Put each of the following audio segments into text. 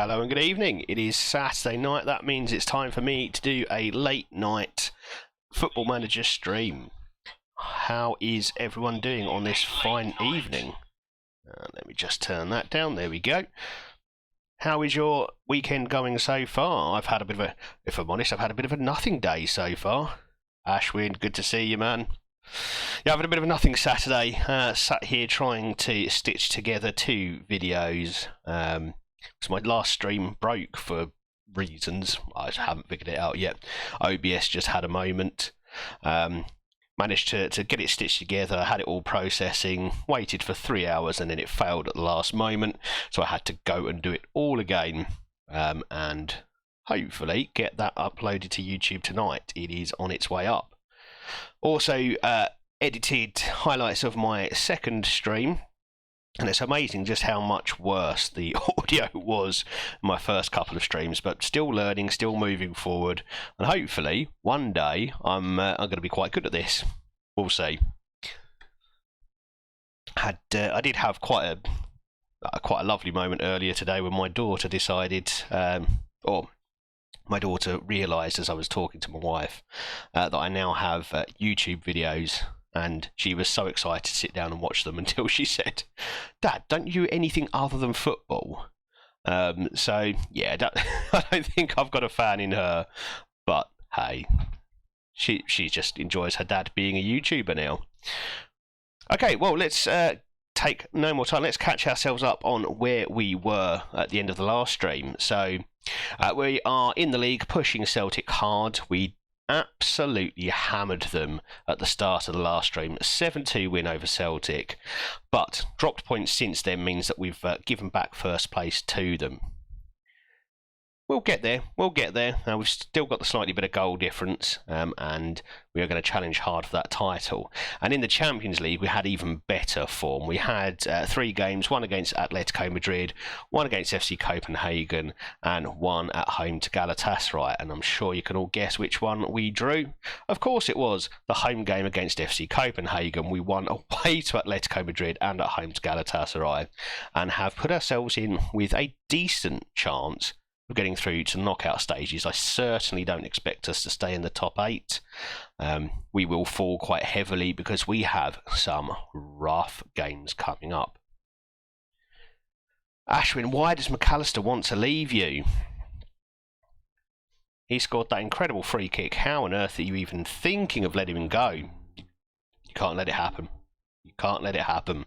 Hello and good evening. It is Saturday night. That means it's time for me to do a late night Football Manager stream. How is everyone doing on this fine evening? Let me just turn that down. There we go. How is your weekend going so far? I've had a bit of a, if I'm honest, I've had a bit of a nothing day so far. Ashwin, good to see you, man. Yeah, I've had a bit of a nothing Saturday. Sat here trying to stitch together two videos. So my last stream broke for reasons. I haven't figured it out yet. OBS just had a moment. Managed to get it stitched together, had it all processing, waited for 3 hours, and then it failed at the last moment. So I had to go and do it all again, and hopefully get that uploaded to YouTube tonight. It is on its way up. Also edited highlights of my second stream. And it's amazing just how much worse the audio was in my first couple of streams, but still learning, still moving forward, and hopefully one day I'm going to be quite good at this. We'll see. I did have quite a lovely moment earlier today when my daughter decided, or my daughter realised as I was talking to my wife that I now have YouTube videos. And she was so excited to sit down and watch them until she said, "Dad, don't you do anything other than football?" So, yeah, I don't think I've got a fan in her. But, hey, she just enjoys her dad being a YouTuber now. Okay, well, let's take no more time. Let's catch ourselves up on where we were at the end of the last stream. So, we are in the league pushing Celtic hard. We absolutely hammered them at the start of the last stream. 7-2 win over Celtic, but dropped points since then means that we've given back first place to them. We'll get there. We've still got the slightly bit of goal difference, and we are going to challenge hard for that title. And in the Champions League, we had even better form. We had 3 games, one against Atletico Madrid, one against FC Copenhagen, and one at home to Galatasaray. And I'm sure you can all guess which one we drew. Of course it was the home game against FC Copenhagen. We won away to Atletico Madrid and at home to Galatasaray, and have put ourselves in with a decent chance of getting through to knockout stages. I certainly don't expect us to stay in the top 8. We will fall quite heavily because we have some rough games coming up. Ashwin, why does McAllister want to leave you? He scored that incredible free kick. How on earth are you even thinking of letting him go? You can't let it happen. You can't let it happen.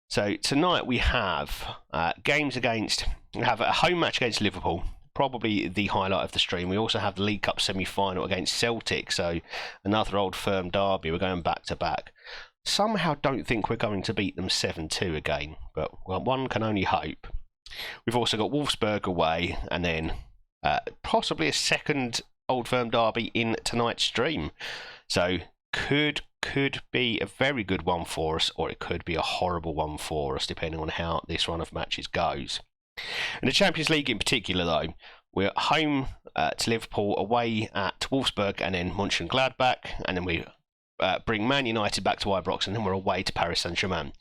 So tonight we have games against, we have a home match against Liverpool, probably the highlight of the stream. We also have the League Cup semi-final against Celtic, so another old firm derby. We're going back to back. Somehow don't think we're going to beat them 7-2 again, but well, one can only hope. We've also got Wolfsburg away, and then possibly a second old firm derby in tonight's stream. So could be a very good one for us, or it could be a horrible one for us, depending on how this run of matches goes. In the Champions League in particular, though, we're home to Liverpool, away at Wolfsburg, and then Mönchengladbach, and then we bring Man United back to Ibrox, and then we're away to Paris Saint-Germain.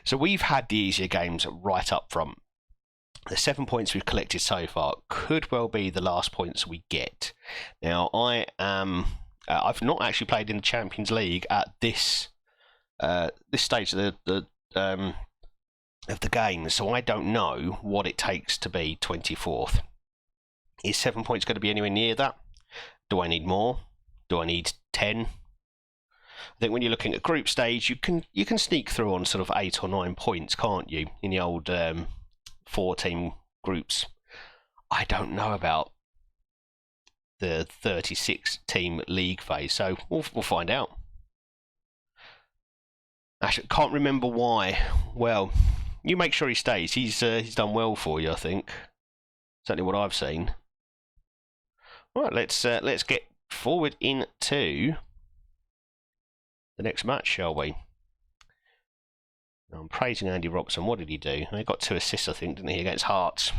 So we've had the easier games right up front. The 7 points we've collected so far could well be the last points we get. Now, I've not actually played in the Champions League at this stage of the game, so I don't know what it takes to be 24th. Is 7 points going to be anywhere near that? Do I need more? Do I need 10? I think when you're looking at group stage, you can sneak through on sort of 8 or 9 points, can't you? In the old 4-team groups. I don't know about the 36-team league phase, so we'll find out. Actually, can't remember why. Well, you make sure he stays. He's done well for you, I think. Certainly what I've seen. All right, let's get forward into the next match, shall we? I'm praising Andy Robertson. What did he do? He got 2 assists, I think, didn't he, against Hearts?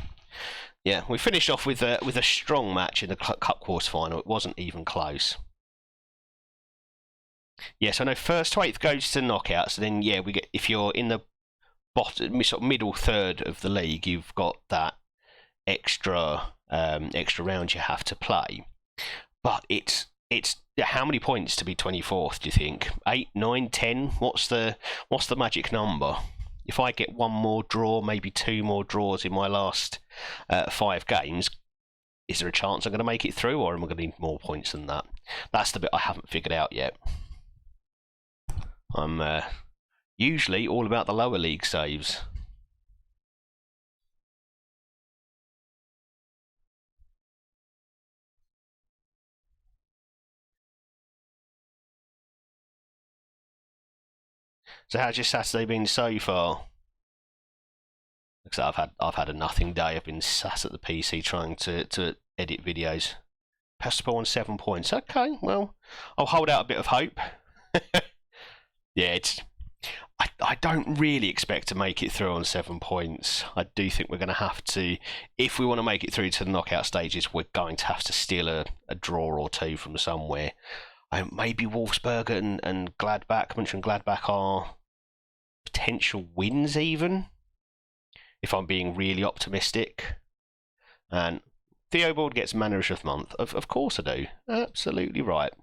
Yeah, we finished off with a strong match in the Cup quarter final. It wasn't even close. Yes, I know. First to 8th goes to knockouts. And then yeah, we get, if you're in the bottom, sort of middle third of the league, you've got that extra round you have to play. But it's how many points to be 24th? Do you think 8, 9, 10? What's the magic number? If I get one more draw, maybe 2 more draws in my last 5 games, is there a chance I'm going to make it through, or am I going to need more points than that? That's the bit I haven't figured out yet. I'm usually all about the lower league saves. So how's your Saturday been so far? Because I've had a nothing day. I've been sat at the PC trying to edit videos. Pestable on 7 points. Okay, well, I'll hold out a bit of hope. Yeah, I don't really expect to make it through on 7 points. I do think we're going to have to, if we want to make it through to the knockout stages, we're going to have to steal a draw or 2 from somewhere. Maybe Wolfsburg and Gladbach. Mönchengladbach are potential wins even, if I'm being really optimistic. And Theobald gets Manager of the Month. Of course I do. Absolutely right.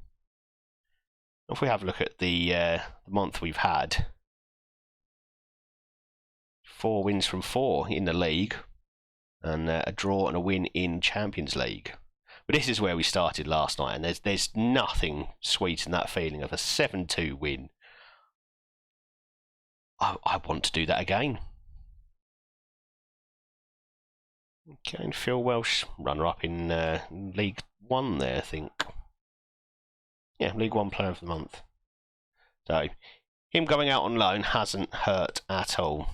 If we have a look at the month we've had, 4 wins from 4 in the league, and a draw and a win in Champions League. But this is where we started last night, and there's nothing sweet in that feeling of a 7-2 win. I want to do that again. Okay, and Phil Welsh, runner-up in League 1 there, I think. Yeah, League 1 Player of the Month. So, him going out on loan hasn't hurt at all.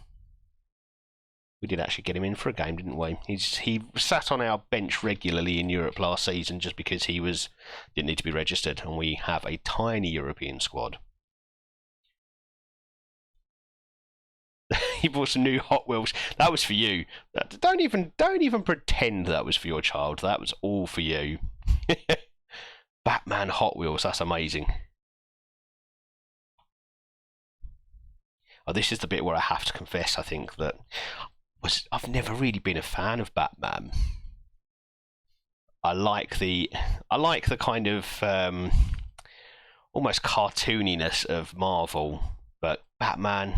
We did actually get him in for a game, didn't we? He sat on our bench regularly in Europe last season just because he didn't need to be registered, and we have a tiny European squad. He bought some new Hot Wheels. That was for you. Don't even pretend that was for your child. That was all for you. Batman Hot Wheels. That's amazing. Oh, this is the bit where I have to confess. I think that I've never really been a fan of Batman. I like the kind of almost cartooniness of Marvel, but Batman,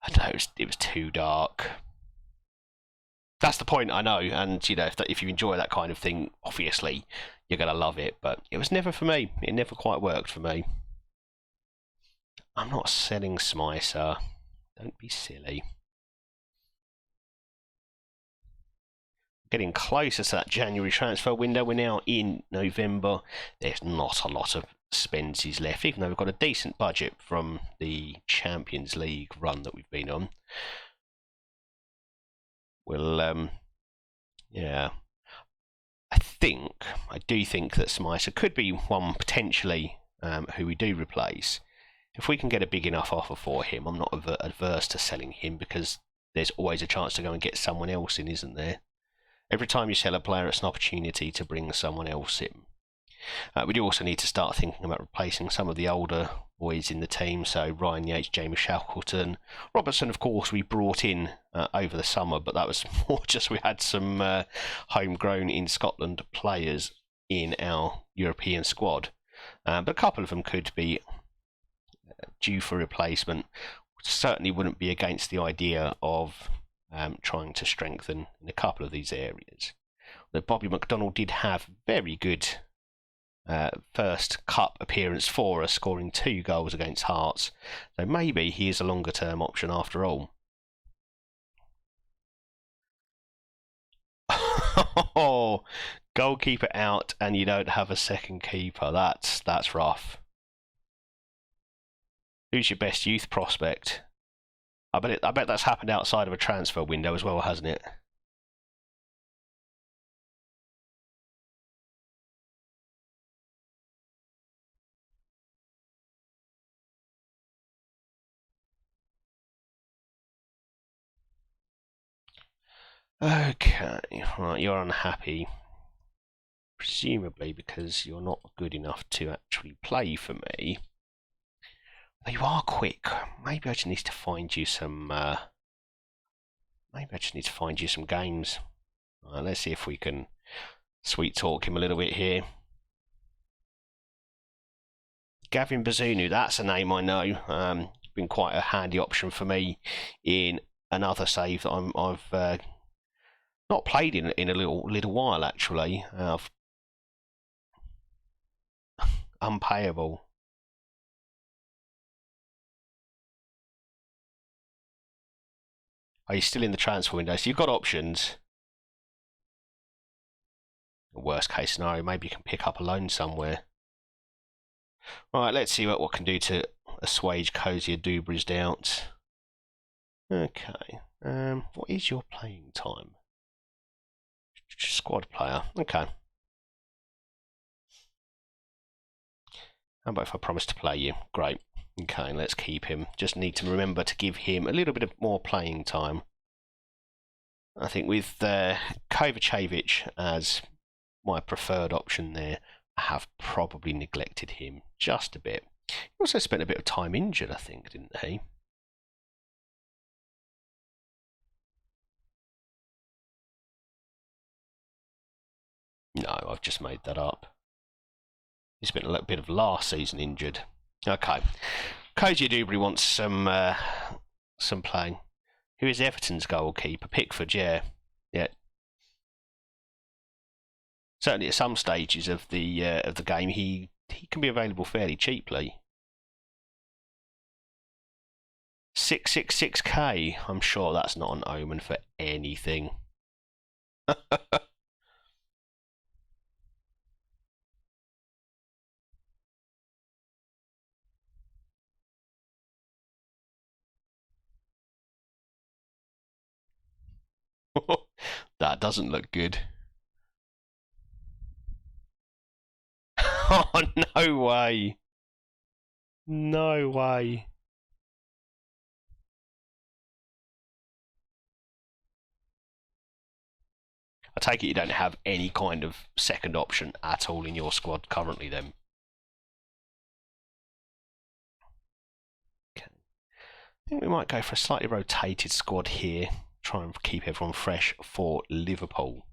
I don't know, it was too dark. That's the point, I know, and you know, if you enjoy that kind of thing, obviously you're gonna love it. But it was never for me. It never quite worked for me. I'm not selling Smicer. Don't be silly. Getting closer to that January transfer window. We're now in November. There's not a lot of spences left, even though we've got a decent budget from the Champions League run that we've been on. We'll, yeah. I do think that Smicer could be one potentially who we do replace. If we can get a big enough offer for him, I'm not adverse to selling him, because there's always a chance to go and get someone else in, isn't there? Every time you sell a player, it's an opportunity to bring someone else in. We do also need to start thinking about replacing some of the older boys in the team, so Ryan Yates, Jamie Shackleton. Robertson, of course, we brought in over the summer, but that was more just we had some homegrown in Scotland players in our European squad. But a couple of them could be due for replacement. Certainly wouldn't be against the idea of trying to strengthen in a couple of these areas. But Bobby McDonald did have very good first cup appearance for us, scoring 2 goals against Hearts. So maybe he is a longer term option after all. Oh, goalkeeper out and you don't have a second keeper. That's rough. Who's your best youth prospect? I bet that's happened outside of a transfer window as well, hasn't it? Okay, right, you're unhappy. Presumably because you're not good enough to actually play for me. But you are quick. Maybe I just need to find you some Maybe I just need to find you some games. Right, let's see if we can sweet talk him a little bit here. Gavin Bazunu, that's a name I know. Been quite a handy option for me in another save that I've not played in a little while actually. Unpayable. Are you still in the transfer window? So you've got options. Worst case scenario, maybe you can pick up a loan somewhere. Right, let's see what can do to assuage Cozy Adubri's doubts. Okay, what is your playing time? Squad player, okay. How about if I promise to play you? Great. Okay, let's keep him. Just need to remember to give him a little bit of more playing time. I think with Kovacevic as my preferred option there, I have probably neglected him just a bit. He also spent a bit of time injured, I think, didn't he? No, I've just made that up. He spent a little bit of last season injured. Okay. Cozy Adubri wants some playing. Who is Everton's goalkeeper? Pickford, yeah. Certainly at some stages of the game, he can be available fairly cheaply. 666k. I'm sure that's not an omen for anything. That doesn't look good. Oh, no way. No way. I take it you don't have any kind of second option at all in your squad currently then. Okay. I think we might go for a slightly rotated squad here. Try and keep everyone fresh for Liverpool.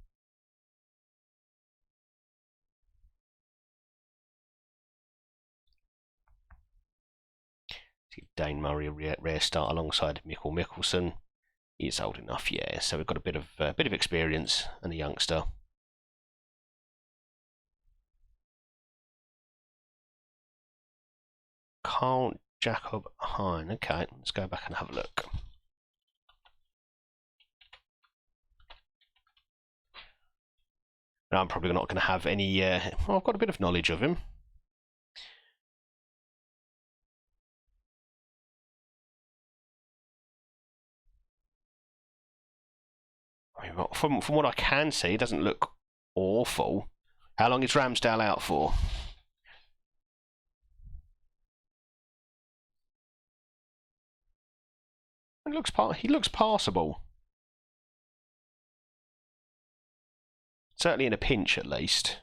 Give Dane Murray a rare start alongside Mikkel Mikkelsen. He's old enough, yeah. So we've got a bit of experience and a youngster. Carl Jacob Hein. Okay, let's go back and have a look. Now, I'm probably not going to have any. Well, I've got a bit of knowledge of him. From what I can see, it doesn't look awful. How long is Ramsdale out for? He looks passable. Certainly in a pinch, at least.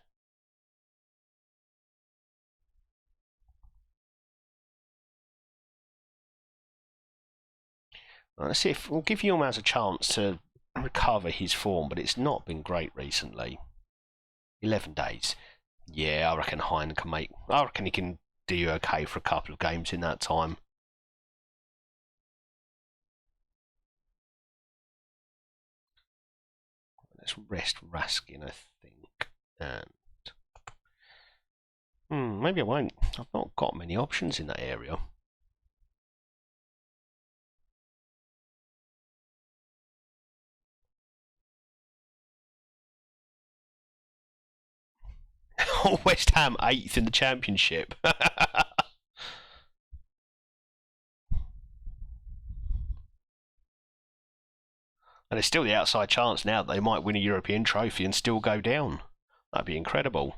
Right, let's see if we'll give Yilmaz a chance to recover his form, but it's not been great recently. 11 days. Yeah, I reckon Hein can make. I reckon he can do okay for a couple of games in that time. Let's rest Raskin, I think. And maybe I won't. I've not got many options in that area. West Ham 8th in the Championship. And there's still the outside chance now that they might win a European trophy and still go down. That'd be incredible.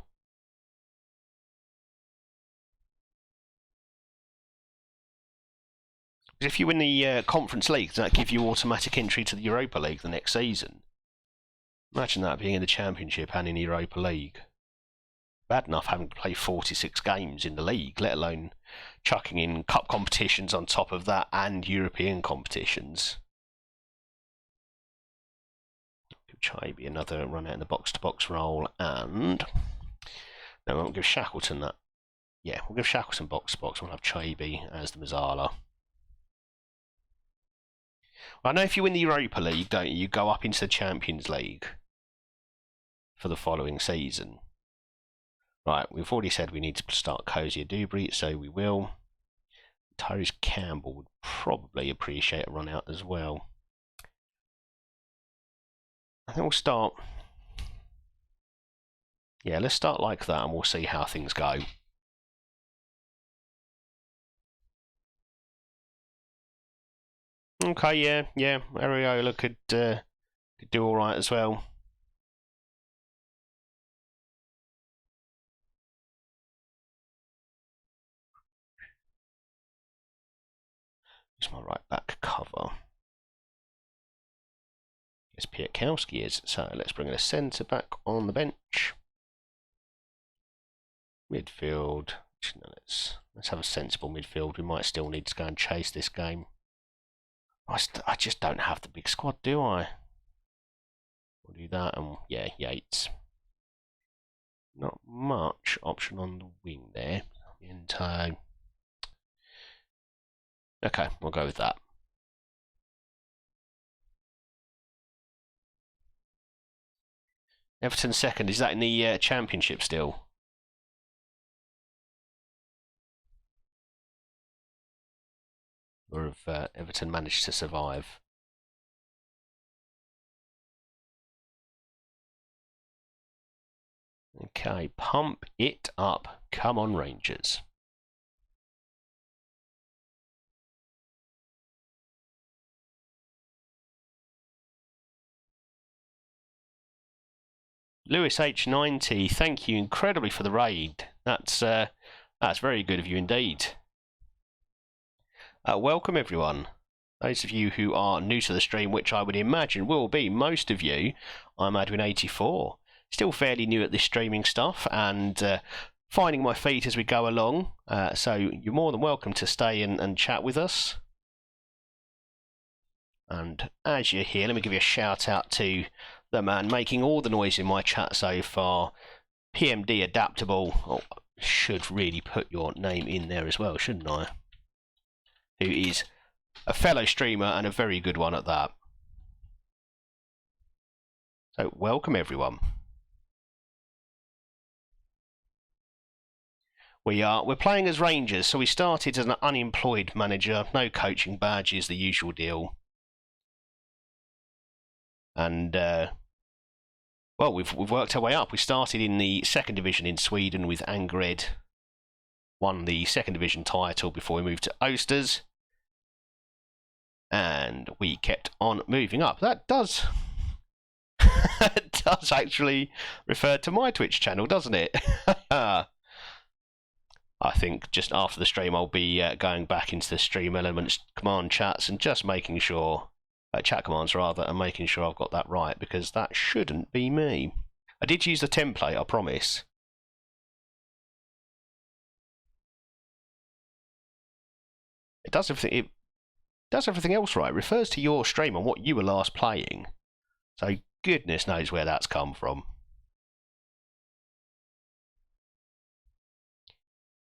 Because if you win the Conference League, does that give you automatic entry to the Europa League the next season? Imagine that being in the Championship and in the Europa League. Bad enough having to play 46 games in the league, let alone chucking in cup competitions on top of that and European competitions. Chaibi another run out in the box-to-box role, and no, we won't give Shackleton that. Yeah, we'll give Shackleton box-to-box. We'll have Chaibi as the Mazzala. I know if you win the Europa League, don't you? You go up into the Champions League for the following season. Right, we've already said we need to start Cozier Dubry, so we will. Tyrese Campbell would probably appreciate a run out as well. I think we'll start. Yeah, let's start like that and we'll see how things go. Okay, yeah, Areola could do all right as well. It's my right back cover. Yes, Piatkowski is. So let's bring in a centre back on the bench. Midfield. No, let's have a sensible midfield. We might still need to go and chase this game. I just don't have the big squad, do I? We'll do that, and yeah, Yates. Not much option on the wing there. Into. Okay, we'll go with that. Everton second. Is that in the Championship still? Or have Everton managed to survive? Okay, pump it up. Come on, Rangers. Lewis H90, thank you incredibly for the raid. That's very good of you indeed. Welcome everyone. Those of you who are new to the stream, which I would imagine will be most of you, I'm Adwin84. Still fairly new at this streaming stuff and finding my feet as we go along. So you're more than welcome to stay and chat with us. And as you're here, let me give you a shout out to the man making all the noise in my chat so far, PMD Adaptable. Oh, should really put your name in there as well, shouldn't I? Who is a fellow streamer and a very good one at that. So welcome everyone. We're playing as Rangers, so we started as an unemployed manager, no coaching badges, the usual deal. And well, we've worked our way up. We started in the second division in Sweden with Angered, won the second division title before we moved to Oasters, and we kept on moving up. That does does actually refer to my Twitch channel, doesn't it? I think just after the stream I'll be going back into the Stream Elements command chats and just making sure, chat commands rather, and making sure I've got that right, because that shouldn't be me. I did use the template, I promise. It does everything else right. It refers to your stream and what you were last playing. So goodness knows where that's come from.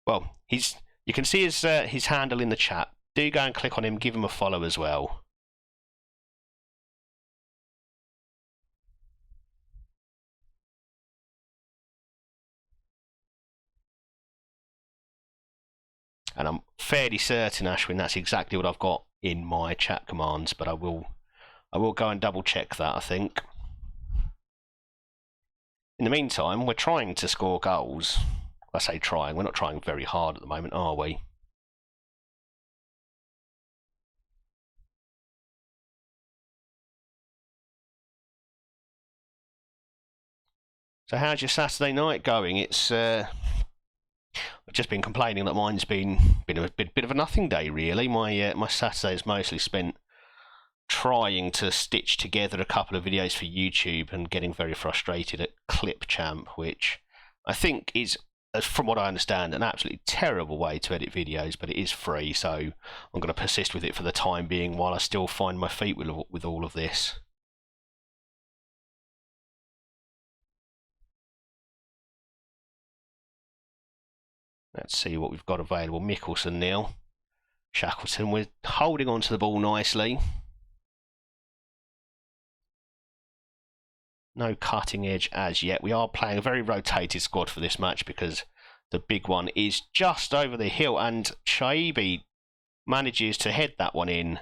Well, you can see his handle in the chat. Do go and click on him, give him a follow as well. And I'm fairly certain, Ashwin, that's exactly what I've got in my chat commands, but I will go and double check that, I think. In the meantime, we're trying to score goals. I say trying, we're not trying very hard at the moment, are we? So how's your Saturday night going? It's I've just been complaining that mine's been a bit of a nothing day, really. My Saturday is mostly spent trying to stitch together a couple of videos for YouTube and getting very frustrated at Clipchamp, which I think is, from what I understand, an absolutely terrible way to edit videos, but it is free, so I'm going to persist with it for the time being while I still find my feet with all of this. Let's see what we've got available. Mickelson now. Shackleton, we're holding on to the ball nicely. No cutting edge as yet. We are playing a very rotated squad for this match because the big one is just over the hill, and Shaibi manages to head that one in,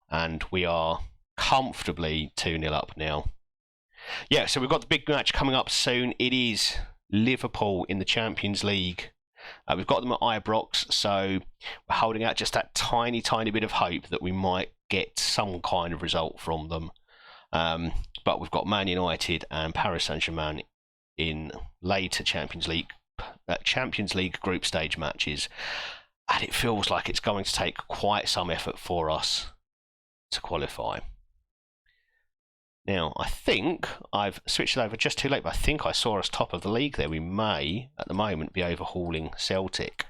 and we are comfortably 2-0 up now. Yeah, so we've got the big match coming up soon. It is Liverpool in the Champions League. We've got them at Ibrox, so we're holding out just that tiny bit of hope that we might get some kind of result from them. But we've got Man United and Paris Saint-Germain in later Champions League group stage matches, and it feels like it's going to take quite some effort for us to qualify. Now, I think I've switched it over just too late, but I think I saw us top of the league there. We may, at the moment, be overhauling Celtic.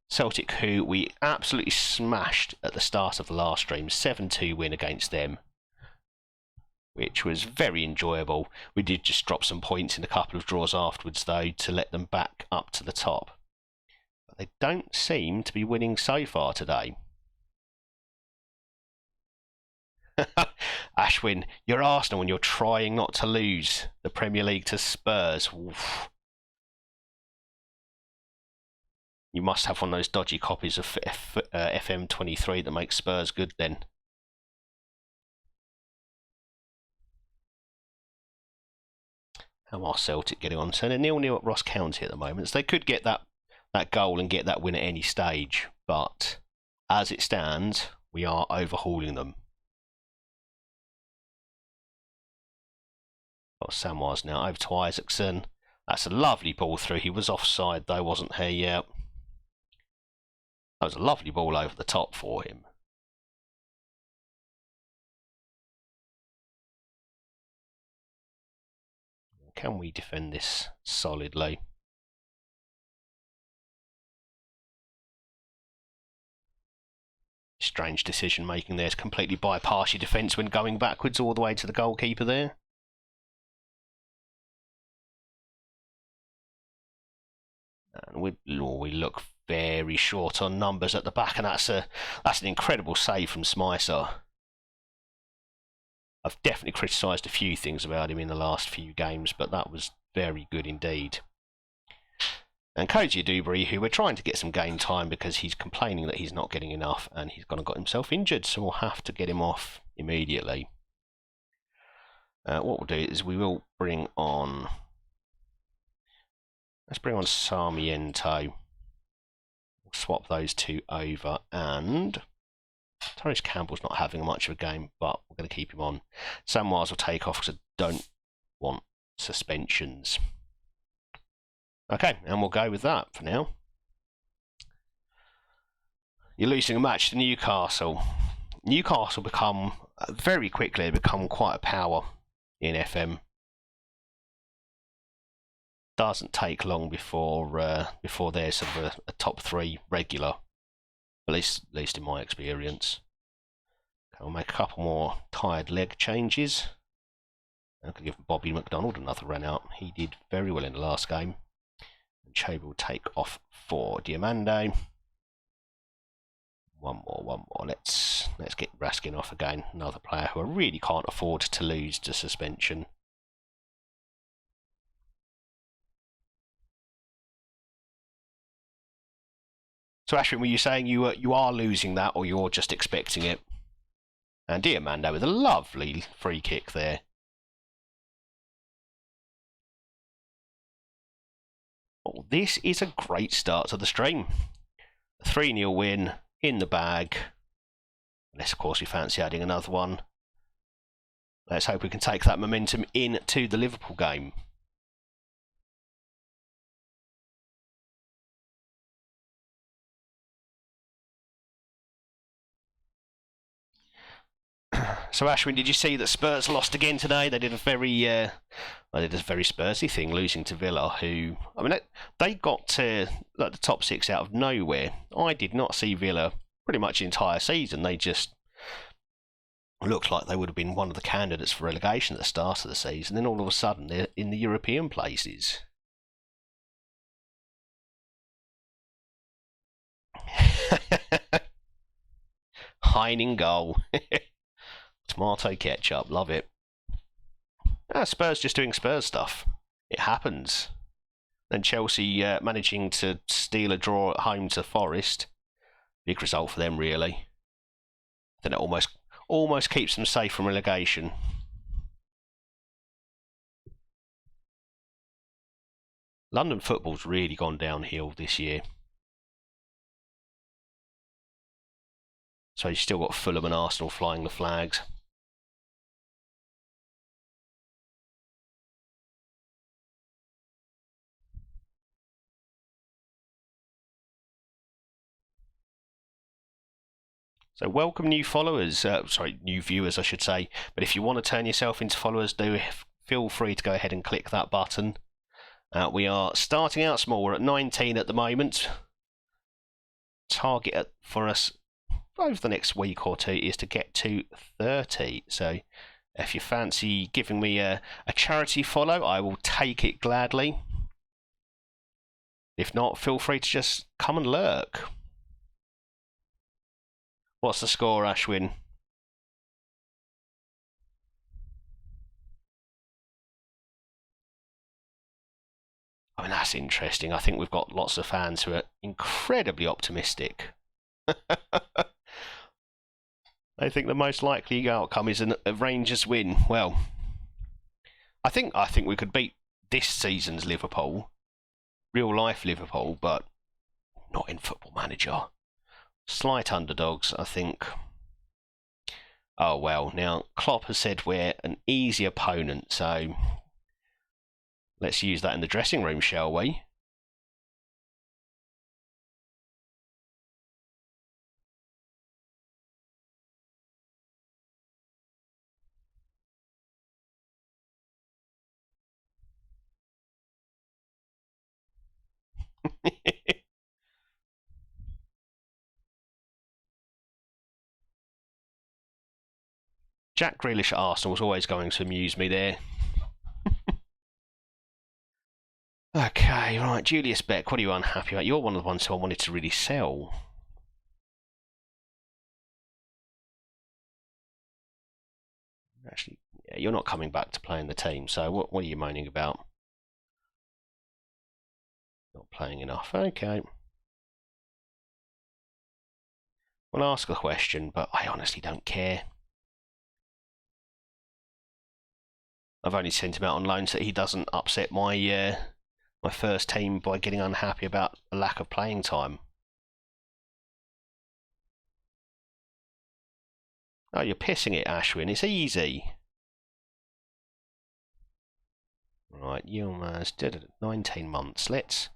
Celtic, who we absolutely smashed at the start of the last stream, 7-2 win against them, which was very enjoyable. We did just drop some points in a couple of draws afterwards, though, to let them back up to the top. But they don't seem to be winning so far today. Ashwin, you're Arsenal when you're trying not to lose the Premier League to Spurs. Oof. You must have one of those dodgy copies of FM23 that makes Spurs good then. How are Celtic getting on? So they're 0-0 at Ross County at the moment. So they could get that goal and get that win at any stage. But as it stands, we are overhauling them. Got Samwars now over to Isaacson. That's a lovely ball through. He was offside though, wasn't he? Yeah. That was a lovely ball over the top for him. Can we defend this solidly? Strange decision making there to completely bypass your defence when going backwards all the way to the goalkeeper there. And we look very short on numbers at the back, and that's an incredible save from Smicer. I've definitely criticised a few things about him in the last few games, but that was very good indeed. And Koji Dubry, who we're trying to get some game time because he's complaining that he's not getting enough, and he's gone and got himself injured, so we'll have to get him off immediately. What we'll do is we will bring on... Let's bring on Sarmiento. We'll swap those two over, and Tyrese Campbell's not having much of a game, but we're going to keep him on. Samwise will take off because I don't want suspensions. Okay, and we'll go with that for now. You're losing a match to Newcastle. Newcastle very quickly become quite a power in FM. Doesn't take long before they're sort of a top 3 regular, at least in my experience. Okay, we'll make a couple more tired leg changes. I could give Bobby McDonald another run out. He did very well in the last game. And Chobe will take off for Diamande. One more. Let's get Raskin off again. Another player who I really can't afford to lose to suspension. So Ashwin, were you saying you are losing that, or you're just expecting it? And Diamande with a lovely free kick there. Oh, this is a great start to the stream. A 3-0 win in the bag. Unless, of course, we fancy adding another one. Let's hope we can take that momentum into the Liverpool game. So Ashwin, did you see that Spurs lost again today? They did a very Spursy thing, losing to Villa, who, I mean, they got to like the top 6 out of nowhere. I did not see Villa pretty much the entire season. They just looked like they would have been one of the candidates for relegation at the start of the season. Then all of a sudden they're in the European places. Hein in goal. Tomato ketchup, love it. Spurs just doing Spurs stuff. It happens. And Chelsea managing to steal a draw at home to Forest. Big result for them, really. Then it almost keeps them safe from relegation. London football's really gone downhill this year. So you've still got Fulham and Arsenal flying the flags. So welcome new followers, new viewers I should say, but if you want to turn yourself into followers, do feel free to go ahead and click that button. We are starting out small, we're at 19 at the moment. Target for us over the next week or two is to get to 30, so if you fancy giving me a charity follow, I will take it gladly. If not, feel free to just come and lurk. What's the score, Ashwin? I mean, that's interesting. I think we've got lots of fans who are incredibly optimistic. I think the most likely outcome is a Rangers win. Well, I think we could beat this season's Liverpool, real life Liverpool, but not in Football Manager. Slight underdogs, I think. Oh well, now Klopp has said we're an easy opponent, so let's use that in the dressing room, shall we? Jack Grealish at Arsenal was always going to amuse me there. Okay, right, Julius Beck, what are you unhappy about? You're one of the ones who I wanted to really sell. Actually, yeah, you're not coming back to play in the team, so what are you moaning about? Not playing enough, okay. Well, ask a question, but I honestly don't care. I've only sent him out on loan so that he doesn't upset my my first team by getting unhappy about a lack of playing time. Oh, you're pissing it, Ashwin. It's easy. Right, Yilmaz did 19 months. Let's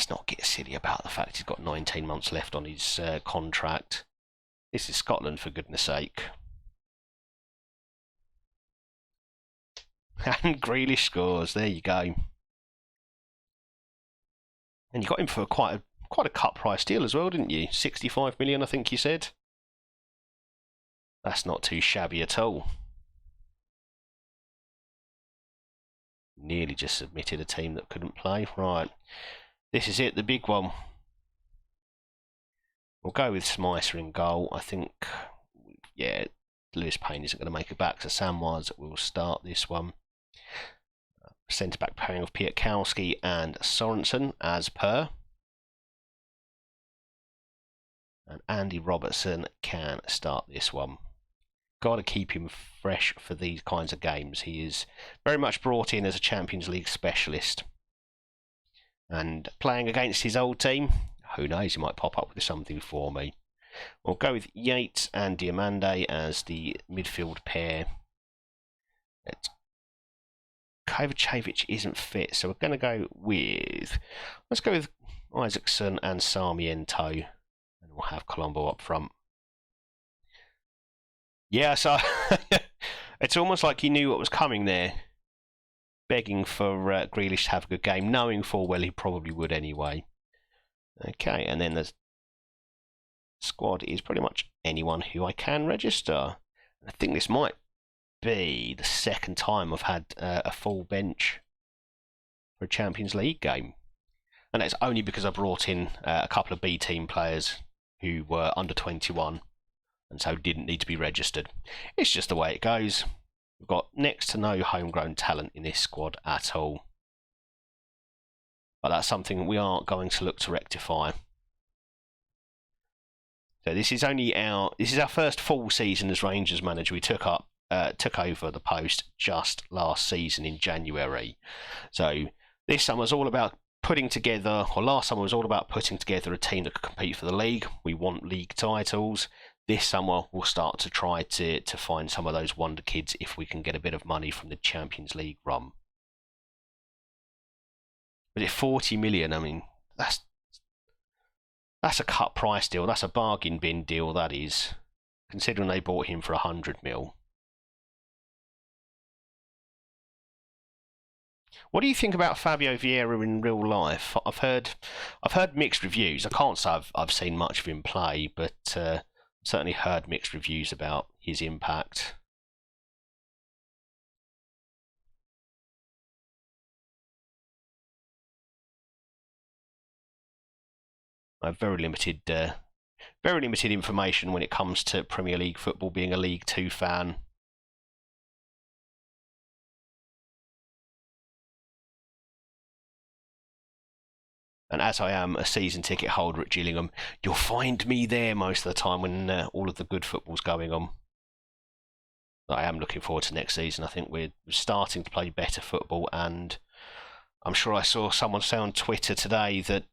not get silly about the fact he's got 19 months left on his contract. This is Scotland, for goodness sake. And Grealish scores. There you go. And you got him for quite a cut price deal as well, didn't you? 65 million, I think you said. That's not too shabby at all. Nearly just submitted a team that couldn't play. Right. This is it, the big one. We'll go with Smicer in goal. I think, yeah, Lewis Payne isn't going to make it back, so Samwise will start this one. Centre-back pairing of Piatkowski and Sorensen, as per. And Andy Robertson can start this one. Got to keep him fresh for these kinds of games. He is very much brought in as a Champions League specialist. And playing against his old team, who knows, he might pop up with something for me. We'll go with Yates and Diamande as the midfield pair. Kovacevic isn't fit, so we're going to go with... Let's go with Isaacson and Sarmiento. And we'll have Colombo up front. Yeah, so it's almost like he knew what was coming there. Begging for Grealish to have a good game, knowing full well he probably would anyway. Okay, and then the squad is pretty much anyone who I can register. I think this might be the second time I've had a full bench for a Champions League game. And that's only because I brought in a couple of B team players who were under 21 and so didn't need to be registered. It's just the way it goes. We've got next to no homegrown talent in this squad at all. But that's something we are going to look to rectify. So this is our first full season as Rangers manager. We took over the post just last season in January. So this summer was all about last summer was all about putting together a team that could compete for the league. We want league titles. This summer we'll start to try to find some of those wonder kids if we can get a bit of money from the Champions League run. But at 40 million, I mean, that's a cut price deal. That's a bargain bin deal, that is, considering they bought him for 100 mil. What do you think about Fabio Vieira in real life? I've heard mixed reviews. I can't say I've seen much of him play, but certainly heard mixed reviews about his impact. I have very limited information when it comes to Premier League football, being a League Two fan. And as I am a season ticket holder at Gillingham, you'll find me there most of the time when all of the good football's going on. I am looking forward to next season. I think we're starting to play better football, and I'm sure I saw someone say on Twitter today that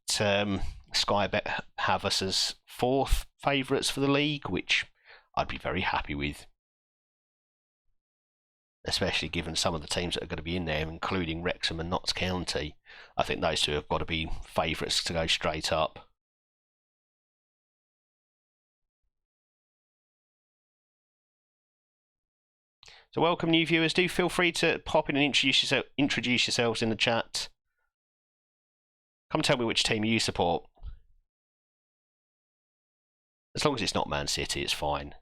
Sky Bet have us as fourth favourites for the league, which I'd be very happy with. Especially given some of the teams that are going to be in there, including Wrexham and Notts County. I think those two have got to be favourites to go straight up. So welcome new viewers. Do feel free to pop in and introduce yourselves in the chat. Come tell me which team you support. As long as it's not Man City, it's fine.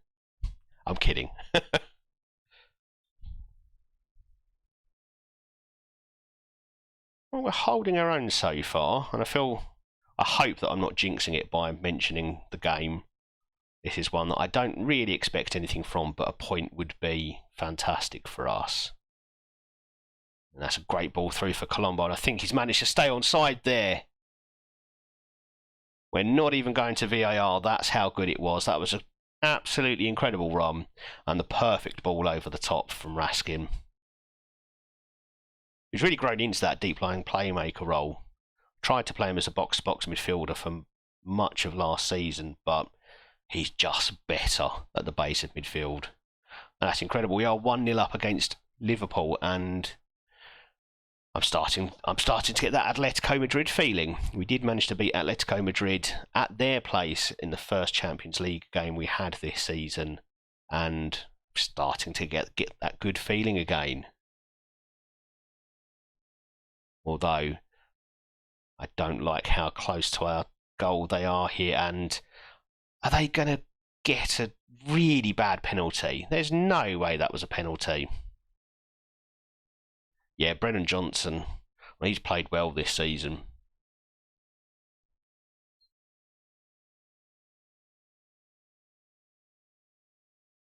I'm kidding. Well, we're holding our own so far, and I hope that I'm not jinxing it by mentioning the game. This is one that I don't really expect anything from, but a point would be fantastic for us. And that's a great ball through for Colombo, and I think he's managed to stay on side there. We're not even going to VAR. That's how good it was. That was an absolutely incredible run, and the perfect ball over the top from Raskin. He's really grown into that deep-lying playmaker role. Tried to play him as a box-to-box midfielder for much of last season, but he's just better at the base of midfield. And that's incredible. We are 1-0 up against Liverpool, and I'm starting to get that Atletico Madrid feeling. We did manage to beat Atletico Madrid at their place in the first Champions League game we had this season, and starting to get that good feeling again. Although I don't like how close to our goal they are here, and are they going to get a really bad penalty? There's no way that was a penalty. Yeah, Brennan Johnson, well, he's played well this season.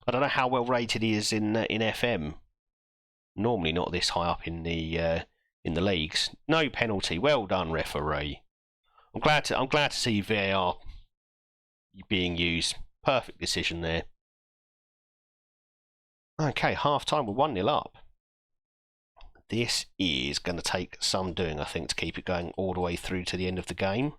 I don't know how well rated he is in FM. Normally not this high up in the leagues. No penalty. Well done, referee. I'm glad to see VAR being used. Perfect decision there. Okay, half time. We're 1-0 up. This is going to take some doing, I think, to keep it going all the way through to the end of the game.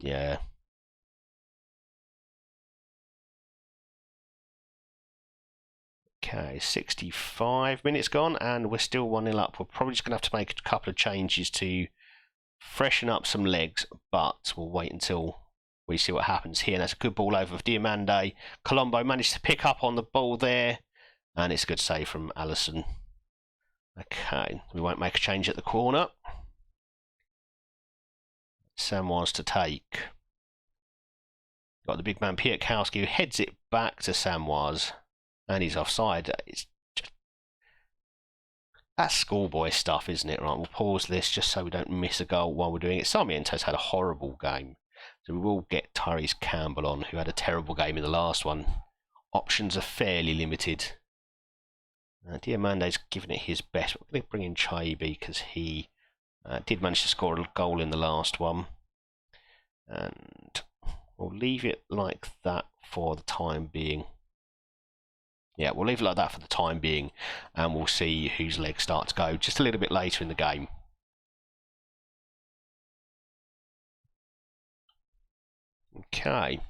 Yeah. Okay, 65 minutes gone, and we're still 1-0 up. We're probably just going to have to make a couple of changes to freshen up some legs, but we'll wait until we see what happens here. And that's a good ball over for Diomande. Colombo managed to pick up on the ball there, and it's a good save from Alisson. Okay, we won't make a change at the corner. Samoas to take. Got the big man Piatkowski who heads it back to Samoas. And he's offside. It's just, that's schoolboy stuff, isn't it? Right, we'll pause this just so we don't miss a goal while we're doing it. Sarmiento's had a horrible game. So we will get Tyrese Campbell on, who had a terrible game in the last one. Options are fairly limited. Diamande's given it his best. We're going to bring in Chaibi because he did manage to score a goal in the last one. And we'll leave it like that for the time being. Yeah, we'll leave it like that for the time being, and we'll see whose legs start to go just a little bit later in the game. Okay.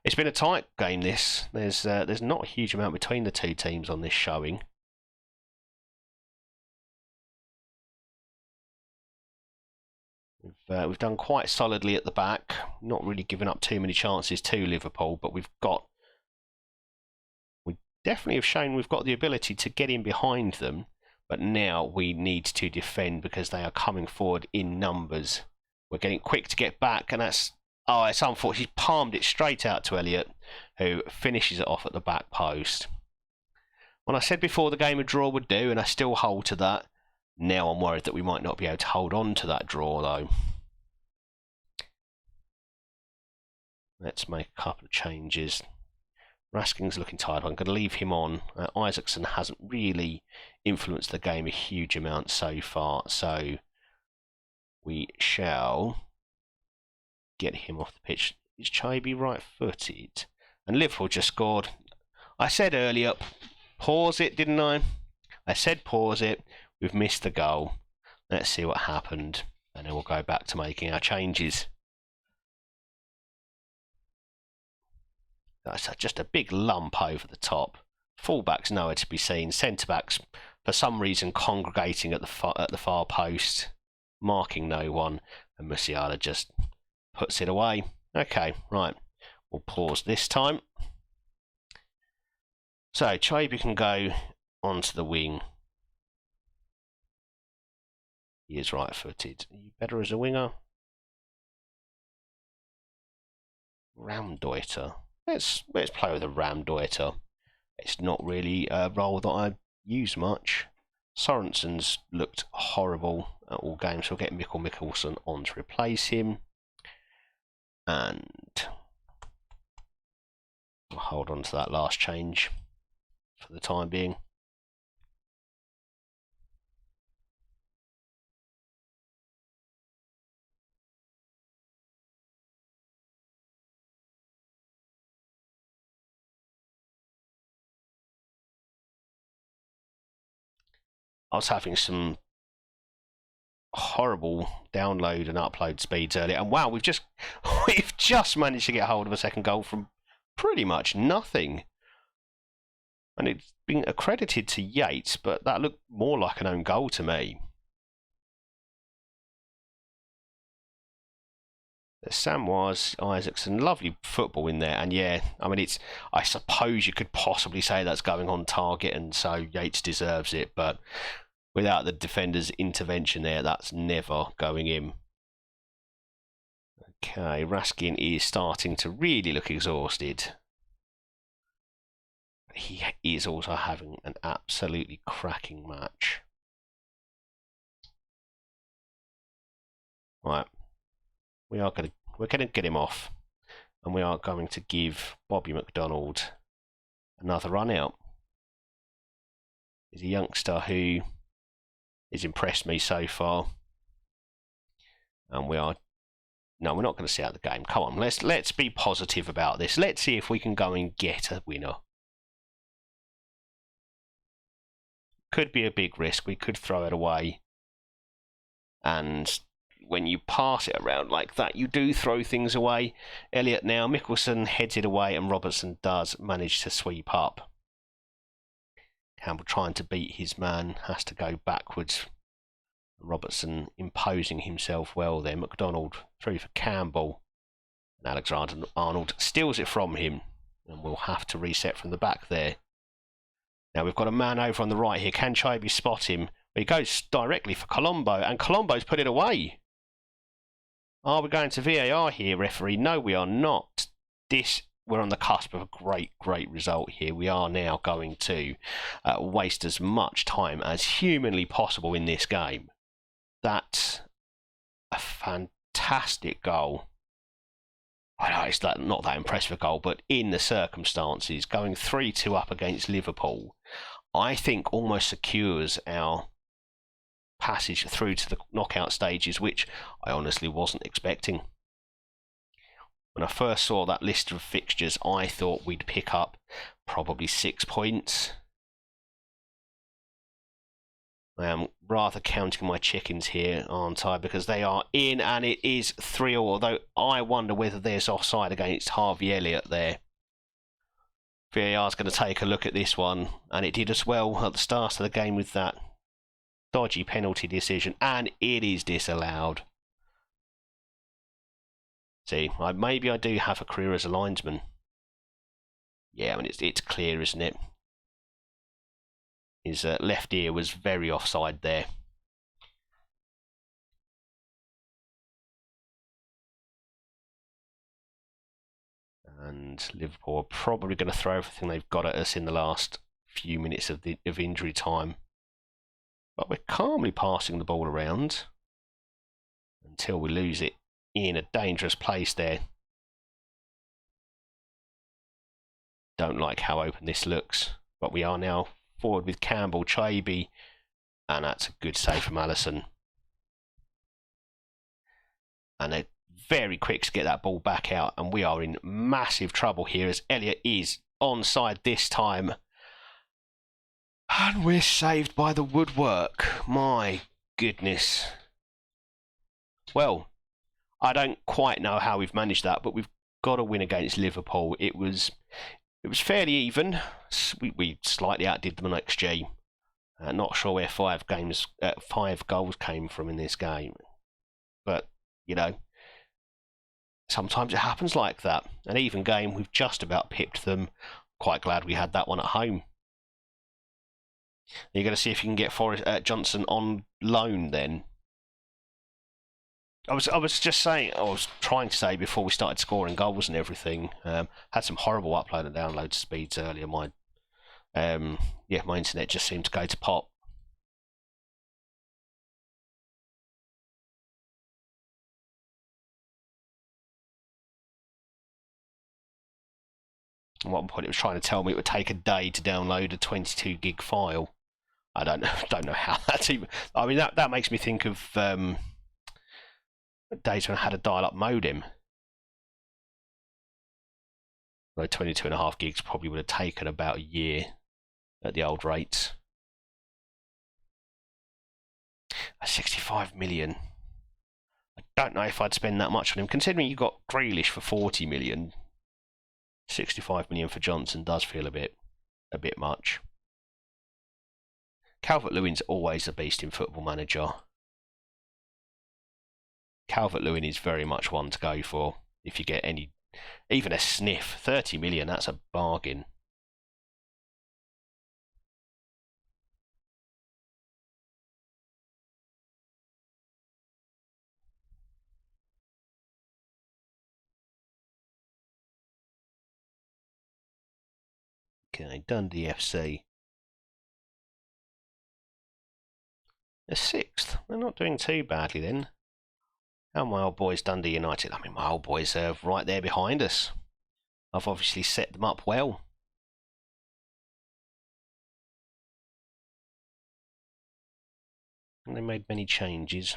It's been a tight game, this. There's not a huge amount between the two teams on this showing. We've done quite solidly at the back, not really given up too many chances to Liverpool, but we definitely have shown we've got the ability to get in behind them, but now we need to defend because they are coming forward in numbers. We're getting quick to get back, and it's unfortunate. He's palmed it straight out to Elliott, who finishes it off at the back post. When I said before the game a draw would do, and I still hold to that, now I'm worried that we might not be able to hold on to that draw, though. Let's make a couple of changes. Rasking's looking tired. I'm going to leave him on. Isaacson hasn't really influenced the game a huge amount so far, so we shall get him off the pitch. Is Chaibi right-footed? And Liverpool just scored. I said earlier, pause it, didn't I? I said pause it. We've missed the goal. Let's see what happened, and then we'll go back to making our changes. That's just a big lump over the top. Fullbacks nowhere to be seen. Centre-backs, for some reason, congregating at the far post, marking no one, and Musiala just puts it away. Okay, right. We'll pause this time. So, Chaibi can go onto the wing. He is right-footed. Are you better as a winger? Raumdeuter. Let's play with a Raumdeuter. It's not really a role that I use much. Sorensen's looked horrible at all games, so we'll get Mikkel Mikkelsen on to replace him. And we'll hold on to that last change for the time being. I was having some horrible download and upload speeds earlier, and wow, we've just managed to get hold of a second goal from pretty much nothing. And it's been accredited to Yates, but that looked more like an own goal to me. There's Samwise, Isaacson, lovely football in there, and yeah, I mean, I suppose you could possibly say that's going on target, and so Yates deserves it, but without the defender's intervention there, that's never going in. Okay, Raskin is starting to really look exhausted. He is also having an absolutely cracking match. Right. We're going to get him off, and we are going to give Bobby McDonald another run out. He's a youngster who has impressed me so far, and we're not going to see out the game. Come on, let's be positive about this. Let's see if we can go and get a winner. Could be a big risk. We could throw it away, and when you pass it around like that, you do throw things away. Elliott now, Mikkelsen heads it away, and Robertson does manage to sweep up. Campbell trying to beat his man, has to go backwards. Robertson imposing himself well there. McDonald through for Campbell. And Alexander-Arnold steals it from him, and we'll have to reset from the back there. Now we've got a man over on the right here. Can Chaibi spot him? He goes directly for Colombo, and Colombo's put it away. Are we going to VAR here, referee? No, we are not. This we're on the cusp of a great result here. We are now going to waste as much time as humanly possible in this game. That's a fantastic goal. I know it's not that impressive a goal, but in the circumstances, going 3-2 up against Liverpool, I think almost secures our passage through to the knockout stages, which I honestly wasn't expecting. When I first saw that list of fixtures, I thought we'd pick up probably 6 points. I am rather counting my chickens here, aren't I? Because they are in, and it is 3-3, although I wonder whether there's offside against Harvey Elliott there. VAR's going to take a look at this one, and it did as well at the start of the game with that dodgy penalty decision, and it is disallowed. See, maybe I do have a career as a linesman. Yeah, I mean, it's clear, isn't it? His left ear was very offside there. And Liverpool are probably going to throw everything they've got at us in the last few minutes of injury time. But we're calmly passing the ball around until we lose it in a dangerous place there. Don't like how open this looks, but we are now forward with Campbell, Chaby, and that's a good save from Alisson. And they're very quick to get that ball back out, and we are in massive trouble here as Elliott is onside this time. And we're saved by the woodwork. My goodness. Well, I don't quite know how we've managed that, but we've got a win against Liverpool. It was fairly even. We slightly outdid them on XG. Not sure where 5 goals came from in this game. But, you know, sometimes it happens like that. An even game, we've just about pipped them. Quite glad we had that one at home. You're going to see if you can get Johnson on loan then. I was just saying, I was trying to say before we started scoring goals and everything, had some horrible upload and download speeds earlier. My internet just seemed to go to pot. At one point it was trying to tell me it would take a day to download a 22 gig file. I don't know how that's even. I mean that makes me think of days when I had a dial-up modem. Though 22.5 gigs probably would have taken about a year at the old rates. 65 million. I don't know if I'd spend that much on him, considering you got Grealish for 40 million. 65 million for Johnson does feel a bit much. Calvert-Lewin's always a beast in Football Manager. Calvert-Lewin is very much one to go for if you get even a sniff. 30 million, that's a bargain. Okay, Dundee FC. A 6th. They're not doing too badly then. How are my old boys, Dundee United? I mean, my old boys are right there behind us. I've obviously set them up well. And they made many changes.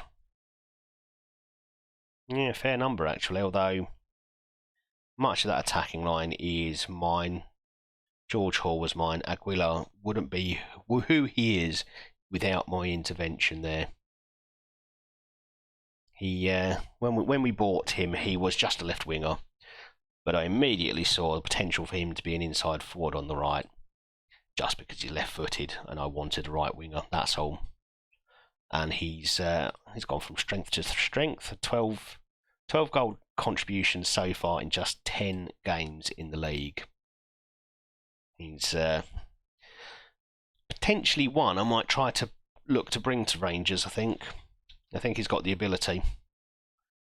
Yeah, fair number actually, although much of that attacking line is mine. George Hall was mine. Aguilar wouldn't be who he is without my intervention there. He, when we bought him, he was just a left winger, but I immediately saw the potential for him to be an inside forward on the right, just because he's left-footed, and I wanted a right winger. That's all. And he's gone from strength to strength. 12 goal contributions so far in just 10 games in the league. He's potentially one I might try to look to bring to Rangers. I think he's got the ability.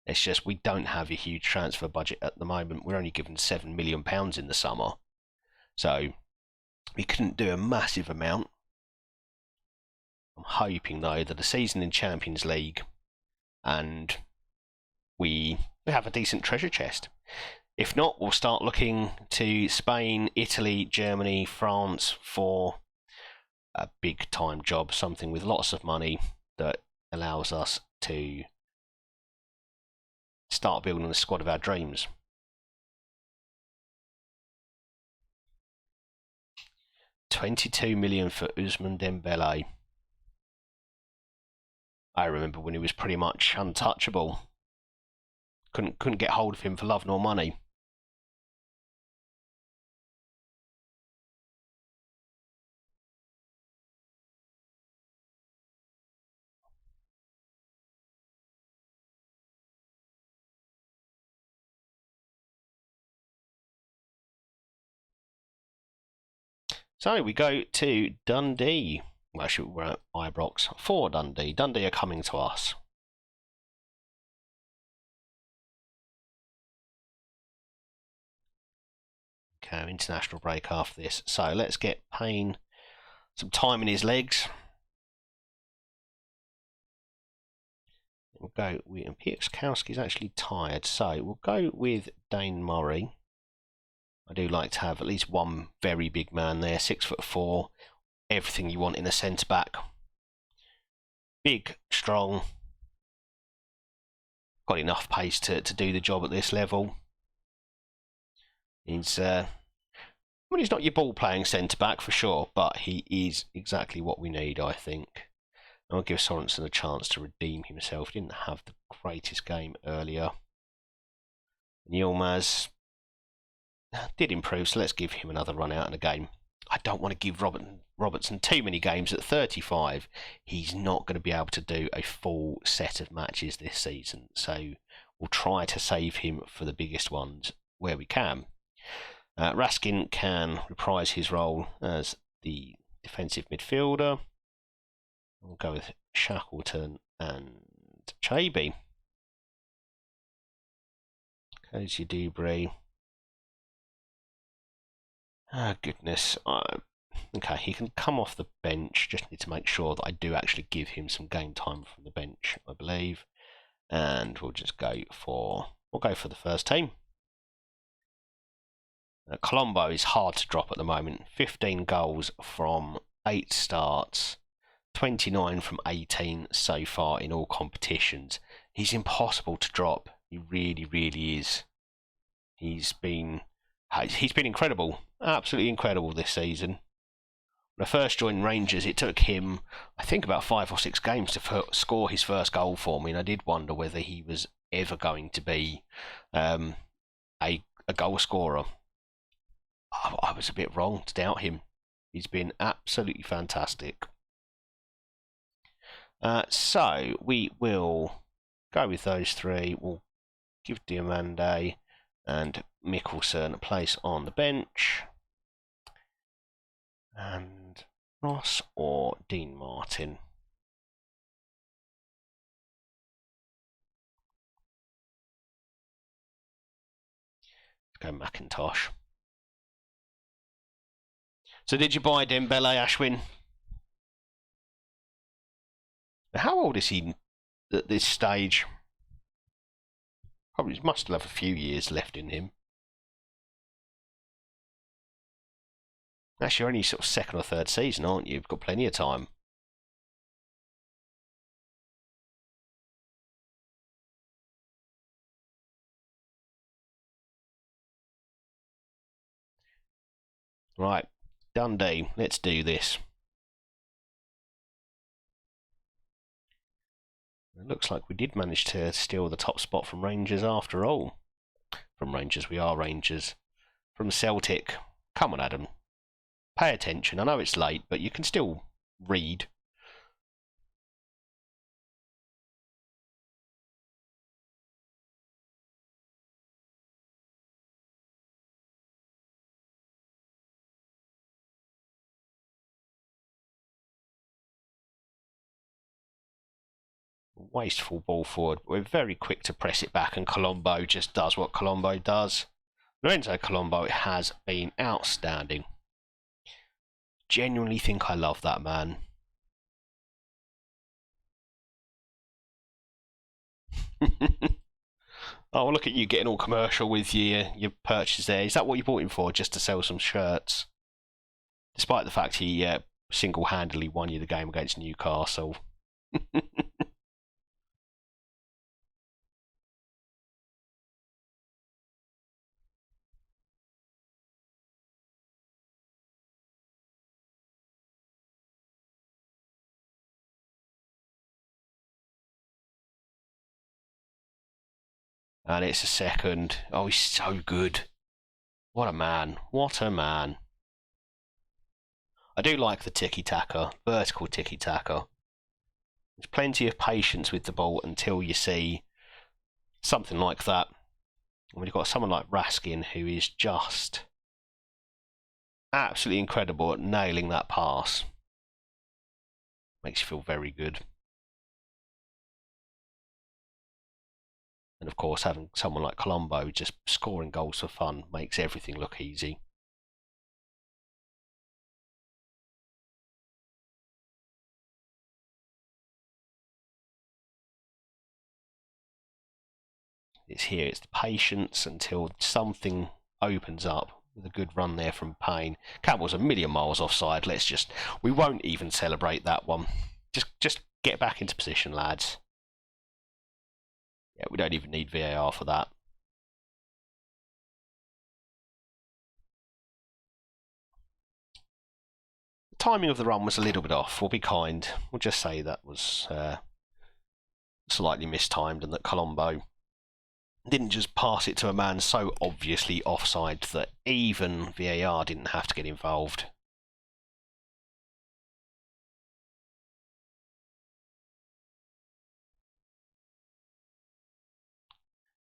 It's just we don't have a huge transfer budget at the moment. We're only given £7 million in the summer. So we couldn't do a massive amount. I'm hoping, though, that the season in Champions League and we have a decent treasure chest. If not, we'll start looking to Spain, Italy, Germany, France for a big time job, something with lots of money that allows us to start building the squad of our dreams. £22 million for Ousmane Dembele. I remember when he was pretty much untouchable. Couldn't get hold of him for love nor money. So we go to Dundee. Well, actually, we're at Ibrox for Dundee. Dundee are coming to us. Okay, international break after this. So let's get Payne some time in his legs. We'll go with, and Piatkowski's actually tired, so we'll go with Dane Murray. I do like to have at least one very big man there, 6'4", everything you want in a centre back. Big, strong, got enough pace to do the job at this level. He's well, he's not your ball playing centre back for sure, but he is exactly what we need, I think. I'll give Sorensen a chance to redeem himself. He didn't have the greatest game earlier. Yilmaz did improve, so let's give him another run out in a game. I don't want to give Robertson too many games. At 35, he's not going to be able to do a full set of matches this season, so we'll try to save him for the biggest ones where we can. Raskin can reprise his role as the defensive midfielder. We'll go with Shackleton and Chaby. Cozy Dubry. Ah, goodness. Okay, he can come off the bench. Just need to make sure that I do actually give him some game time from the bench, I believe. And we'll just go for the first team. Colombo is hard to drop at the moment. 15 goals from 8 starts. 29 from 18 so far in all competitions. He's impossible to drop. He really, really is. He's been incredible. Absolutely incredible this season. When I first joined Rangers, it took him, I think, about 5 or 6 games to score his first goal for me, and I did wonder whether he was ever going to be a goal scorer. I was a bit wrong to doubt him. He's been absolutely fantastic. So we will go with those three. We'll give Diomande and Mikkelsen a place on the bench. And Ross or Dean Martin. Let's go McIntosh. So did you buy Dembele, Ashwin? How old is he at this stage? Probably must have a few years left in him. Actually, you're only sort of second or third season, aren't you? You've got plenty of time. Right, Dundee, let's do this. It looks like we did manage to steal the top spot from Rangers after all. From Rangers, we are Rangers. From Celtic, come on, Adam. Pay attention. I know it's late, but you can still read. wasteful ball forward. We're very quick to press it back, and Colombo just does what Colombo does. Lorenzo Colombo has been outstanding. Genuinely think I love that man. Oh, look at you getting all commercial with your purchase there. Is that what you bought him for, just to sell some shirts? Despite the fact he single-handedly won you the game against Newcastle. And it's a second. Oh, he's so good. What a man. What a man. I do like the tiki-taka, vertical tiki-taka. There's plenty of patience with the ball until you see something like that. And when you've got someone like Raskin, who is just absolutely incredible at nailing that pass. Makes you feel very good. And of course, having someone like Colombo just scoring goals for fun makes everything look easy. It's here, it's the patience until something opens up with a good run there from Payne. Campbell's a million miles offside. We won't even celebrate that one. Just get back into position, lads. Yeah, we don't even need VAR for that. The timing of the run was a little bit off. We'll be kind. We'll just say that was slightly mistimed, and that Colombo didn't just pass it to a man so obviously offside that even VAR didn't have to get involved.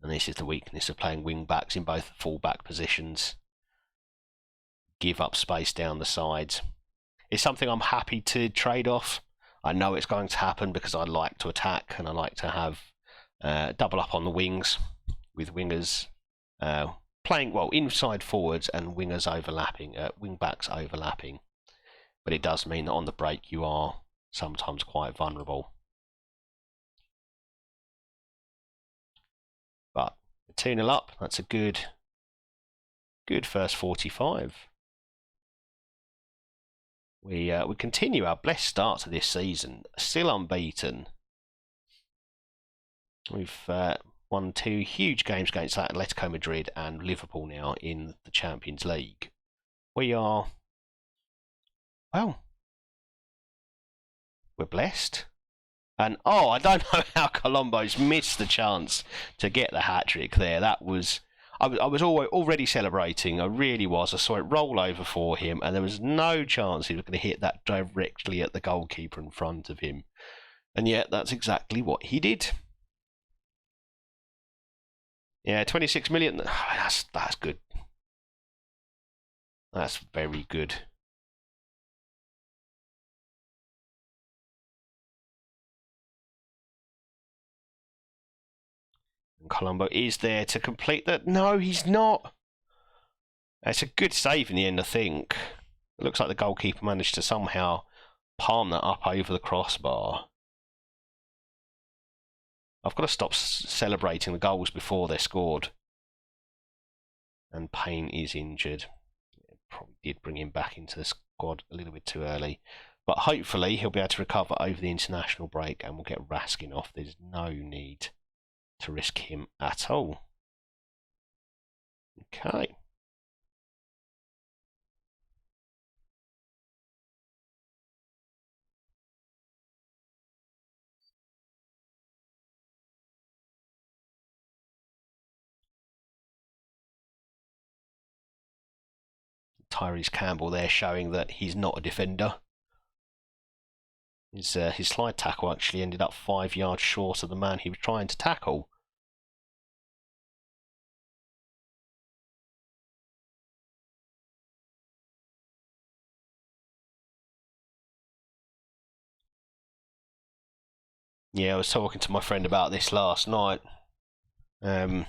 And this is the weakness of playing wing backs in both full back positions. Give up space down the sides. It's something I'm happy to trade off. I know it's going to happen because I like to attack and I like to have double up on the wings with wingers playing well inside forwards and wingers overlapping, wing backs overlapping. But it does mean that on the break you are sometimes quite vulnerable. But 2-0 up, that's a good first 45. We continue our blessed start to this season, still unbeaten. We've won 2 huge games against Atletico Madrid and Liverpool now in the Champions League. We are, well, we're blessed. And I don't know how Colombo's missed the chance to get the hat-trick there. That was, I was already celebrating. I really was. I saw it roll over for him, and there was no chance he was going to hit that directly at the goalkeeper in front of him. And yet, that's exactly what he did. Yeah, 26 million. That's good. That's very good. And Colombo is there to complete that. No, he's not. It's a good save in the end, I think. It looks like the goalkeeper managed to somehow palm that up over the crossbar. I've got to stop celebrating the goals before they're scored. And Payne is injured. It probably did bring him back into the squad a little bit too early. But hopefully he'll be able to recover over the international break and we'll get Raskin off. There's no need to risk him at all. Okay. Tyrese Campbell there showing that he's not a defender. His slide tackle actually ended up 5 yards short of the man he was trying to tackle. Yeah, I was talking to my friend about this last night. Now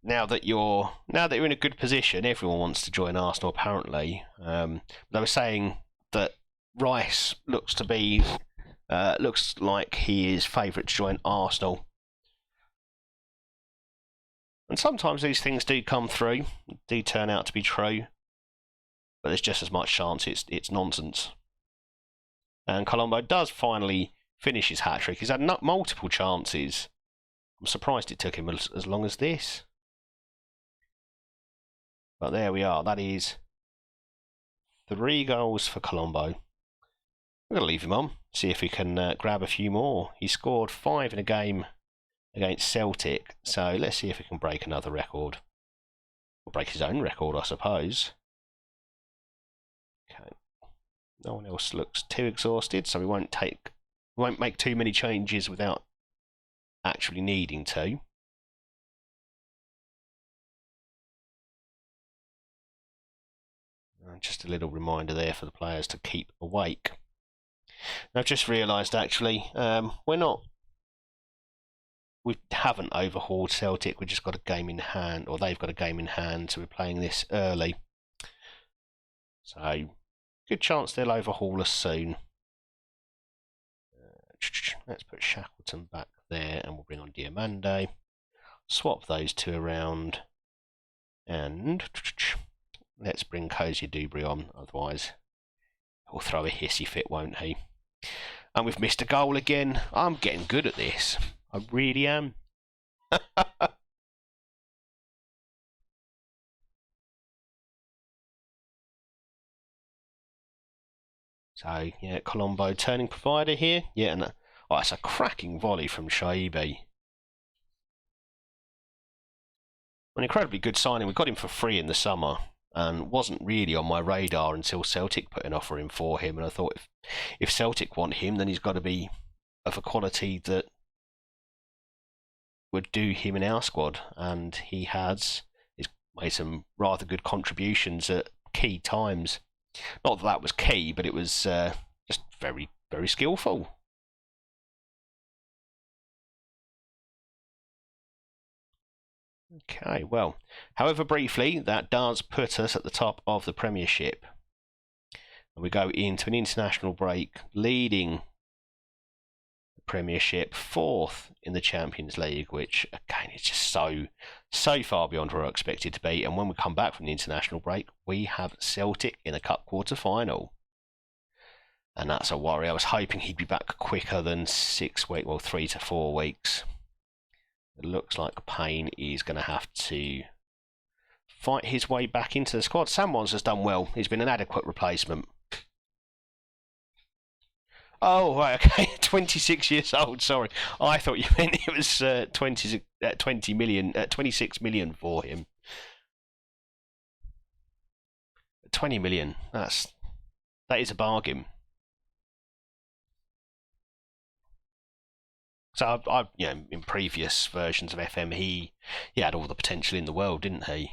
that you're in a good position, everyone wants to join Arsenal. Apparently, they were saying that Rice looks like he is favourite to join Arsenal. And sometimes these things do come through, do turn out to be true, but there's just as much chance it's nonsense. And Colombo does finally finish his hat-trick. He's had multiple chances. I'm surprised it took him as long as this. But there we are. That is 3 goals for Colombo. We're going to leave him on, see if we can grab a few more. He scored 5 in a game against Celtic, so let's see if we can break another record. Or break his own record, I suppose. Okay. No one else looks too exhausted, so we won't make too many changes without actually needing to. And just a little reminder there for the players to keep awake. I've just realised actually, we haven't overhauled Celtic. We've just got a game in hand, or they've got a game in hand, so we're playing this early. So, good chance they'll overhaul us soon. Let's put Shackleton back there, and we'll bring on Diomande. Swap those 2 around, and let's bring Cozy Dubry on, otherwise he'll throw a hissy fit, won't he? And we've missed a goal again. I'm getting good at this. I really am. So, yeah, Colombo turning provider here. Yeah, and it's a cracking volley from Shaibi. An incredibly good signing. We got him for free in the summer, and wasn't really on my radar until Celtic put an offer in for him. And I thought, if Celtic want him, then he's got to be of a quality that would do him in our squad. And he has. He's made some rather good contributions at key times. Not that that was key, but it was just very, very skillful. Okay, well, however briefly, that does put us at the top of the Premiership. And we go into an international break, leading the Premiership, 4th in the Champions League, which, again, is just so far beyond where I expected to be. And when we come back from the international break, we have Celtic in a cup quarter-final. And that's a worry. I was hoping he'd be back quicker than 6 weeks, well, 3 to 4 weeks. It looks like Payne is going to have to fight his way back into the squad. Sam Wands has done well. He's been an adequate replacement. Oh, right, okay. 26 years old, sorry. I thought you meant it was 26 million for him. 20 million. That is a bargain. So, in previous versions of FM, he had all the potential in the world, didn't he?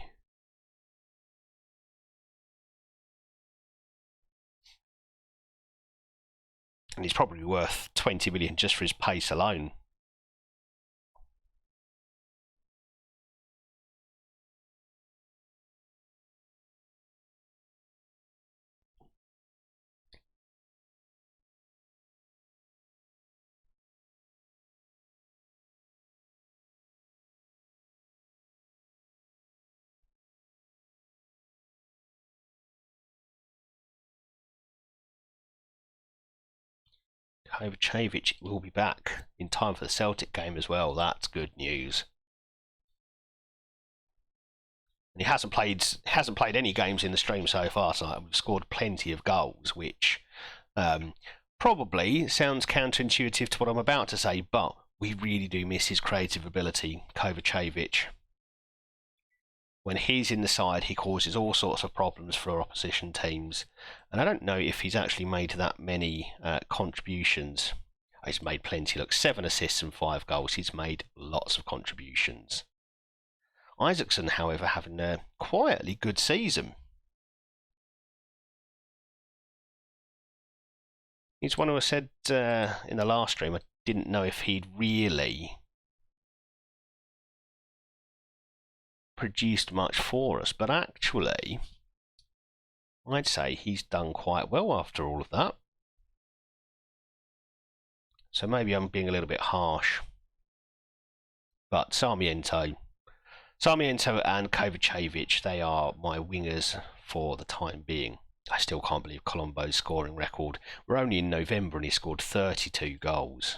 And he's probably worth 20 million just for his pace alone. Kovacevic will be back in time for the Celtic game as well. That's good news. And he hasn't played any games in the stream so far, so we've scored plenty of goals, which probably sounds counterintuitive to what I'm about to say, but we really do miss his creative ability, Kovacevic. When he's in the side, he causes all sorts of problems for opposition teams. And I don't know if he's actually made that many contributions. He's made plenty. Look, 7 assists and 5 goals. He's made lots of contributions. Isaacson, however, having a quietly good season. He's one who I said in the last stream I didn't know if he'd really produced much for us, but actually I'd say he's done quite well after all of that. So maybe I'm being a little bit harsh. But Sarmiento and Kovacevic, they are my wingers for the time being. I still can't believe Colombo's scoring record. We're only in November and he scored 32 goals.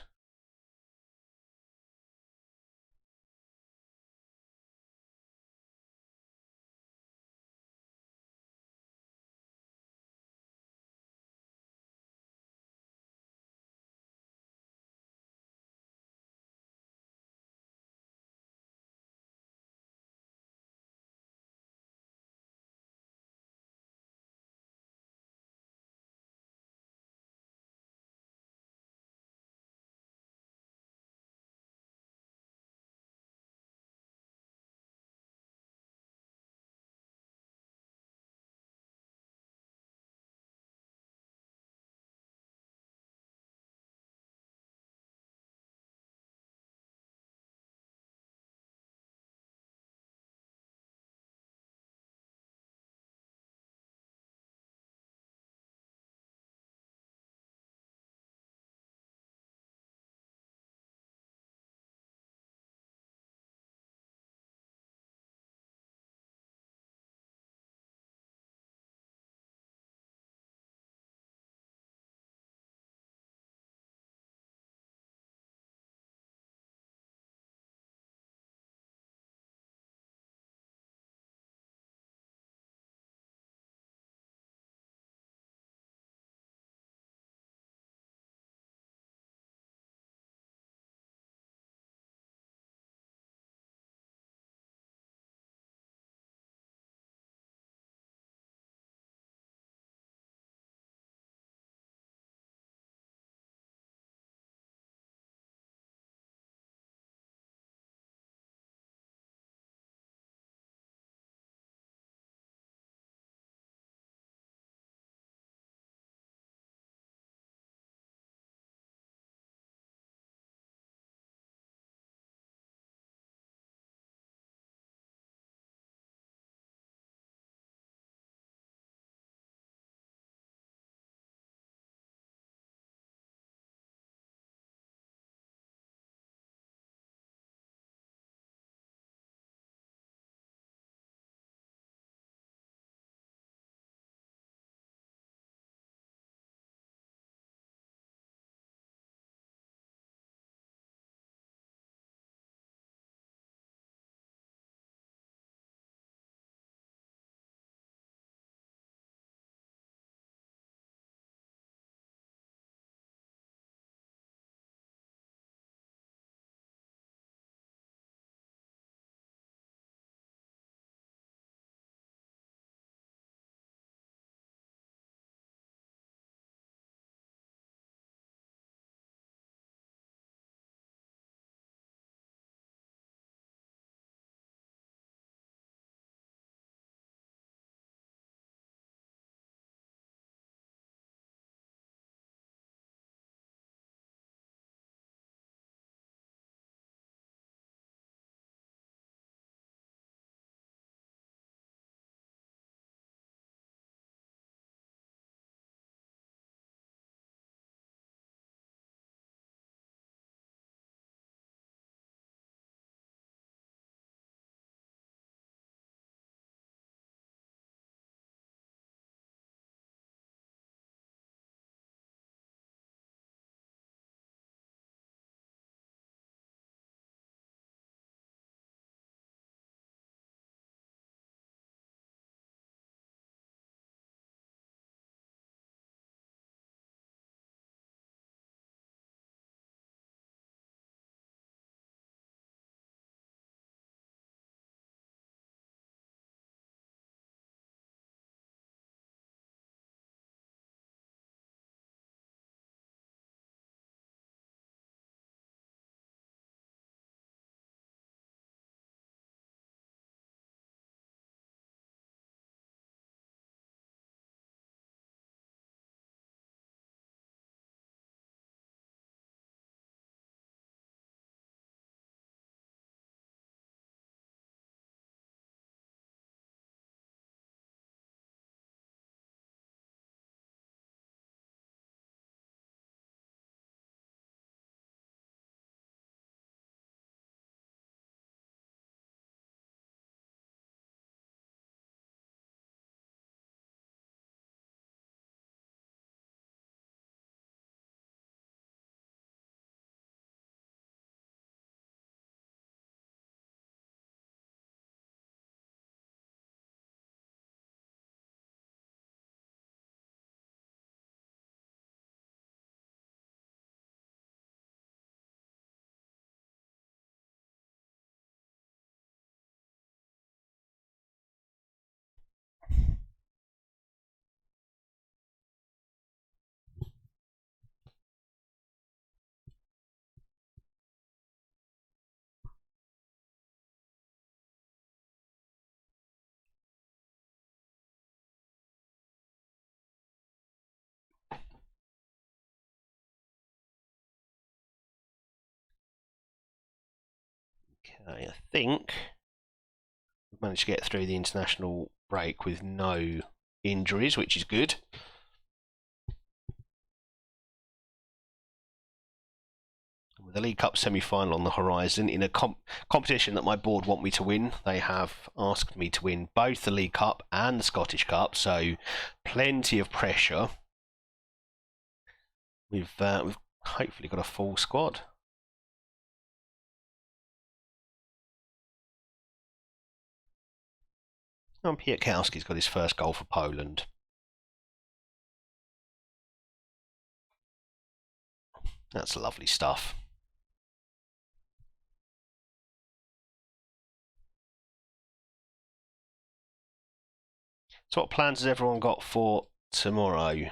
Okay, I think we've managed to get through the international break with no injuries, which is good. With the League Cup semi-final on the horizon, in a competition that my board want me to win, they have asked me to win both the League Cup and the Scottish Cup, so plenty of pressure. We've hopefully got a full squad. And Piatkowski's got his first goal for Poland. That's lovely stuff. So what plans has everyone got for tomorrow? I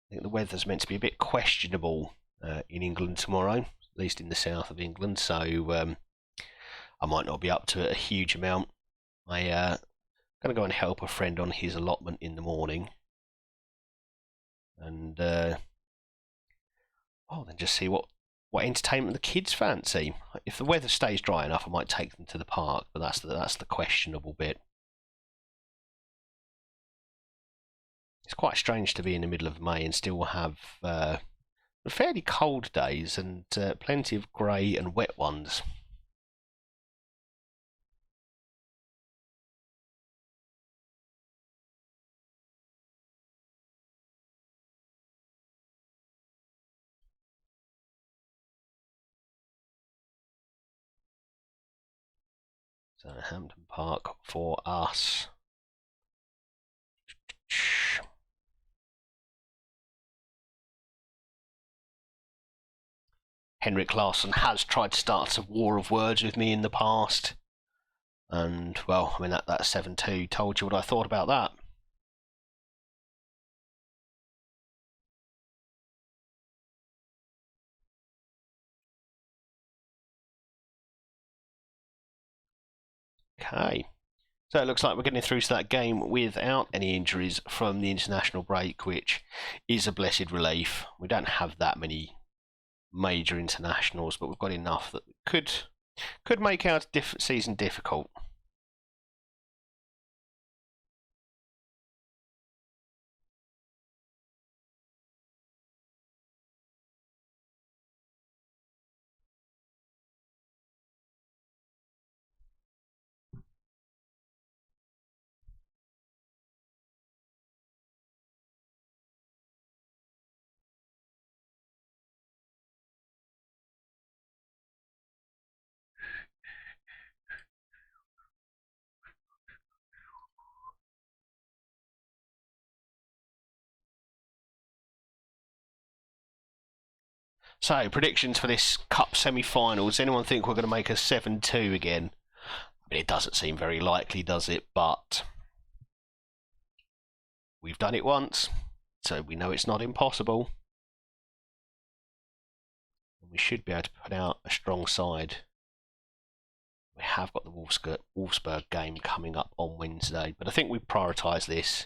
think the weather's meant to be a bit questionable in England tomorrow, at least in the south of England, so I might not be up to it a huge amount. I'm going to go and help a friend on his allotment in the morning, and then just see what entertainment the kids fancy. If the weather stays dry enough, I might take them to the park, but that's the questionable bit. It's quite strange to be in the middle of May and still have fairly cold days and plenty of grey and wet ones. So Hampton Park for us. Henrik Larsson has tried to start a war of words with me in the past. And, well, I mean, that 7-2 told you what I thought about that. Okay. So it looks like we're getting through to that game without any injuries from the international break, which is a blessed relief. We don't have that many major internationals, but we've got enough that could make our season difficult. So, predictions for this Cup semi-final. Does anyone think we're going to make a 7-2 again? I mean, it doesn't seem very likely, does it? But we've done it once, so we know it's not impossible. We should be able to put out a strong side. We have got the Wolfsburg game coming up on Wednesday, but I think we prioritise this.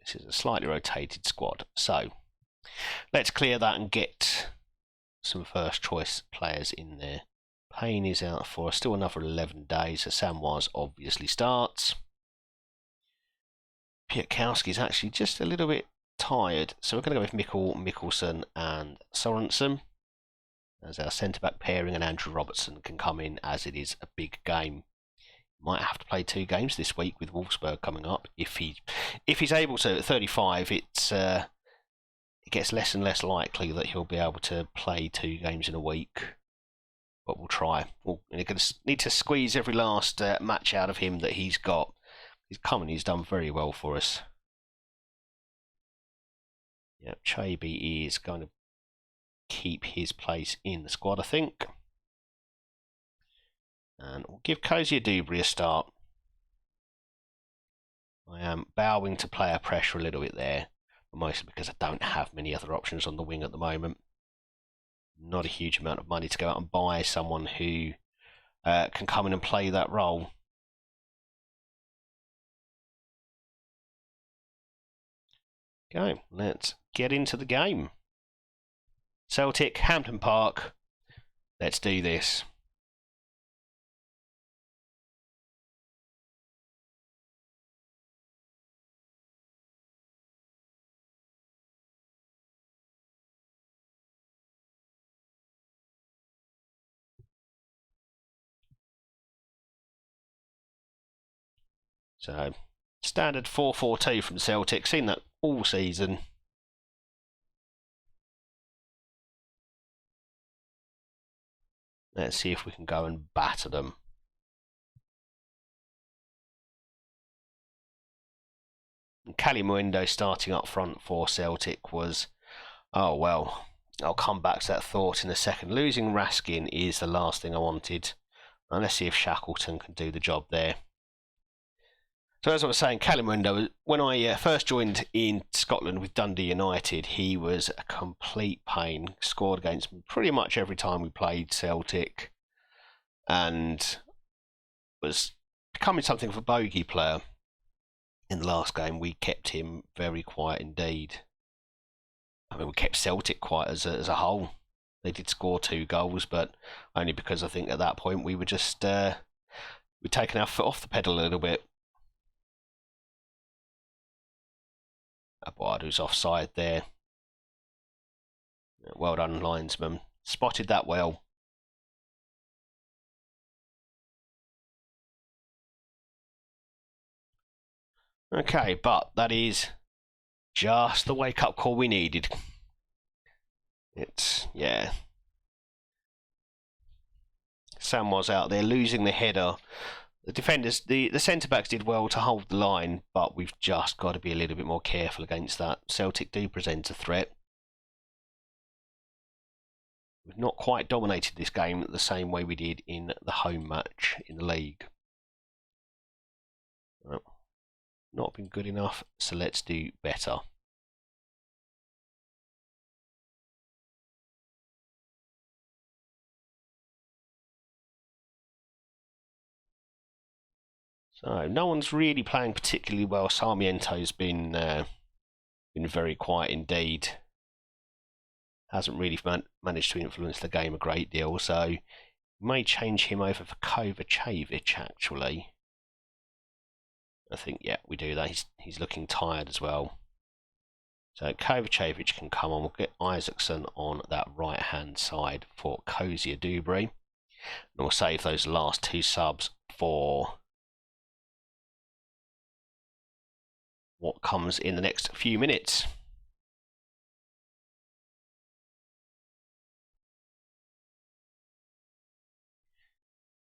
This is a slightly rotated squad, so let's clear that and get some first choice players in there. Payne is out for still another 11 days, so Samwise obviously starts. Piatkowski is actually just a little bit tired, so we're going to go with Mikkelsen and Sorensen as our centre-back pairing, and Andrew Robertson can come in as it is a big game. Might have to play 2 games this week with Wolfsburg coming up. If he's able to at 35, it gets less and less likely that he'll be able to play 2 games in a week. But we'll try. We're going to need to squeeze every last match out of him that he's got. He's done very well for us. Yeah, Chaby is going to keep his place in the squad, I think. And we'll give Kozia Dubry a start. I am bowing to player pressure a little bit there, but mostly because I don't have many other options on the wing at the moment. Not a huge amount of money to go out and buy someone who can come in and play that role. Okay, let's get into the game. Celtic, Hampton Park. Let's do this. So, standard 4-4-2 from Celtic. Seen that all season. Let's see if we can go and batter them. Kalimuendo starting up front for Celtic was, oh well, I'll come back to that thought in a second. Losing Raskin is the last thing I wanted. And let's see if Shackleton can do the job there. So as I was saying, Kalimuendo, when I first joined in Scotland with Dundee United, he was a complete pain. Scored against me pretty much every time we played Celtic, and was becoming something of a bogey player. In the last game, we kept him very quiet indeed. I mean, we kept Celtic quiet as a whole. They did score 2 goals, but only because I think at that point we were just we'd taken our foot off the pedal a little bit. Abuadu's offside there. Well done, linesman. Spotted that well. Okay, but that is just the wake-up call we needed. It's, yeah. Sam was out there losing the header. The defenders, the centre-backs did well to hold the line, but we've just got to be a little bit more careful against that. Celtic do present a threat. We've not quite dominated this game the same way we did in the home match in the league. Well, not been good enough, so let's do better. So no one's really playing particularly well. Sarmiento's been very quiet indeed. Hasn't really managed to influence the game a great deal, so may change him over for Kovacevic actually. I think, yeah, we do that. He's looking tired as well. So Kovacevic can come on. We'll get Isaacson on that right-hand side for Cozier Dubry. And we'll save those last 2 subs for what comes in the next few minutes.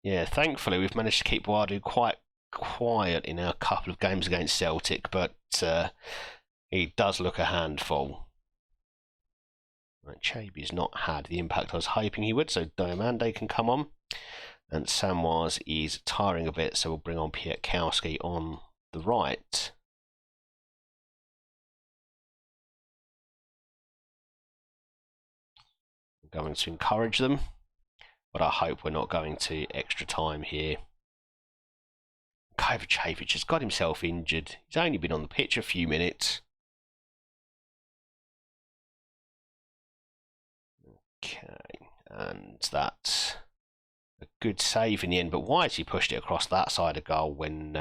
Yeah, thankfully we've managed to keep Wadu quite quiet in our couple of games against Celtic, but he does look a handful. Right, Chaby's not had the impact I was hoping he would, so Diamande can come on. And Samwaz is tiring a bit, so we'll bring on Pietkowski on the right. I'm going to encourage them, but I hope we're not going to extra time here. Kovacevic has got himself injured. He's only been on the pitch a few minutes. Okay, and that's a good save in the end, but why has he pushed it across that side of goal when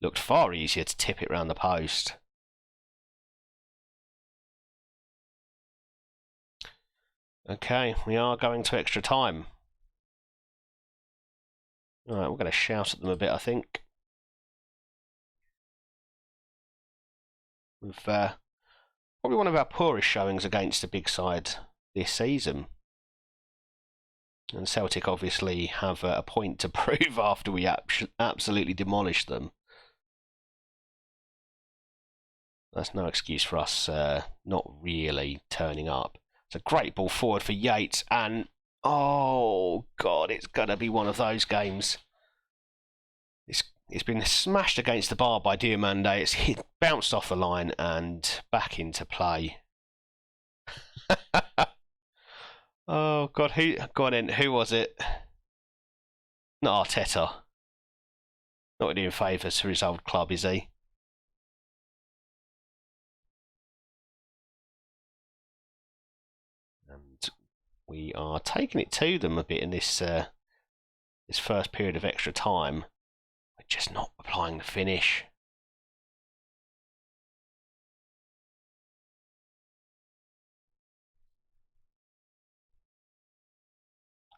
looked far easier to tip it round the post? Okay, we are going to extra time. Alright, we're going to shout at them a bit, I think. We've probably one of our poorest showings against a big side this season. And Celtic obviously have a point to prove after we absolutely demolished them. That's no excuse for us not really turning up. It's a great ball forward for Yates, and oh god, it's going to be one of those games. It's been smashed against the bar by Diamande. It's bounced off the line and back into play. Oh god, go on in? Who was it? Not Arteta. Not doing favours for his old club, is he? we are taking it to them a bit in this this first period of extra time. We're just not applying the finish.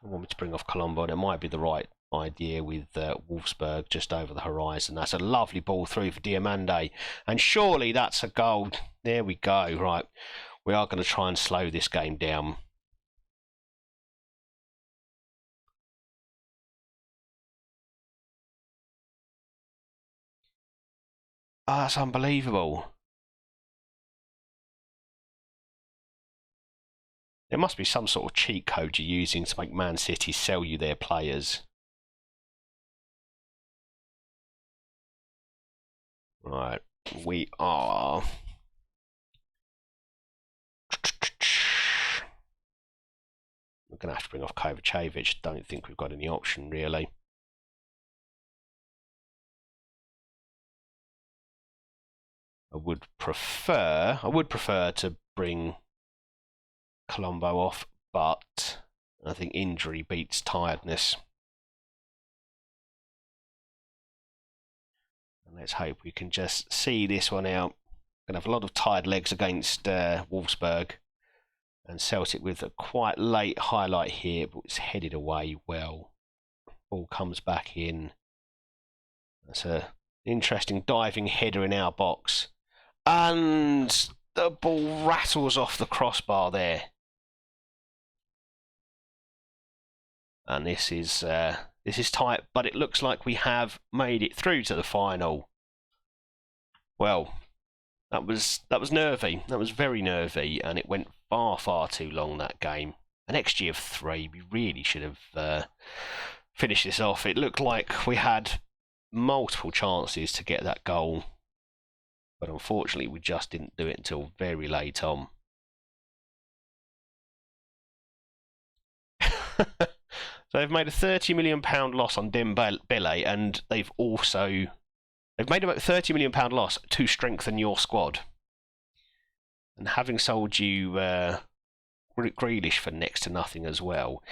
I want me to bring off Colombo, and it might be the right idea with Wolfsburg just over the horizon. That's a lovely ball through for Diomande, and surely that's a goal. There we go. Right, we are going to try and slow this game down. Ah, that's unbelievable. There must be some sort of cheat code you're using to make Man City sell you their players. Right, we are... We're going to have to bring off Kovacevic. Don't think we've got any option, really. I would prefer to bring Colombo off, but I think injury beats tiredness. And let's hope we can just see this one out. Going to have a lot of tired legs against Wolfsburg, and Celtic with a quite late highlight here, but it's headed away well. Ball comes back in. That's an interesting diving header in our box, and the ball rattles off the crossbar there. And this is tight, but it looks like we have made it through to the final. Well, that was nervy. That was very nervy, and it went far too long, that game. An XG of 3. We really should have finished this off. It looked like we had multiple chances to get that goal, but unfortunately we just didn't do it until very late on. So they've made a £30 million loss on Dembele, and they've made about £30 million loss to strengthen your squad. And having sold you Grealish for next to nothing as well,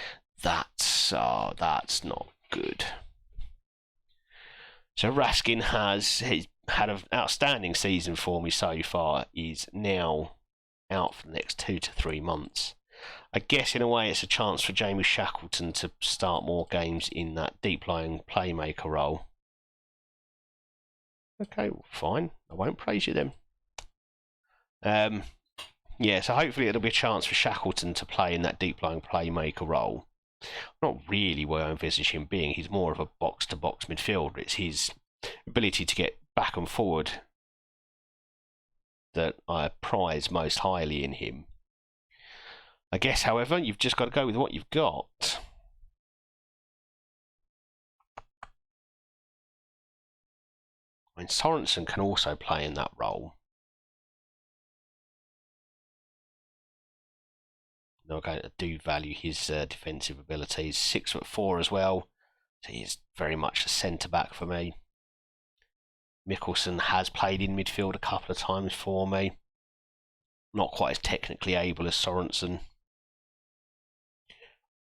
that's not good. So Raskin has had an outstanding season for me so far. He's now out for the next 2 to 3 months. I guess in a way it's a chance for Jamie Shackleton to start more games in that deep-lying playmaker role. Okay, well, fine. I won't praise you then. Yeah, so hopefully it'll be a chance for Shackleton to play in that deep-lying playmaker role. Not really where I envisage him being. He's more of a box-to-box midfielder. It's his ability to get back and forward that I prize most highly in him. I guess, however, you've just got to go with what you've got. I mean, Sorensen can also play in that role. No, I do value his defensive abilities. 6'4" as well. So he's very much a centre-back for me. Mikkelsen has played in midfield a couple of times for me. Not quite as technically able as Sorensen.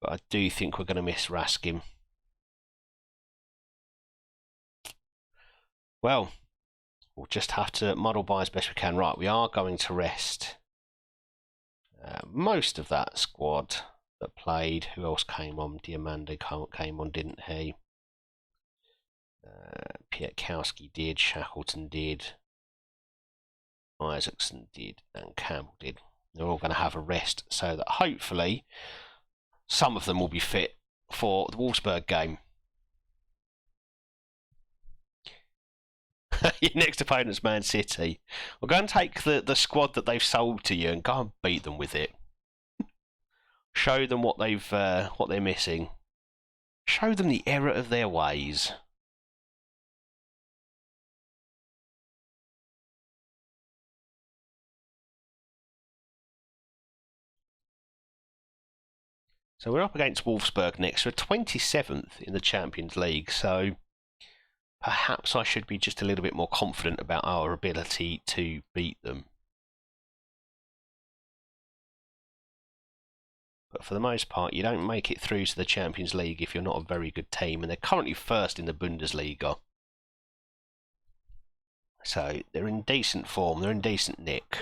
But I do think we're going to miss Raskin. Well, we'll just have to muddle by as best we can. Right, we are going to rest most of that squad that played. Who else came on? Diomande came on, didn't he? Pietkowski did, Shackleton did, Isaacson did, and Campbell did. They're all going to have a rest so that hopefully some of them will be fit for the Wolfsburg game. Your next opponent's Man City. Well, go and take the squad that they've sold to you and go and beat them with it. Show them what they're missing. Show them the error of their ways. So we're up against Wolfsburg next. We're 27th in the Champions League, so perhaps I should be just a little bit more confident about our ability to beat them. But for the most part, you don't make it through to the Champions League if you're not a very good team, and they're currently first in the Bundesliga. So they're in decent form, they're in decent nick.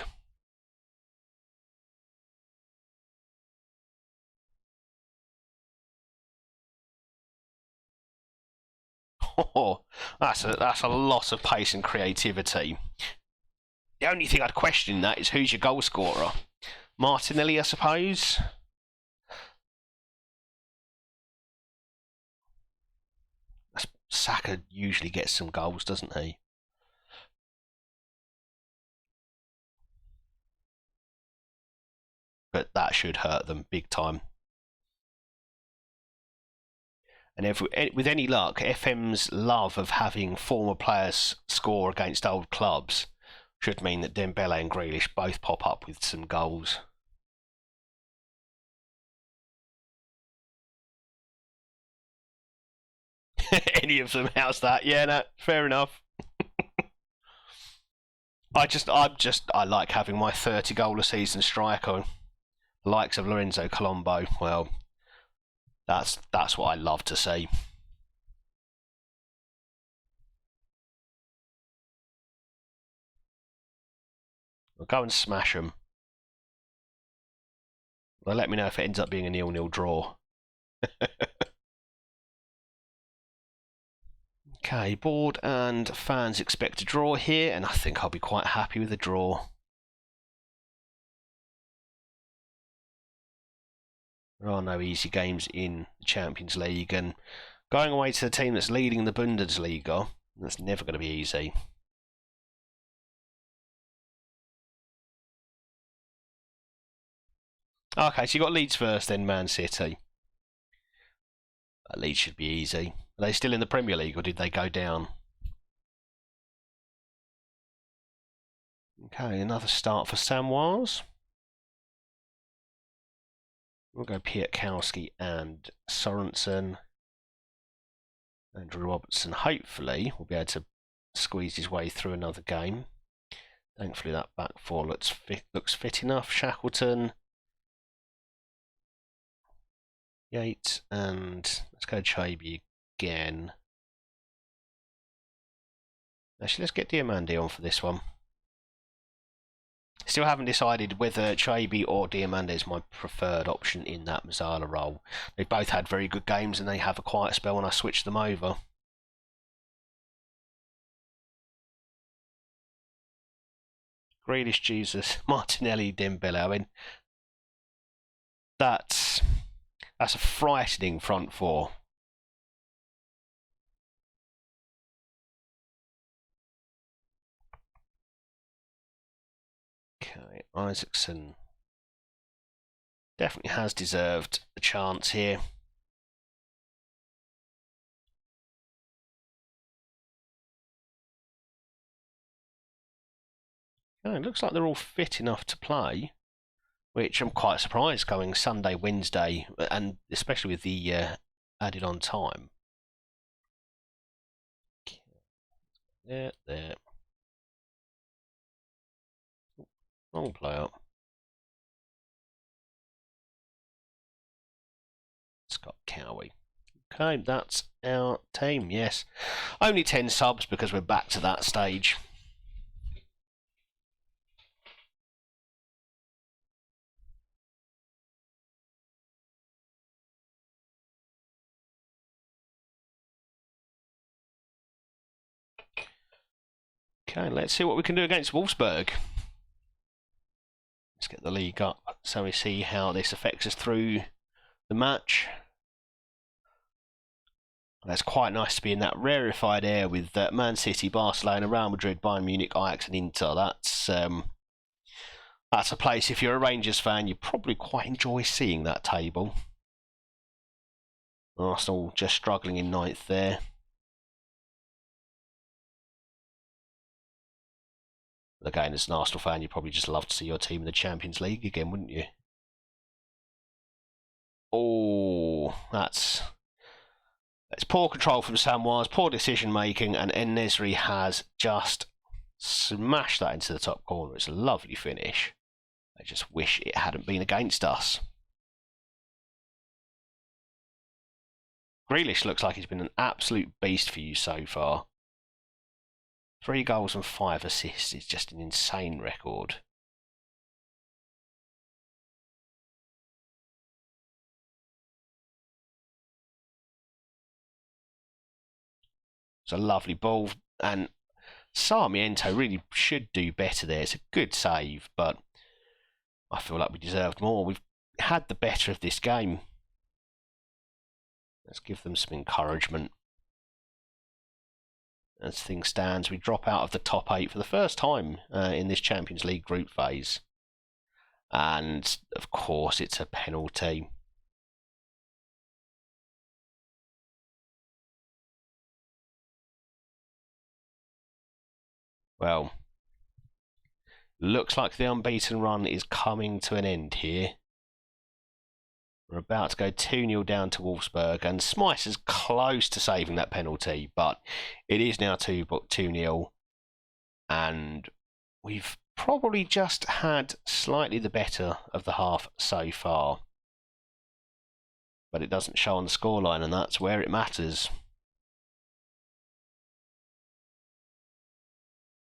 Oh, that's a lot of pace and creativity. The only thing I'd question in that is who's your goal scorer? Martinelli, I suppose? Saka usually gets some goals, doesn't he? But that should hurt them big time. And with any luck, FM's love of having former players score against old clubs should mean that Dembele and Grealish both pop up with some goals. Any of them, how's that? Yeah, no, fair enough. I like having my 30 goal a season striker, the likes of Lorenzo Colombo. Well, that's what I love to see. Well, go and smash them. Well, let me know if it ends up being a 0-0 draw. Okay, board and fans expect a draw here, and I think I'll be quite happy with a draw. There are no easy games in the Champions League, and going away to the team that's leading the Bundesliga, that's never going to be easy. Okay, so you got Leeds first, then Man City. Leeds should be easy. Are they still in the Premier League, or did they go down? Okay, another start for Samoas. We'll go Piatkowski and Sorensen. Andrew Robertson, hopefully, will be able to squeeze his way through another game. Thankfully, that back four looks fit enough. Shackleton, Yates, and let's go Chaby again. Actually, let's get Diomande on for this one. Still haven't decided whether Chaby or Diomande is my preferred option in that Mazzala role. They both had very good games, and they have a quiet spell when I switch them over. Grealish, Jesus, Martinelli, Dembele. I mean, that's a frightening front four. Okay, Isaacson definitely has deserved a chance here. Oh, it looks like they're all fit enough to play, which I'm quite surprised going Sunday, Wednesday, and especially with the added on time. There. Wrong player. Scott Cowie. Okay, that's our team, yes. Only 10 subs because we're back to that stage. Okay, let's see what we can do against Wolfsburg. Let's get the league up so we see how this affects us through the match. That's quite nice to be in that rarefied air with Man City, Barcelona, Real Madrid, Bayern Munich, Ajax and Inter. That's a place, if you're a Rangers fan, you probably quite enjoy seeing that table. Arsenal just struggling in ninth there. Again, as an Arsenal fan, you'd probably just love to see your team in the Champions League again, wouldn't you? Oh, that's poor control from Samoas, poor decision making, and En-Nesyri has just smashed that into the top corner. It's a lovely finish. I just wish it hadn't been against us. Grealish looks like he's been an absolute beast for you so far. 3 goals and 5 assists is just an insane record. It's a lovely ball, and Sarmiento really should do better there. It's a good save, but I feel like we deserved more. We've had the better of this game. Let's give them some encouragement. As things stand, we drop out of the top 8 for the first time in this Champions League group phase. And, of course, it's a penalty. Well, looks like the unbeaten run is coming to an end here. We're about to go 2-0 down to Wolfsburg, and Smyce is close to saving that penalty, but it is now 2-0, and we've probably just had slightly the better of the half so far. But it doesn't show on the scoreline, and that's where it matters.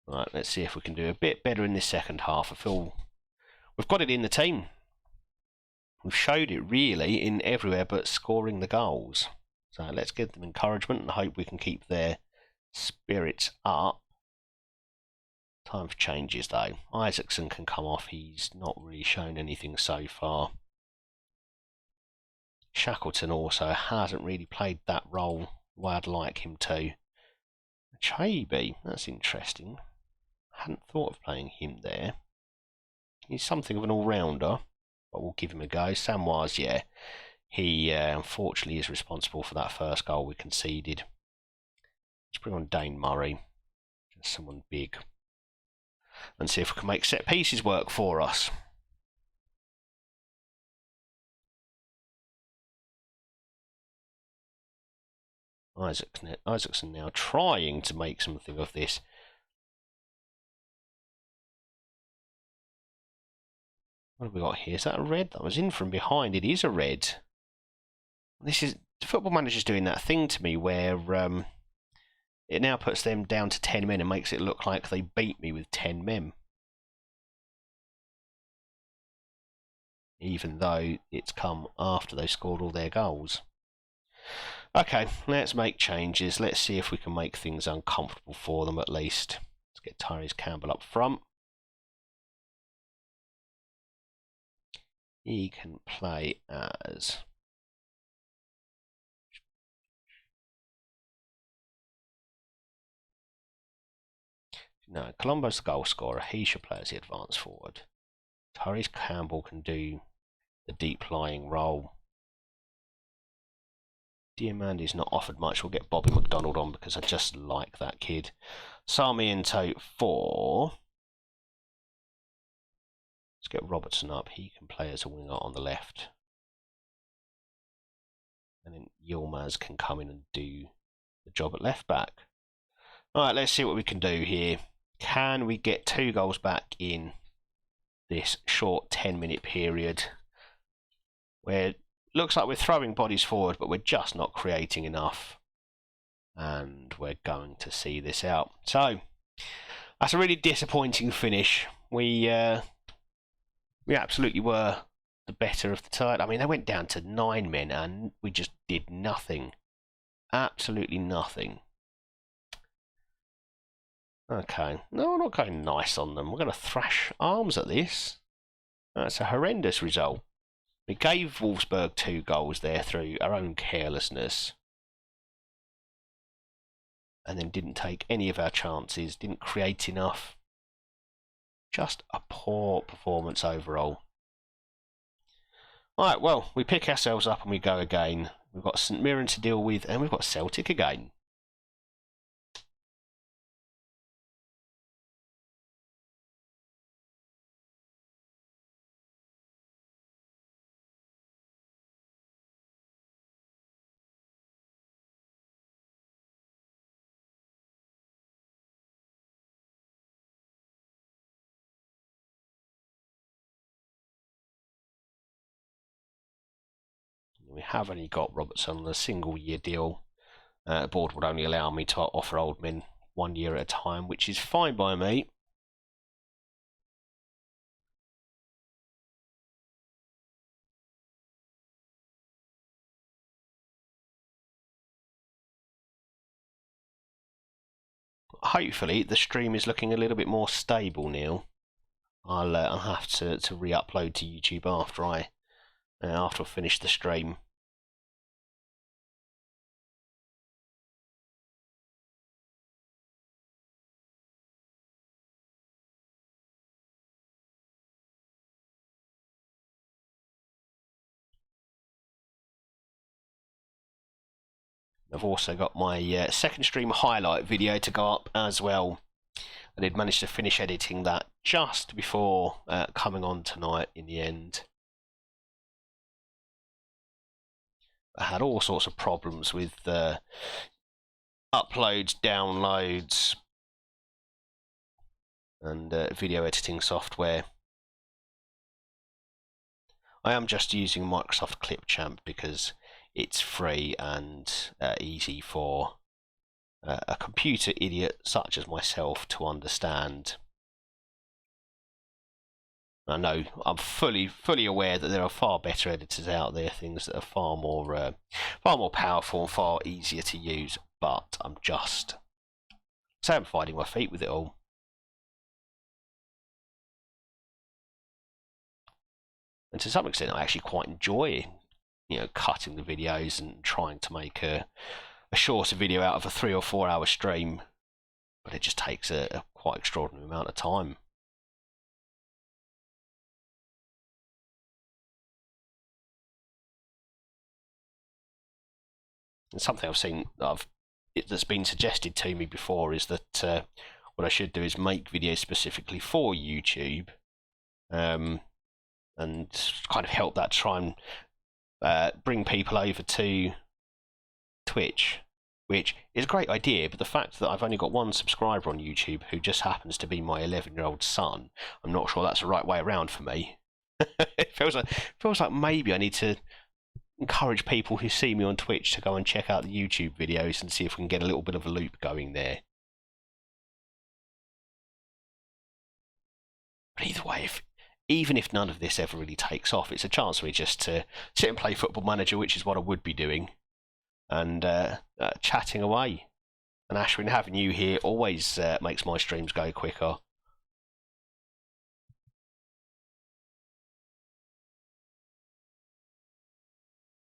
Right, let's see if we can do a bit better in this second half. I feel we've got it in the team. We've showed it really in everywhere but scoring the goals. So let's give them encouragement and hope we can keep their spirits up. Time for changes though. Isaacson can come off. He's not really shown anything so far. Shackleton also hasn't really played that role the way I'd like him to. Chaby, that's interesting. I hadn't thought of playing him there. He's something of an all-rounder, but we'll give him a go. Samwise, yeah, he unfortunately is responsible for that first goal we conceded. Let's bring on Dane Murray, just someone big, and see if we can make set pieces work for us. Isaacson now trying to make something of this. What have we got here? Is that a red? That was in from behind. It is a red. This is Football Manager's doing that thing to me where it now puts them down to 10 men and makes it look like they beat me with 10 men. Even though it's come after they scored all their goals. Okay, let's make changes. Let's see if we can make things uncomfortable for them at least. Let's get Tyrese Campbell up front. He can play as... No, Colombo's the goal scorer. He should play as the advance forward. Tyrese Campbell can do the deep lying role. Diamandi's not offered much. We'll get Bobby McDonald on because I just like that kid. Sarmiento 4. Let's get Robertson up. He can play as a winger on the left. And then Yilmaz can come in and do the job at left back. Alright, let's see what we can do here. Can we get 2 goals back in this short 10-minute period where it looks like we're throwing bodies forward but we're just not creating enough, and we're going to see this out. So that's a really disappointing finish. We absolutely were the better of the side. I mean, they went down to 9 men and we just did nothing. Absolutely nothing. Okay, no, we're not going nice on them. We're going to thrash arms at this. That's a horrendous result. We gave Wolfsburg 2 goals there through our own carelessness. And then didn't take any of our chances, didn't create enough. Just a poor performance overall. Alright, well, we pick ourselves up and we go again. We've got St Mirren to deal with, and we've got Celtic again. We have only got Robertson on a single-year deal. The board would only allow me to offer old men 1 year at a time, which is fine by me. Hopefully the stream is looking a little bit more stable, Neil. I'll have to re-upload to YouTube after I finish the stream. I've also got my second stream highlight video to go up as well. I did manage to finish editing that just before coming on tonight in the end. I had all sorts of problems with uploads, downloads, and video editing software. I am just using Microsoft Clipchamp because it's free and easy for a computer idiot such as myself to understand. I know I'm fully aware that there are far better editors out there, things that are far more powerful and far easier to use, but I'm finding my feet with it all. And to some extent I actually quite enjoy, cutting the videos and trying to make a shorter video out of a 3 or 4 hour stream, but it just takes a quite extraordinary amount of time. And something I've seen that's been suggested to me before is that what I should do is make videos specifically for YouTube, and kind of help that try and bring people over to Twitch, which is a great idea, but the fact that I've only got one subscriber on YouTube who just happens to be my 11-year-old son, I'm not sure that's the right way around for me. It feels like maybe I need to encourage people who see me on Twitch to go and check out the YouTube videos and see if we can get a little bit of a loop going there. But either way, even if none of this ever really takes off, it's a chance for me just to sit and play Football Manager, which is what I would be doing, and chatting away. And Ashwin, having you here always makes my streams go quicker.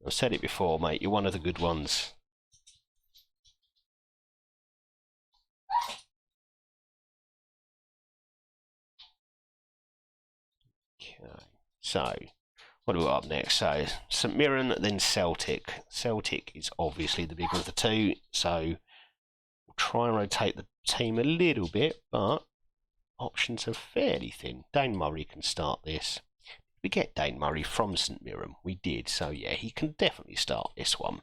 I've said it before, mate, you're one of the good ones. Okay, so what do we got up next? So St Mirren, then Celtic. Celtic is obviously the bigger of the two, so we'll try and rotate the team a little bit, but options are fairly thin. Dane Murray can start this. We get Dane Murray from St Mirren. We did, so yeah, he can definitely start this one.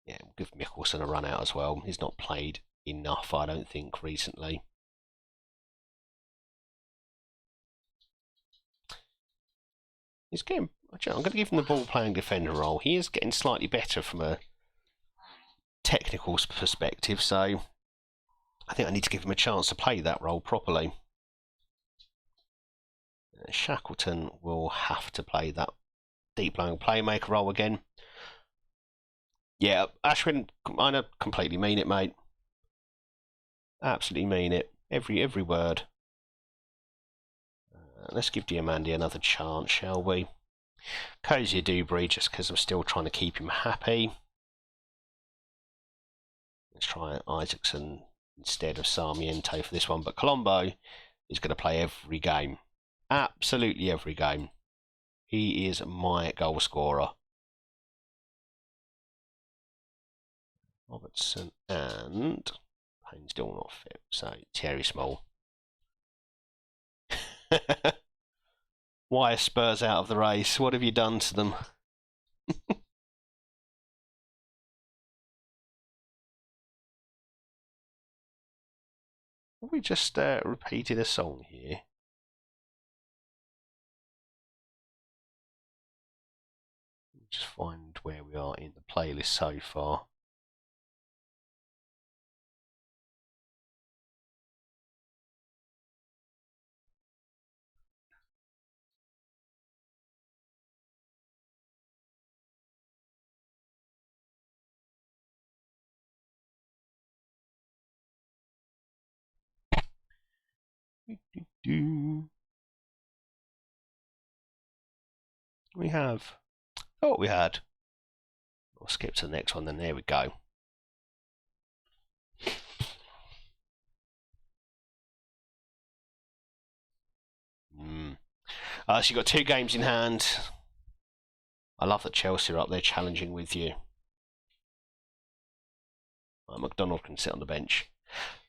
Yeah, we'll give Mickelson a run out as well. He's not played enough, I don't think, recently. He's getting. I'm going to give him the ball-playing defender role. He is getting slightly better from a technical perspective, so I think I need to give him a chance to play that role properly. Shackleton will have to play that deep-lying playmaker role again. Yeah, Ashwin, I completely mean it, mate. Absolutely mean it. Every word. Let's give Diamandi another chance, shall we? Cozier Dubry, just because I'm still trying to keep him happy. Let's try Isaacson instead of Sarmiento for this one, but Colombo is going to play every game. Absolutely every game. He is my goal scorer. Robertson and Payne's still not fit, so Thierry Small. Why are Spurs out of the race? What have you done to them? We just repeated a song here. Just find where we are in the playlist so far. We have. Oh, we had. We'll skip to the next one, then there we go. So you've got 2 games in hand. I love that Chelsea are up there challenging with you. McDonald can sit on the bench.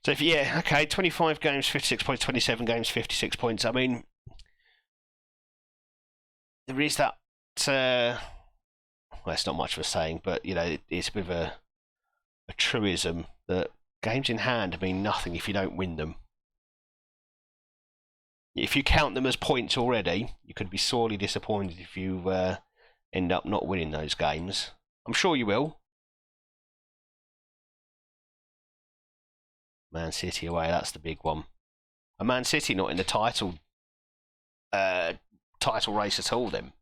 So, if yeah, okay, 25 games, 56 points, 27 games, 56 points. I mean, there is that. Well, it's not much of a saying, but, you know, it's a bit of a truism that games in hand mean nothing if you don't win them. If you count them as points already, you could be sorely disappointed if you end up not winning those games. I'm sure you will. Man City away, that's the big one. And Man City not in the title race at all then.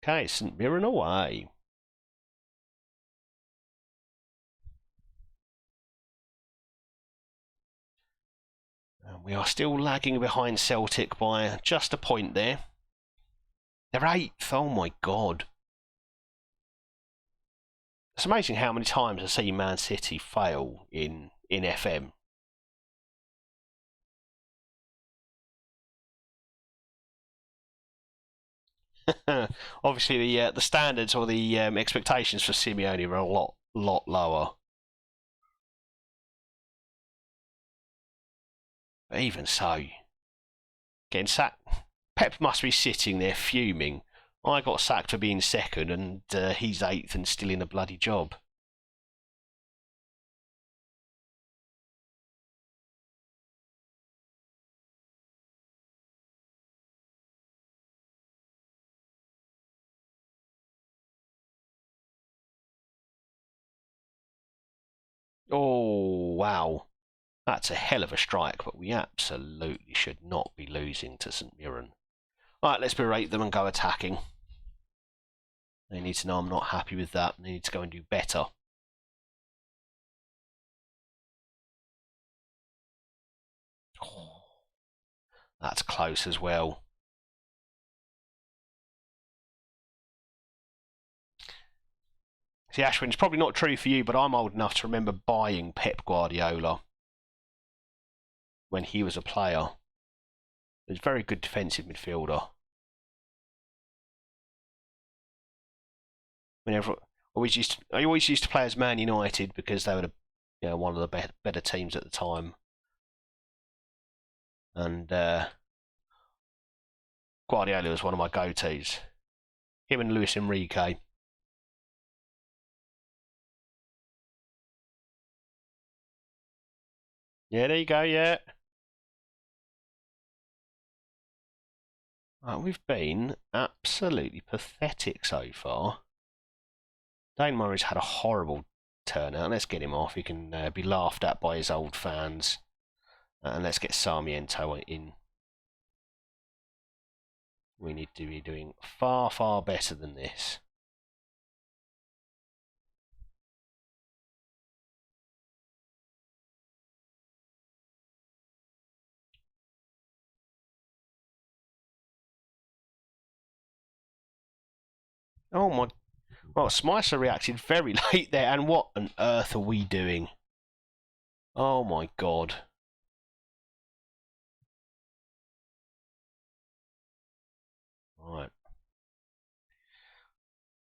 Okay, St Mirren away. And we are still lagging behind Celtic by just a point there. They're 8th, oh my god. It's amazing how many times I see Man City fail in FM. Obviously, the standards or the expectations for Simeone are a lot lower. But even so, getting sacked. Pep must be sitting there fuming. I got sacked for being 2nd, and he's 8th and still in a bloody job. Oh, wow. That's a hell of a strike, but we absolutely should not be losing to St Mirren. Alright, let's berate them and go attacking. They need to know I'm not happy with that. They need to go and do better. Oh, that's close as well. See, Ashwin, it's probably not true for you, but I'm old enough to remember buying Pep Guardiola when he was a player. He was a very good defensive midfielder. Whenever I always used to play as Man United because they were one of the better teams at the time. And Guardiola was one of my go-tos. Him and Luis Enrique. Yeah, there you go, yeah. We've been absolutely pathetic so far. Dane Murray's had a horrible turnout. Let's get him off. He can be laughed at by his old fans. And let's get Sarmiento in. We need to be doing far, far better than this. Oh my... Well, Smicer reacted very late there, and what on earth are we doing? Oh my god. Right.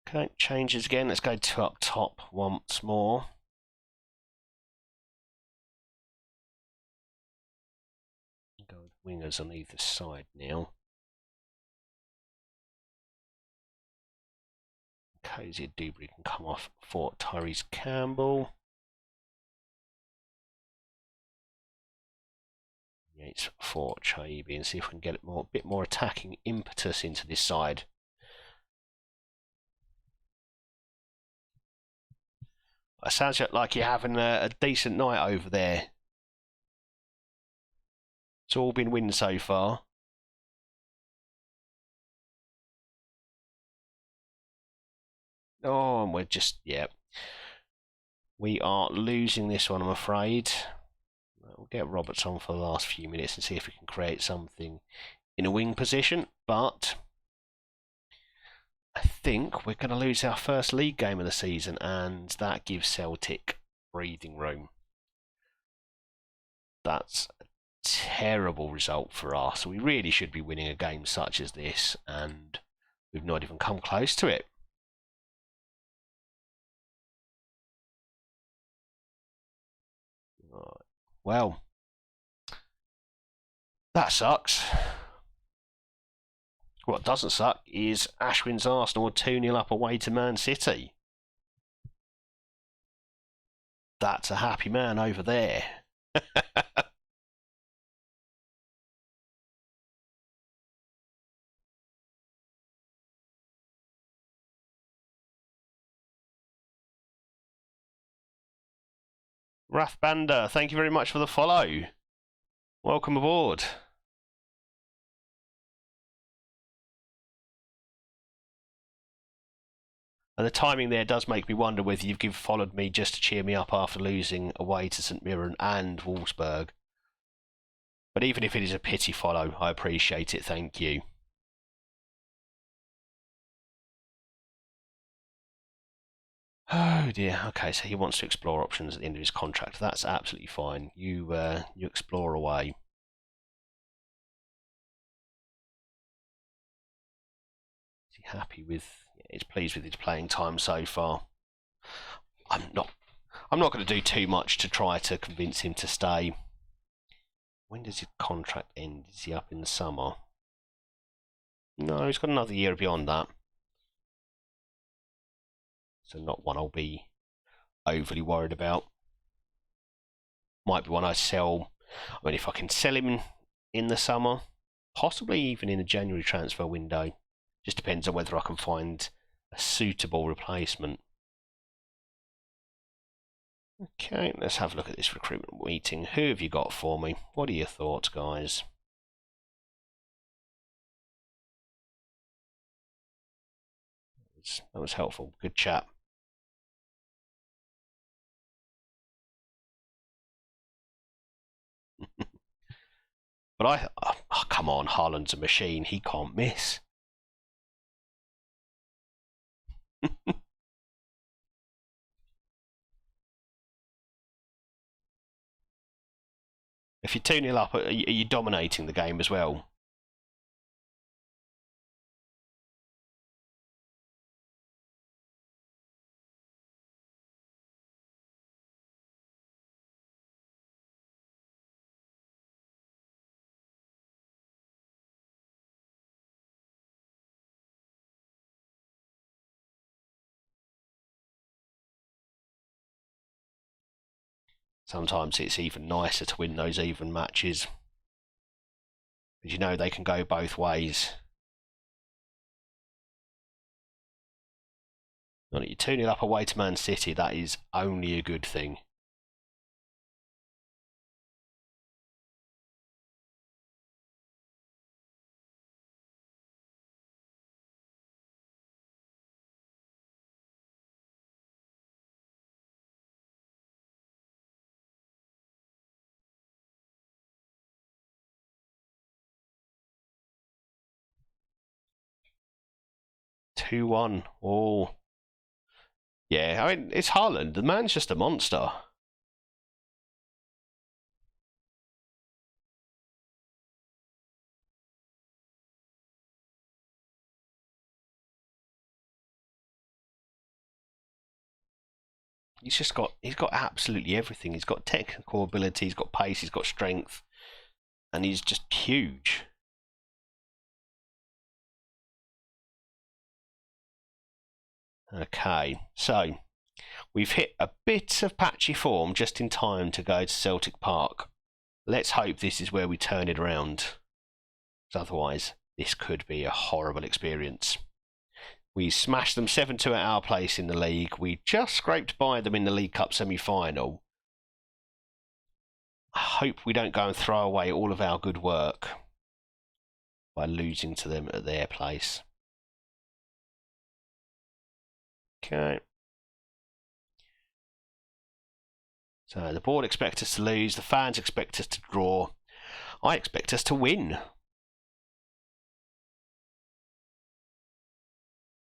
Okay, changes again. Let's go to up top once more. Go with wingers on either side now. Cozy Dubry can come off for Tyrese Campbell. It's for Chabi, and see if we can get a bit more attacking impetus into this side. It sounds like you're having a decent night over there. It's all been win so far. Oh, and we're just, yeah. We are losing this one, I'm afraid. We'll get Roberts on for the last few minutes and see if we can create something in a wing position, but I think we're going to lose our first league game of the season, and that gives Celtic breathing room. That's a terrible result for us. We really should be winning a game such as this, and we've not even come close to it. Right. Well, that sucks. What doesn't suck is Ashwin's Arsenal are 2-0 up away to Man City. That's a happy man over there. Rathbanda, thank you very much for the follow. Welcome aboard. And the timing there does make me wonder whether you've followed me just to cheer me up after losing away to St Mirren and Wolfsburg. But even if it is a pity follow, I appreciate it. Thank you. Oh dear. Okay, so he wants to explore options at the end of his contract. That's absolutely fine. You explore away. Is he happy with? He's pleased with his playing time so far. I'm not going to do too much to try to convince him to stay. When does his contract end? Is he up in the summer? No, he's got another year beyond that. So not one I'll be overly worried about. Might be one I sell. I mean, if I can sell him in the summer, possibly even in the January transfer window. Just depends on whether I can find a suitable replacement. Okay, let's have a look at this recruitment meeting. Who have you got for me? What are your thoughts, guys? That was helpful. Good chat. But oh, come on, Haaland's a machine. He can't miss. If you're 2-0 up, are you dominating the game as well? Sometimes it's even nicer to win those even matches. Because you know they can go both ways. You're 2-0 up away to Man City, that is only a good thing. Two-one. Oh. Yeah, I mean, it's Haaland. The man's just a monster. He's got absolutely everything. He's got technical ability, he's got pace, he's got strength, and he's just huge. Okay, so we've hit a bit of patchy form just in time to go to Celtic Park let's hope this is where we turn it around. Because otherwise, this could be a horrible experience. We smashed them 7-2 at our place in the league. We just scraped by them in the League Cup semi-final. I hope we don't go and throw away all of our good work by losing to them at their place. Okay. So the board expects us to lose. The fans expect us to draw. I expect us to win.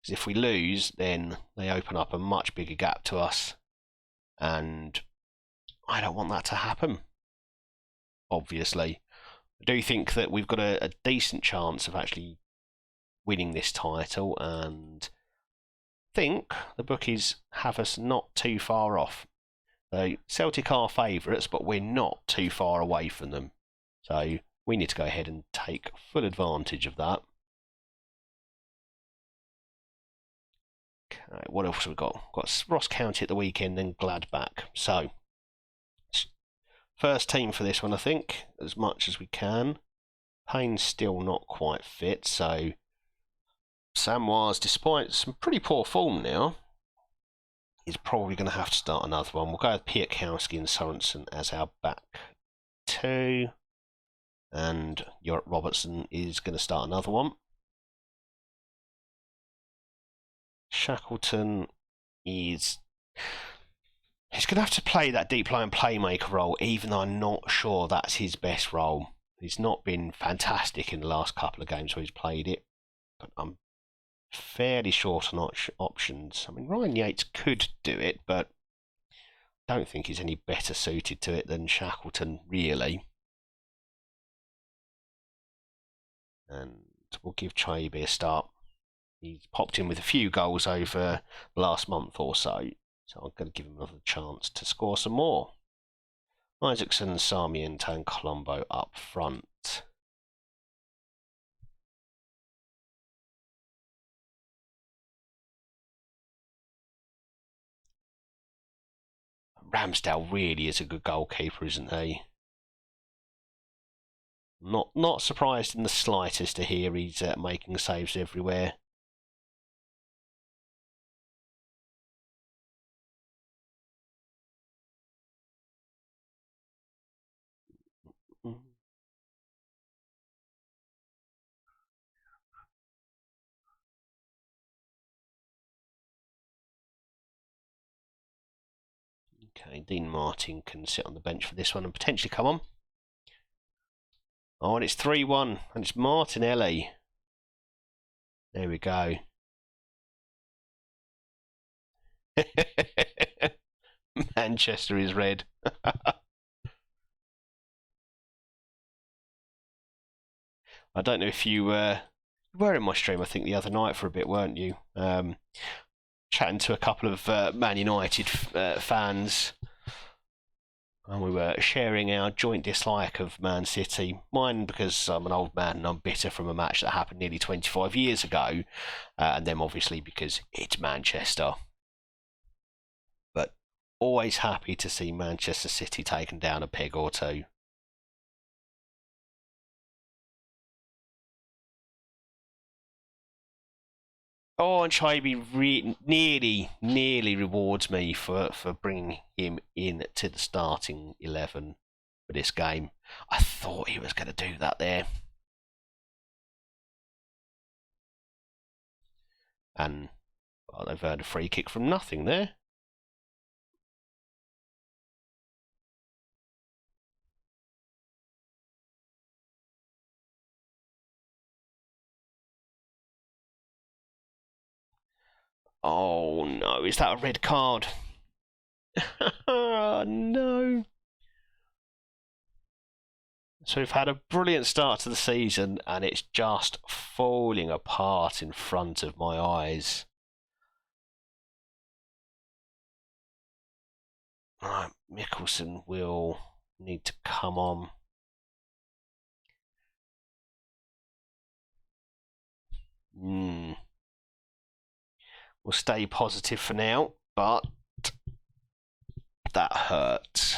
Because if we lose, then they open up a much bigger gap to us. And I don't want that to happen, obviously. I do think that we've got a decent chance of actually winning this title, and I think the bookies have us not too far off. So Celtic are favourites, but we're not too far away from them. So we need to go ahead and take full advantage of that. Okay, what else have we got? We've got Ross County at the weekend, then Gladbach. So first team for this one, I think, as much as we can. Payne's still not quite fit, so Samwars, despite some pretty poor form now, is probably going to have to start another one. We'll go with Piatkowski and Sorensen as our back two, and Jorrit Robertson is going to start another one. Shackleton is... he's going to have to play that deep line playmaker role, even though I'm not sure that's his best role. He's not been fantastic in the last couple of games where he's played it, but I'm fairly short on options. I mean, Ryan Yates could do it, but I don't think he's any better suited to it than Shackleton, really. And we'll give Chaibi a start. He's popped in with a few goals over the last month or so, so I'm going to give him another chance to score some more. Isaacson, Sarmiento and Colombo up front. Ramsdale really is a good goalkeeper, isn't he? Not surprised in the slightest to hear he's making saves everywhere. Okay, Dean Martin can sit on the bench for this one and potentially come on. Oh, and it's 3-1, and it's Martinelli. There we go. Manchester is red. I don't know if you were in my stream, I think, the other night for a bit, weren't you? Chatting to a couple of Man United fans. And we were sharing our joint dislike of Man City. Mine because I'm an old man and I'm bitter from a match that happened nearly 25 years ago. And them obviously because it's Manchester. But always happy to see Manchester City taken down a peg or two. Oh, and Chaibi nearly rewards me for bringing him in to the starting 11 for this game. I thought he was going to do that there. And well, they've earned a free kick from nothing there. Oh no, is that a red card? No. So we've had a brilliant start to the season and it's just falling apart in front of my eyes. Right, Mickelson will need to come on. We'll stay positive for now, but that hurts.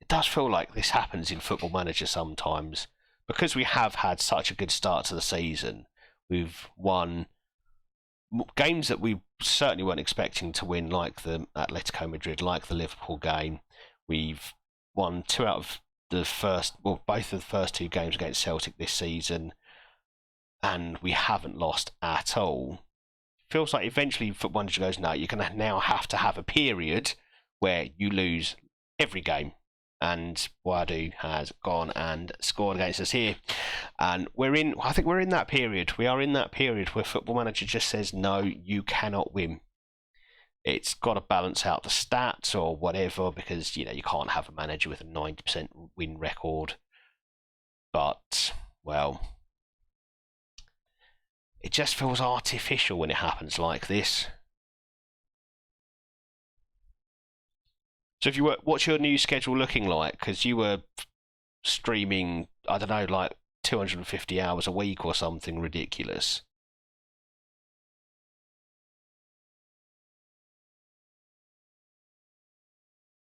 it does feel like this happens in Football Manager sometimes, because we have had such a good start to the season. We've won games that we certainly weren't expecting to win, like the Atletico Madrid, like the Liverpool game. We've won both of the first two games against Celtic this season, and we haven't lost at all. Feels like eventually Football Manager goes, no, you're going to now have to have a period where you lose every game. And Wadu has gone and scored against us here. And I think we're in that period. We are in that period where Football Manager just says, no, you cannot win. It's got to balance out the stats or whatever, because, you can't have a manager with a 90% win record. But, well, it just feels artificial when it happens like this. So what's your new schedule looking like? Because you were streaming, I don't know, like 250 hours a week or something ridiculous.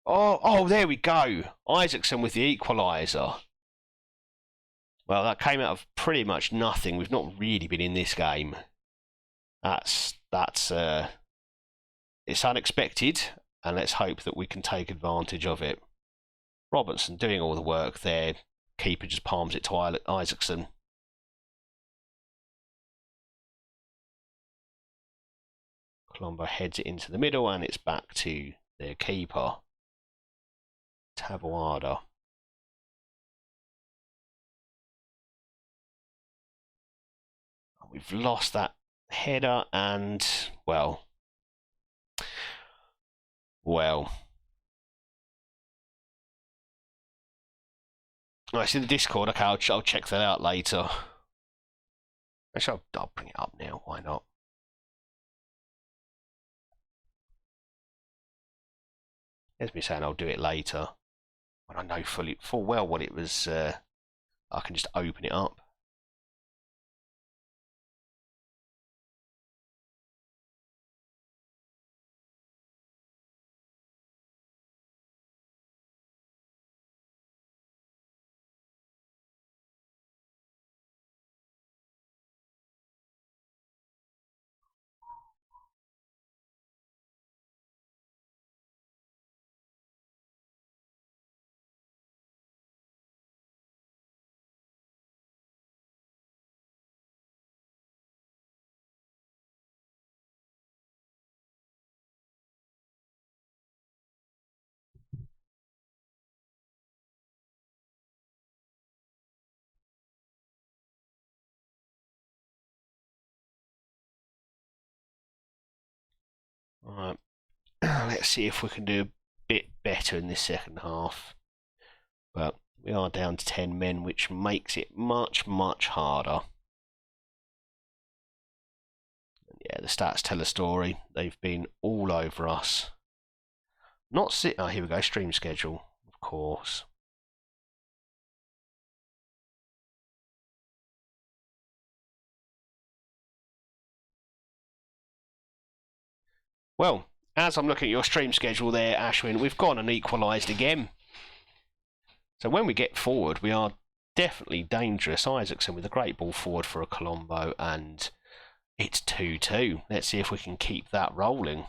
Oh, there we go. Isaacson with the equaliser. Well, that came out of pretty much nothing. We've not really been in this game. That's it's unexpected, and let's hope that we can take advantage of it. Robertson doing all the work there. Keeper just palms it to Isaacson. Colombo heads it into the middle, and it's back to their keeper, Taboada. We've lost that header, and well. I see the Discord. Okay, I'll check that out later. Actually, I'll bring it up now. Why not? There's me saying I'll do it later when I know full well what it was. I can just open it up. Alright, let's see if we can do a bit better in this second half. But we are down to 10 men, which makes it much, much harder. Yeah, the stats tell a story. They've been all over us. Oh, here we go, stream schedule, of course. Well, as I'm looking at your stream schedule there, Ashwin, we've gone and equalised again. So when we get forward, we are definitely dangerous. Isaacson with a great ball forward for a Colombo, and it's 2-2. Let's see if we can keep that rolling.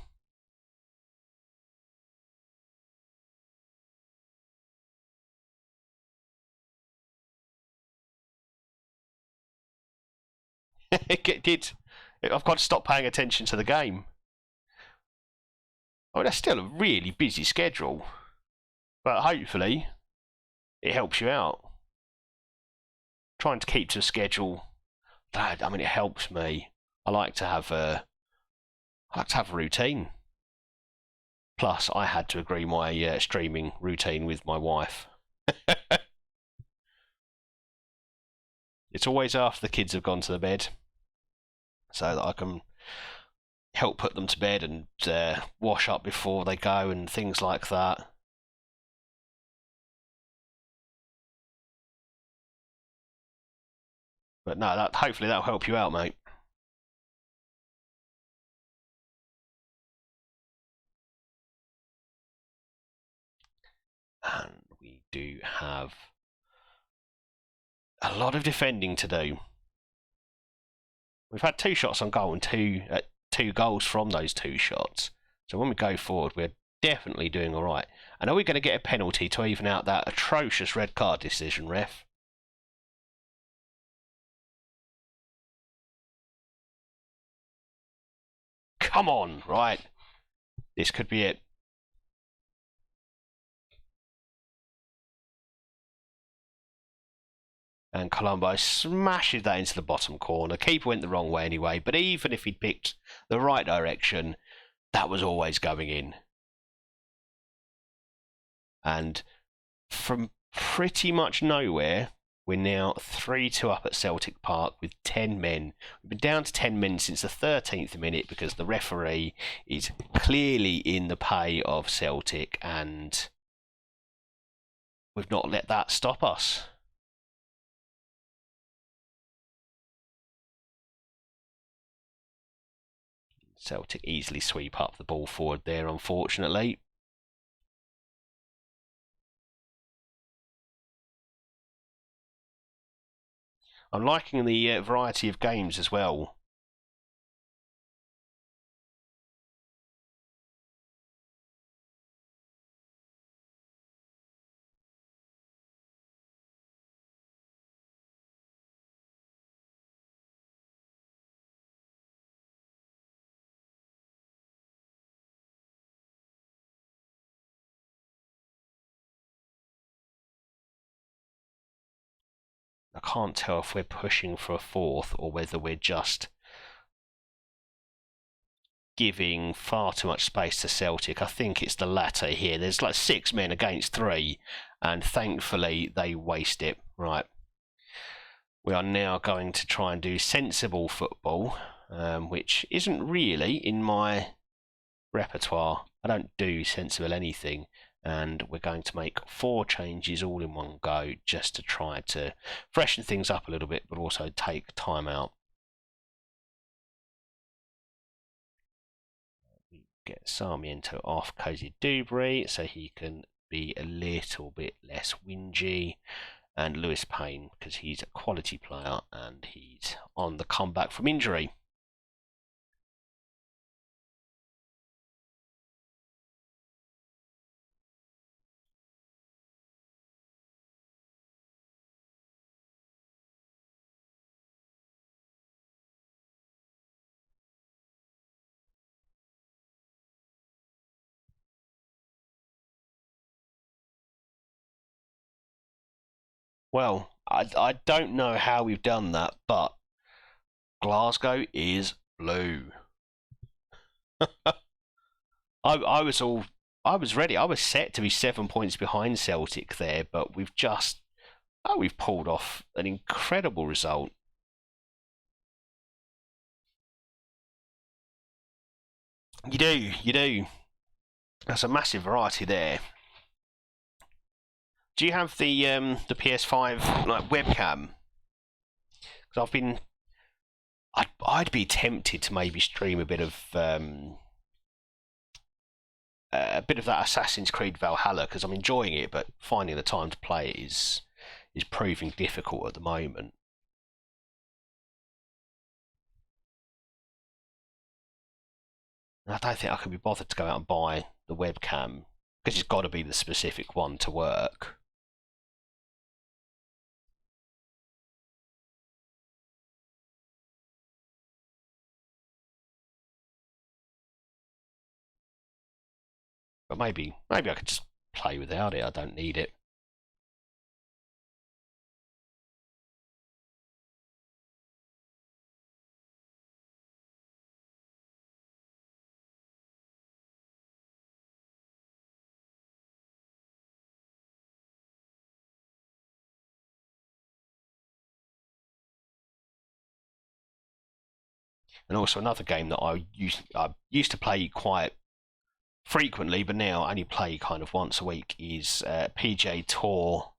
It did. I've got to stop paying attention to the game. Oh, that's still a really busy schedule. But hopefully, it helps you out. Trying to keep to a schedule, I mean, it helps me. I like to have a routine. Plus, I had to agree my streaming routine with my wife. It's always after the kids have gone to the bed, so that I can help put them to bed and wash up before they go and things like that. But no, hopefully that'll help you out, mate. And we do have a lot of defending to do. We've had 2 shots on goal and two goals from those 2 shots. So when we go forward, we're definitely doing all right. And are we going to get a penalty to even out that atrocious red card decision, ref? Come on, right. This could be it. And Colombo smashes that into the bottom corner. Keeper went the wrong way anyway, but even if he'd picked the right direction, that was always going in. And from pretty much nowhere, we're now 3-2 up at Celtic Park with 10 men. We've been down to 10 men since the 13th minute because the referee is clearly in the pay of Celtic, and we've not let that stop us. Celtic easily sweep up the ball forward there, unfortunately. I'm liking the variety of games as well. I can't tell if we're pushing for a 4th or whether we're just giving far too much space to Celtic. I think it's the latter here. There's like 6 men against 3, and thankfully they waste it. Right. We are now going to try and do sensible football, which isn't really in my repertoire. I don't do sensible anything. And we're going to make 4 changes all in one go just to try to freshen things up a little bit, but also take time out. We get Sarmiento off Cozy Dewberry so he can be a little bit less whingy, and Lewis Payne because he's a quality player and he's on the comeback from injury. Well, I don't know how we've done that, but Glasgow is blue. I was ready. I was set to be 7 points behind Celtic there, but we've pulled off an incredible result. You do. There's a massive variety there. Do you have the PS5 like webcam? Because I'd be tempted to maybe stream a bit of that Assassin's Creed Valhalla because I'm enjoying it, but finding the time to play it is proving difficult at the moment. I don't think I can be bothered to go out and buy the webcam because it's got to be the specific one to work. But maybe I could just play without it. I don't need it. And also another game that I used to play quite frequently, but now I only play kind of once a week, is PGA Tour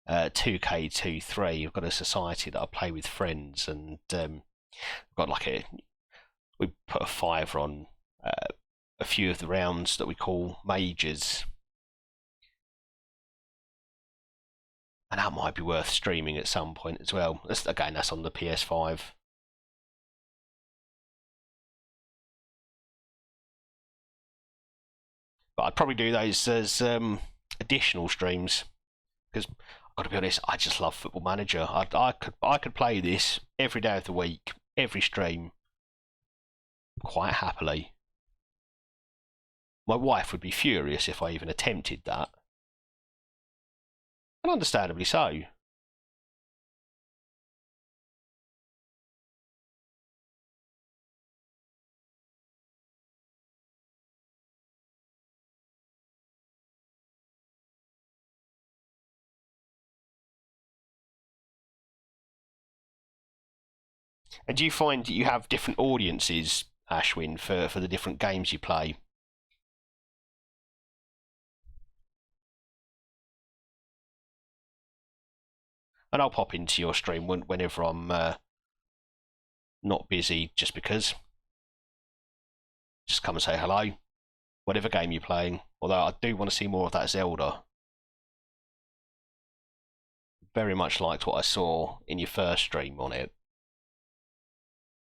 2K23. I've got a society that I play with friends, and I've got we put a fiver on a few of the rounds that we call majors. And that might be worth streaming at some point as well. Again, that's on the PS5. But I'd probably do those as additional streams because I've got to be honest, I just love Football Manager. I could play this every day of the week, every stream, quite happily. My wife would be furious if I even attempted that, and understandably so. And do you find that you have different audiences, Ashwin, for the different games you play? And I'll pop into your stream whenever I'm not busy, just because. Just come and say hello, whatever game you're playing. Although I do want to see more of that Zelda. Very much liked what I saw in your first stream on it,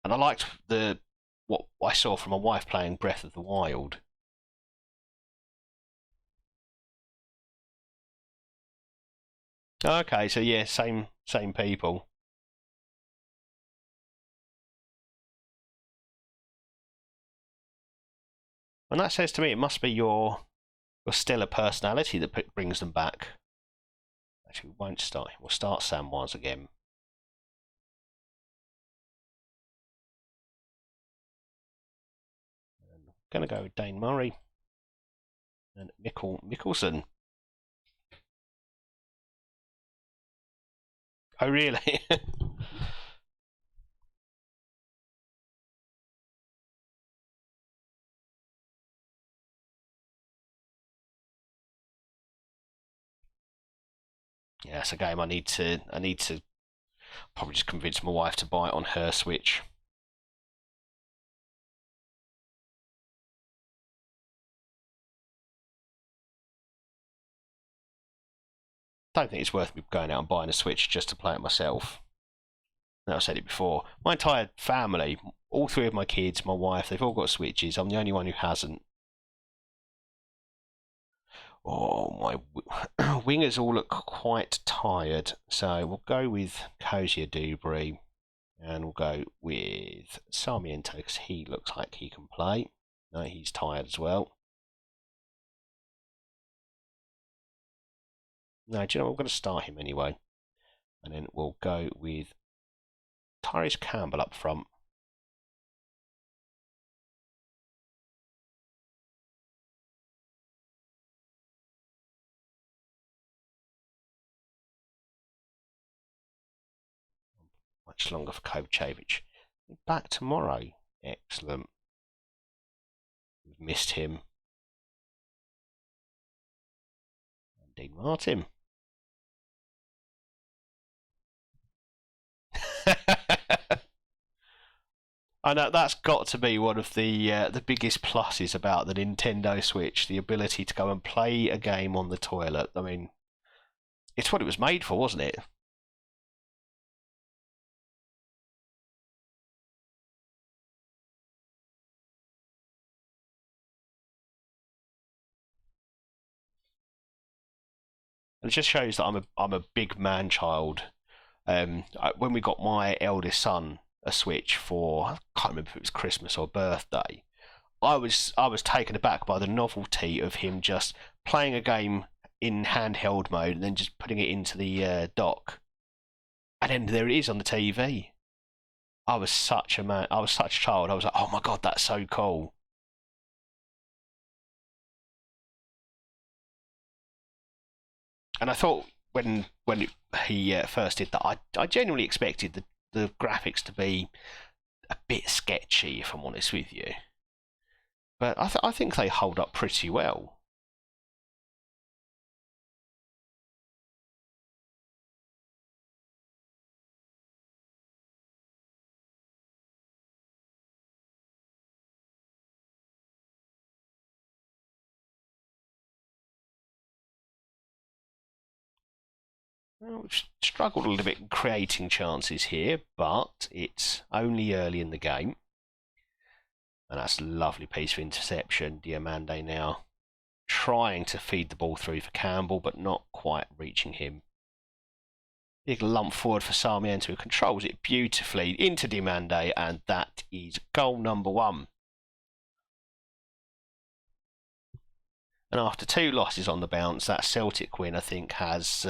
and I liked the what I saw from my wife playing Breath of the Wild. Okay, so yeah, same people. And that says to me it must be your stellar personality that brings them back. Actually, we won't start. We'll start Samwise again. I'm going to go with Dane Murray and Mickelson. Oh, really? Yeah, it's a game I need to probably just convince my wife to buy it on her Switch. Don't think it's worth me going out and buying a Switch just to play it myself. I've said it before. My entire family, all three of my kids, my wife, they've all got Switches. I'm the only one who hasn't. Oh, my wingers all look quite tired. So we'll go with Cozier Dubry. And we'll go with Sarmiento because he looks like he can play. No, he's tired as well. No, do you know what? I'm going to start him anyway. And then we'll go with Tyrese Campbell up front. Much longer for Kovacevic. Back tomorrow. Excellent. We've missed him. And Dean Martin. I know that's got to be one of the biggest pluses about the Nintendo Switch, the ability to go and play a game on the toilet. I mean, it's what it was made for, wasn't it? And it just shows that I'm a big man child. When we got my eldest son a Switch for, I can't remember if it was Christmas or birthday, I was taken aback by the novelty of him just playing a game in handheld mode and then just putting it into the dock, and then there it is on the TV. I was such a man. I was such a child. I was like, oh my god, that's so cool. And I thought when he first did that, I genuinely expected the graphics to be a bit sketchy, if I'm honest with you. But I think they hold up pretty well. Well, we've struggled a little bit in creating chances here, but it's only early in the game. And that's a lovely piece of interception. Diomande now trying to feed the ball through for Campbell, but not quite reaching him. Big lump forward for Sarmiento, who controls it beautifully into Diomande, and that is goal number 1. And after 2 losses on the bounce, that Celtic win, I think, has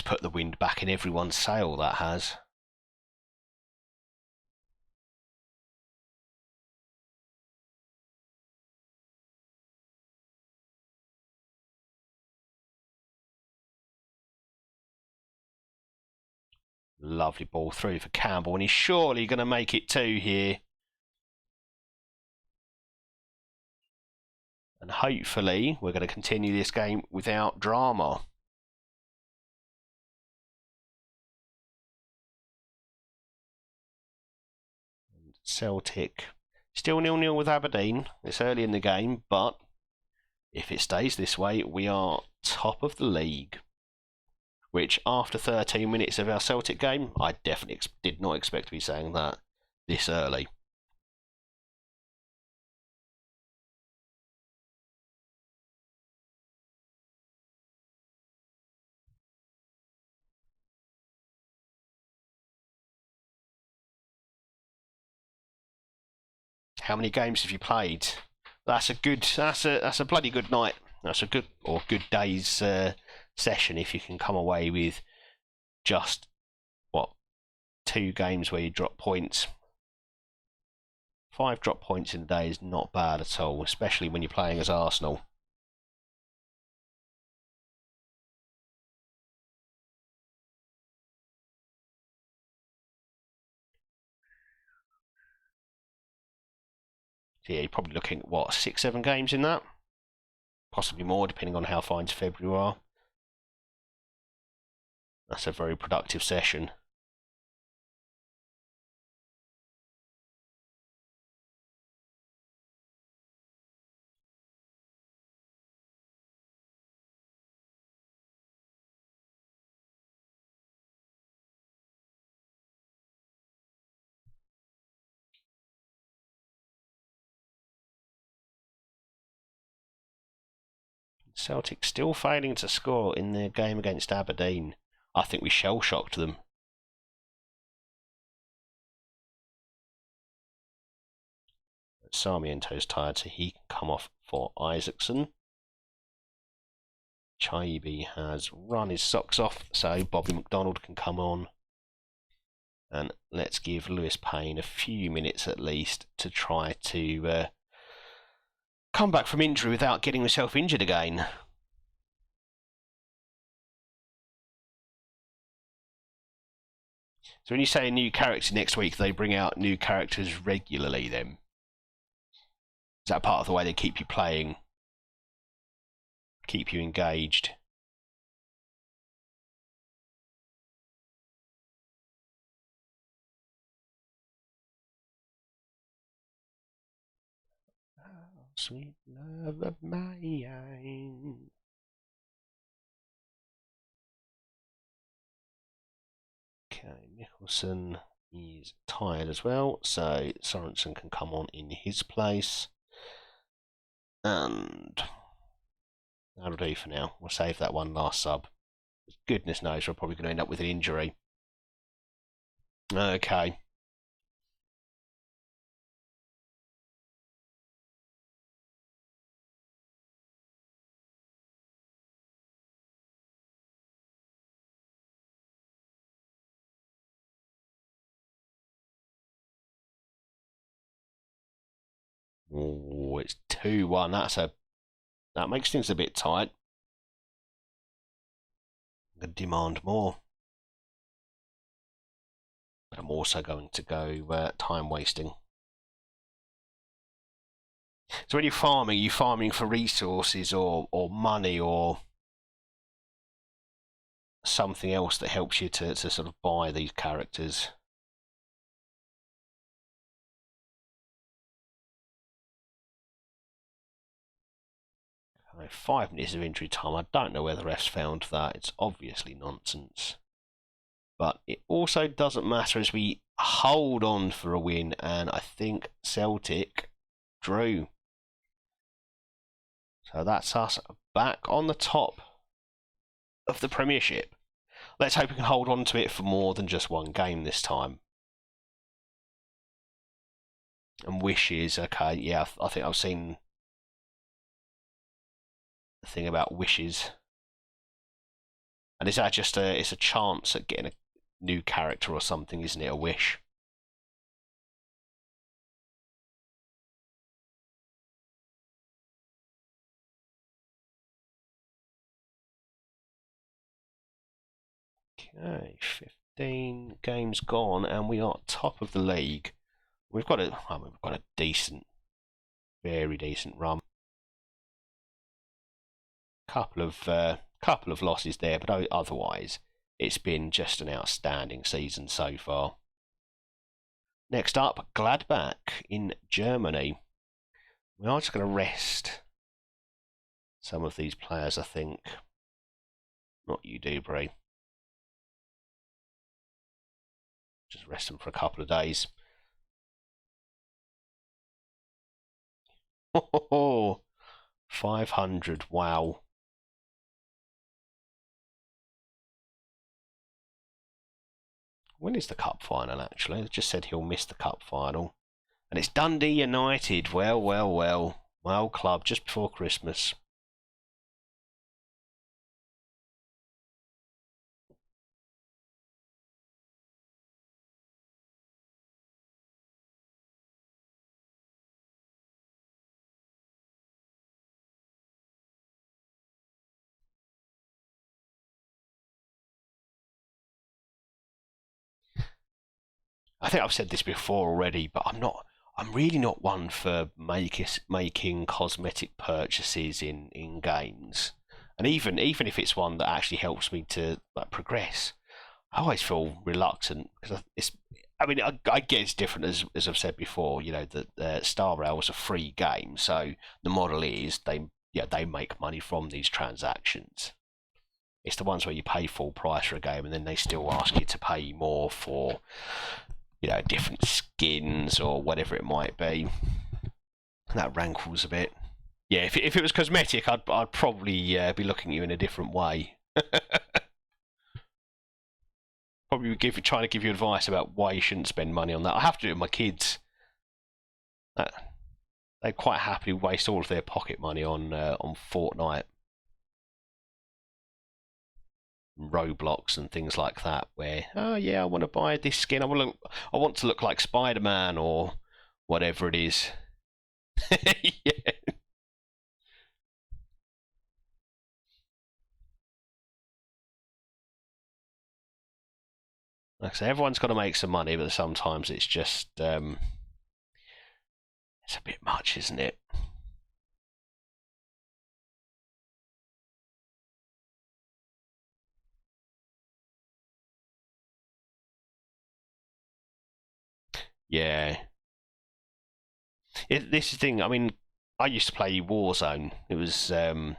put the wind back in everyone's sail, that has. Lovely ball through for Campbell, and he's surely going to make it 2 here. And hopefully we're going to continue this game without drama. And Celtic still 0-0 with Aberdeen. It's early in the game, but if it stays this way, we are top of the league. Which, after 13 minutes of our Celtic game, I definitely did not expect to be saying that this early. How many games have you played? That's a bloody good night. That's a good day's session if you can come away with just 2 games where you drop points. 5 drop points in a day is not bad at all, especially when you're playing as Arsenal. So yeah, you're probably looking at 6-7 games in that, possibly more depending on how fine February are. That's a very productive session. Celtic still failing to score in their game against Aberdeen. I think we shell-shocked them. Sarmiento's tired, so he can come off for Isaacson. Chaibi has run his socks off, so Bobby McDonald can come on. And let's give Lewis Payne a few minutes at least to try to come back from injury without getting himself injured again. So when you say a new character next week, they bring out new characters regularly then? Is that part of the way they keep you playing? Keep you engaged? Oh, sweet love of mine. Okay, Nicholson is tired as well, so Sorensen can come on in his place. And that'll do for now. We'll save that one last sub. Goodness knows we're probably going to end up with an injury. Okay. Oh, it's 2-1. That makes things a bit tight. I'm going to demand more. But I'm also going to go time wasting. So when you're farming, are you farming for resources or money or something else that helps you to sort of buy these characters? 5 minutes of injury time. I don't know where the refs found that. It's obviously nonsense. But it also doesn't matter as we hold on for a win, and I think Celtic drew. So that's us back on the top of the Premiership. Let's hope we can hold on to it for more than just one game this time. And wishes, okay, yeah, I think I've seen the thing about wishes. And is that just it's a chance at getting a new character or something, isn't it? A wish. Okay, 15 games gone, and we are top of the league. We've got a decent, very decent run. Couple of losses there, but otherwise it's been just an outstanding season so far. Next up, Gladbach in Germany. We are just going to rest some of these players, I think. Not you, Dubry. Just rest them for a couple of days. Oh, 500, wow. When is the cup final, actually? It just said he'll miss the cup final. And it's Dundee United. Well, well, well. Well, club, just before Christmas. I think I've said this before already, but I'm really not one for making cosmetic purchases in games, and even if it's one that actually helps me to progress, I always feel reluctant because it's. I mean, I get it's different as I've said before. You know that Star Rail is a free game, so the model is they make money from these transactions. It's the ones where you pay full price for a game and then they still ask you to pay more for different skins or whatever it might be. That rankles a bit. Yeah, if it was cosmetic, I'd probably be looking at you in a different way. Probably trying to give you advice about why you shouldn't spend money on that. I have to do it with my kids. They quite happily waste all of their pocket money on Fortnite, Roblox and things like that, where oh yeah, I want to buy this skin. I want to look like Spider-Man or whatever it is. Yeah. Like I say, everyone's got to make some money, but sometimes it's just it's a bit much, isn't it? Yeah. This is the thing. I mean, I used to play Warzone. It was and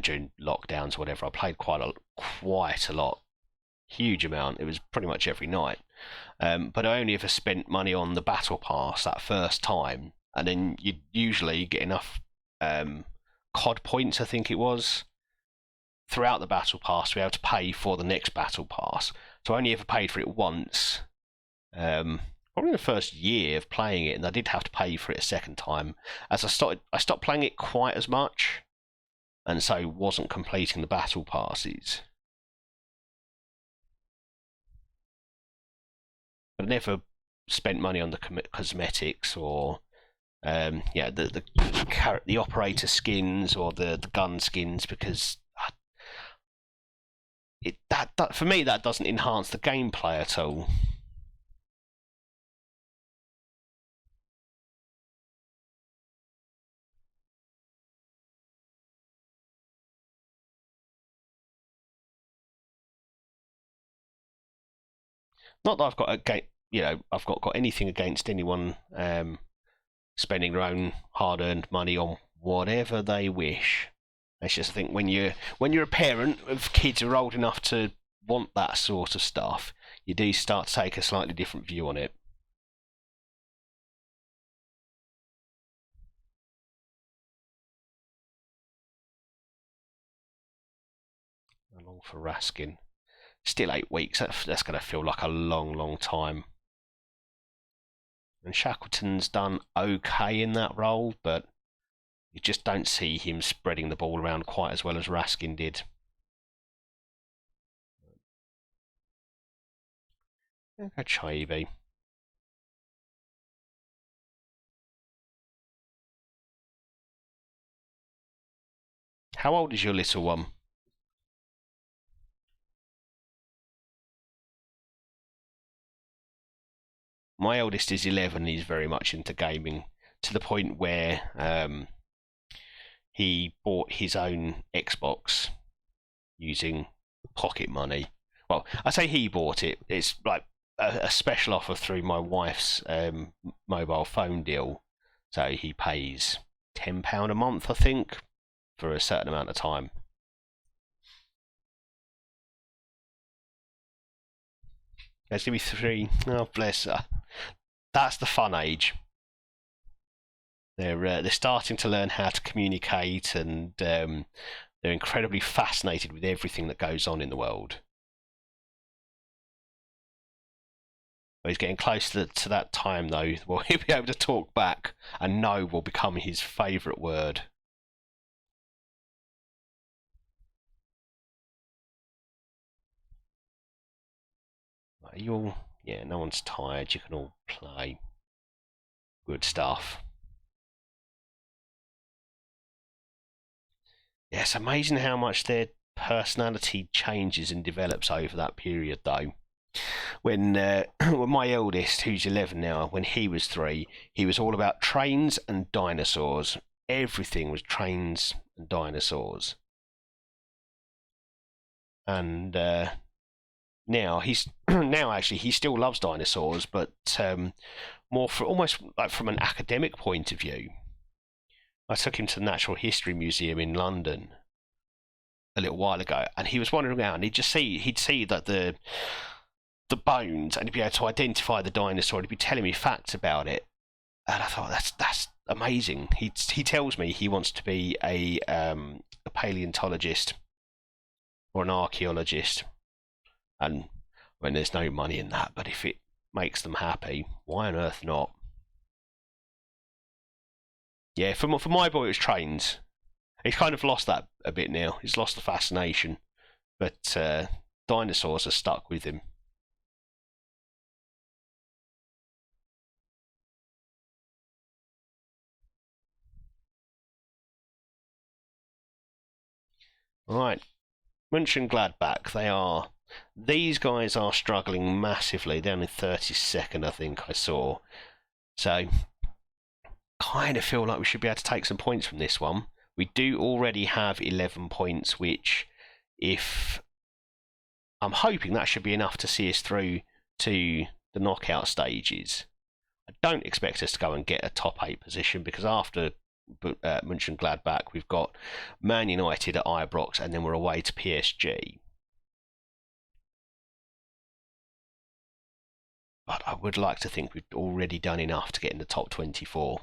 during lockdowns or whatever, I played quite a lot, huge amount. It was pretty much every night. But I only ever spent money on the battle pass that first time, and then you usually get enough COD points, I think it was, throughout the battle pass to be able to pay for the next battle pass. So I only ever paid for it once. Probably the first year of playing it, and I did have to pay for it a second time. As I stopped playing it quite as much, and so wasn't completing the battle passes. But I never spent money on the cosmetics or the operator skins or the gun skins, because that for me that doesn't enhance the gameplay at all. Not that I've got anything against anyone spending their own hard-earned money on whatever they wish. It's just, I think, when you're a parent of kids who are old enough to want that sort of stuff, you do start to take a slightly different view on it. Long for Raskin. Still 8 weeks. That's going to feel like a long, long time. And Shackleton's done okay in that role, but you just don't see him spreading the ball around quite as well as Raskin did. Chaibi. How old is your little one? My eldest is 11. He's very much into gaming, to the point where he bought his own Xbox using pocket money. Well, I say he bought it. It's like a special offer through my wife's mobile phone deal. So he pays £10 a month, I think, for a certain amount of time. There's going to be 3. Oh, bless her. That's the fun age. They're starting to learn how to communicate, and they're incredibly fascinated with everything that goes on in the world. But he's getting close to that time, though, where he'll be able to talk back, and no will become his favourite word. Yeah, no one's tired. You can all play. Good stuff. Yeah, it's amazing how much their personality changes and develops over that period, though. When my eldest, who's 11 now, when he was 3, he was all about trains and dinosaurs. Everything was trains and dinosaurs. And now actually he still loves dinosaurs, but more for almost like from an academic point of view. I took him to the Natural History Museum in London a little while ago, and he was wandering around. He'd see that the bones, and he'd be able to identify the dinosaur. He'd be telling me facts about it, and I thought that's amazing. He tells me he wants to be a paleontologist or an archaeologist, and when there's no money in that, but if it makes them happy, why on earth not? Yeah, for my boy, it was trains. He's kind of lost that a bit now. He's lost the fascination, but dinosaurs are stuck with him. Right, Mönchengladbach. These guys are struggling massively. They're only 32nd, I think I saw. So, kind of feel like we should be able to take some points from this one. We do already have 11 points, which, if I'm hoping that should be enough to see us through to the knockout stages. I don't expect us to go and get a top 8 position, because after Mönchengladbach, we've got Man United at Ibrox, and then we're away to PSG. But I would like to think we've already done enough to get in the top 24.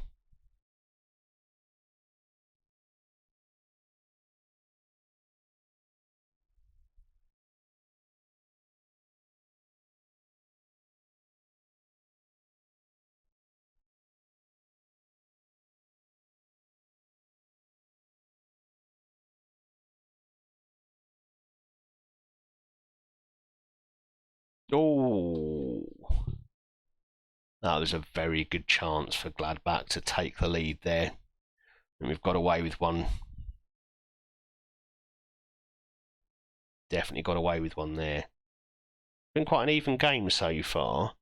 Oh, that was a very good chance for Gladbach to take the lead there. And we've got away with one. Definitely got away with one there. Been quite an even game so far.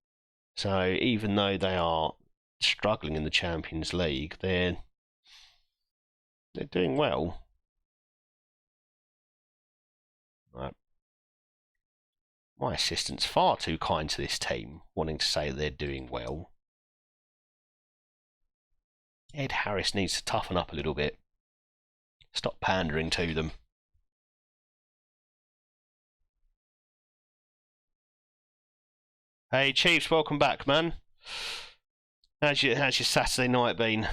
So even though they are struggling in the Champions League, they're doing well. Right. My assistant's far too kind to this team, wanting to say they're doing well. Ed Harris needs to toughen up a little bit. Stop pandering to them. Hey Chiefs, welcome back, man. How's your Saturday night been?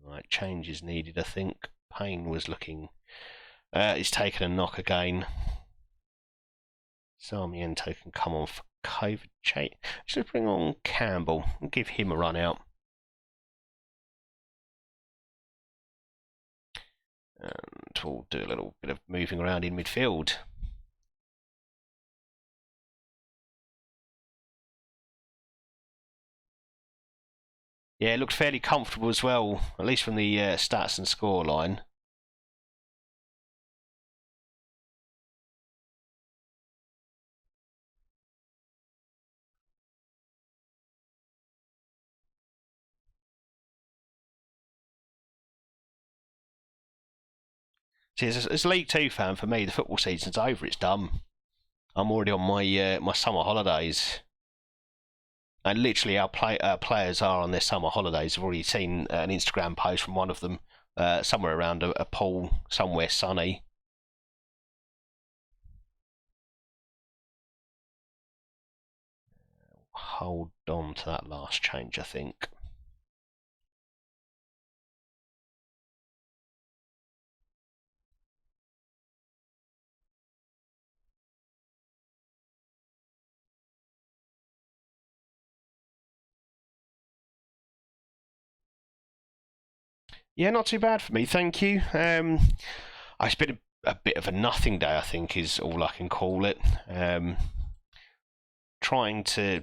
Right, change is needed, I think. Payne was looking... he's taken a knock again. Sarmiento can come on for COVID change. Just bring on Campbell and give him a run out. And we'll do a little bit of moving around in midfield. Yeah, it looked fairly comfortable as well, at least from the stats and scoreline. See, as a League Two fan, for me, the football season's over. It's done. I'm already on my my summer holidays, and literally our players are on their summer holidays. I've already seen an Instagram post from one of them, somewhere around a pool somewhere sunny. Hold on to that last change, I think. Yeah, not too bad for me, thank you. It's been a bit of a nothing day, I think, is all I can call it. Trying to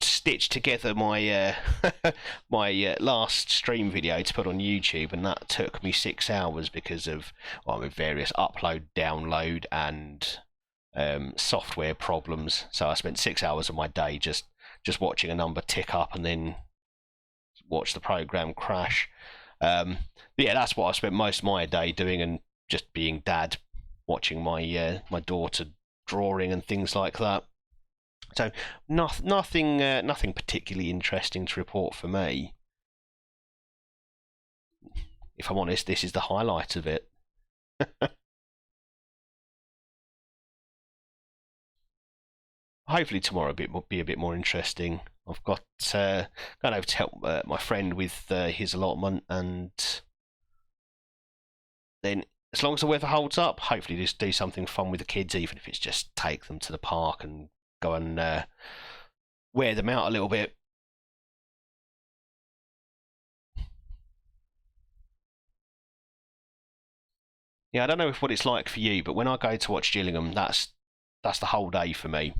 stitch together my my last stream video to put on YouTube, and that took me 6 hours because of various upload, download, and software problems. So I spent 6 hours of my day just watching a number tick up and then watch the program crash. Yeah, that's what I spent most of my day doing, and just being dad, watching my my daughter drawing and things like that. So nothing particularly interesting to report for me. If I'm honest, this is the highlight of it. Hopefully tomorrow be a bit more interesting. I've got going over to help my friend with his allotment, and then as long as the weather holds up, hopefully just do something fun with the kids, even if it's just take them to the park and go and wear them out a little bit. Yeah, I don't know what it's like for you, but when I go to watch Gillingham, that's the whole day for me.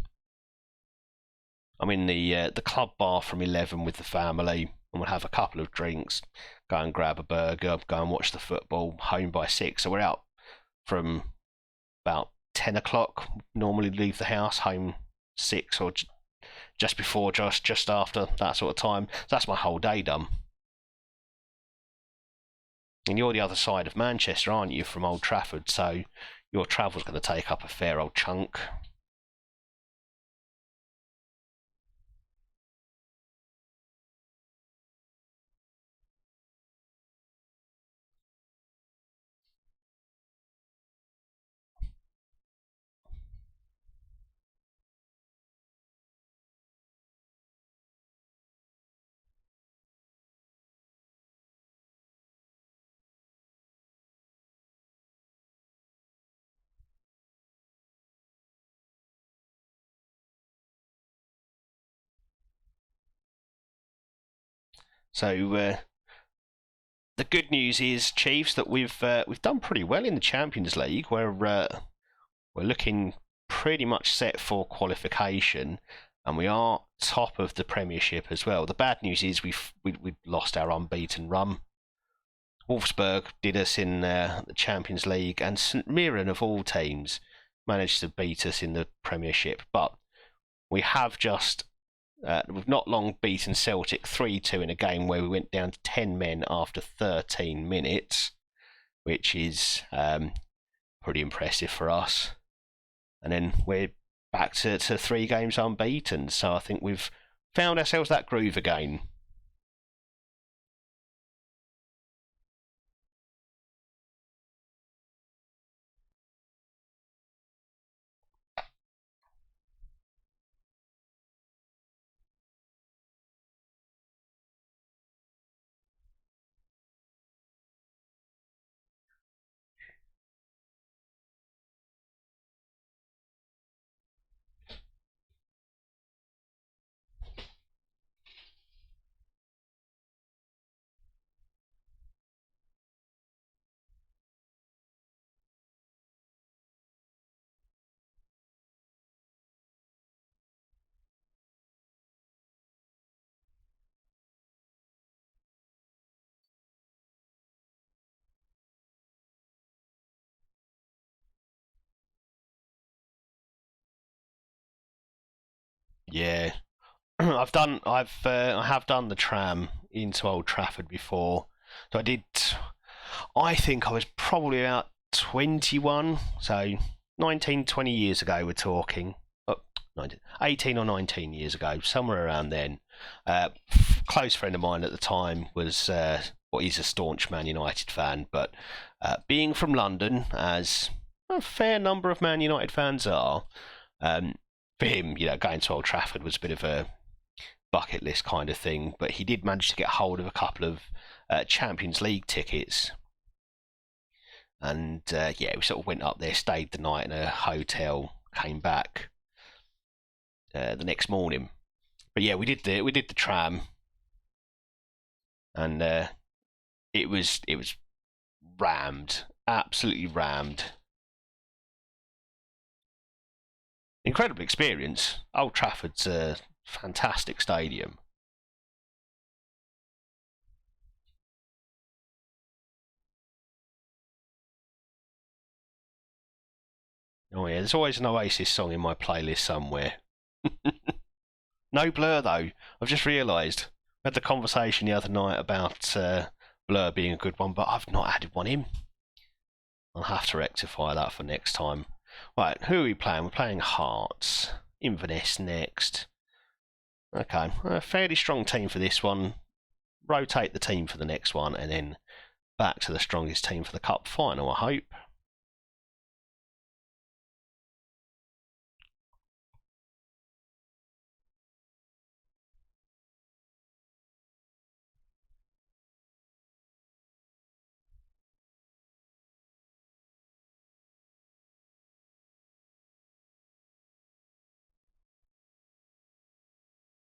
I'm in the club bar from 11 with the family, and we'll have a couple of drinks, go and grab a burger, go and watch the football, home by 6. So we're out from about 10 o'clock, normally leave the house, home 6 or just before, just after, that sort of time. So that's my whole day done. And you're the other side of Manchester, aren't you, from Old Trafford, so your travel's going to take up a fair old chunk. So the good news is, Chiefs, that we've done pretty well in the Champions League. We're looking pretty much set for qualification, and we are top of the Premiership as well. The bad news is we've lost our unbeaten run. Wolfsburg did us in the Champions League, and St Mirren, of all teams, managed to beat us in the Premiership. But we have just we've not long beaten Celtic 3-2 in a game where we went down to 10 men after 13 minutes, which is pretty impressive for us. And then we're back to 3 games unbeaten. So I think we've found ourselves that groove again. Yeah, I have done the tram into Old Trafford before. So I did. I think I was probably about 21, so 19, 20 years ago. We're talking. Oh, 19, 18 or 19 years ago, somewhere around then. Close friend of mine at the time was, well, he's a staunch Man United fan, but being from London, as a fair number of Man United fans are, um, for him, going to Old Trafford was a bit of a bucket list kind of thing. But he did manage to get hold of a couple of Champions League tickets, and yeah, we sort of went up there, stayed the night in a hotel, came back the next morning. But yeah, we did the tram, and it was rammed, absolutely rammed. Incredible experience. Old Trafford's a fantastic stadium. Oh yeah, there's always an Oasis song in my playlist somewhere. No Blur though. I've just realised. We had the conversation the other night about Blur being a good one, but I've not added one in. I'll have to rectify that for next time. Right, who are we playing? We're playing Hearts. Inverness next. Okay, a fairly strong team for this one. Rotate the team for the next one, and then back to the strongest team for the cup final, I hope.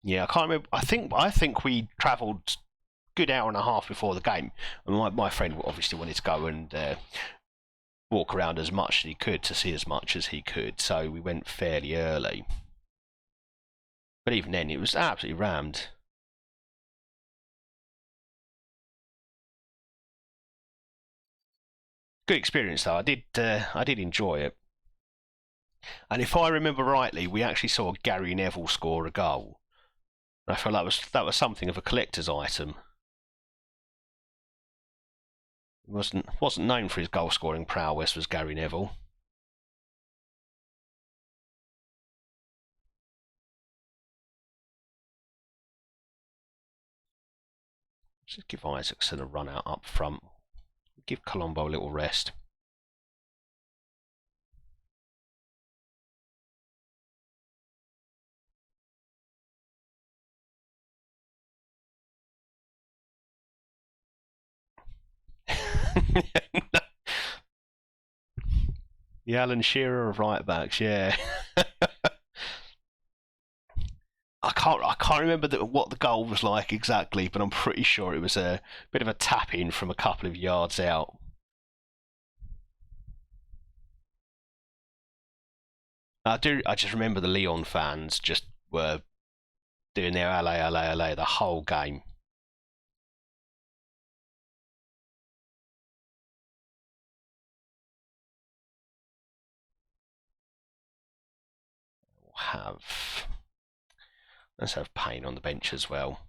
Yeah, I can't remember. I think we travelled good hour and a half before the game. And my friend obviously wanted to go and walk around as much as he could to see as much as he could, so we went fairly early. But even then, it was absolutely rammed. Good experience though. I did enjoy it. And if I remember rightly, we actually saw Gary Neville score a goal. I felt that was something of a collector's item. He wasn't known for his goal scoring prowess, was Gary Neville. Just give Isaacson a run out up front. Give Colombo a little rest. The Alan Shearer of right backs, yeah. I can't remember what the goal was like exactly, but I'm pretty sure it was a bit of a tap in from a couple of yards out. I just remember the Leon fans just were doing their LA LA LA the whole game. Have Let's have Payne on the bench as well.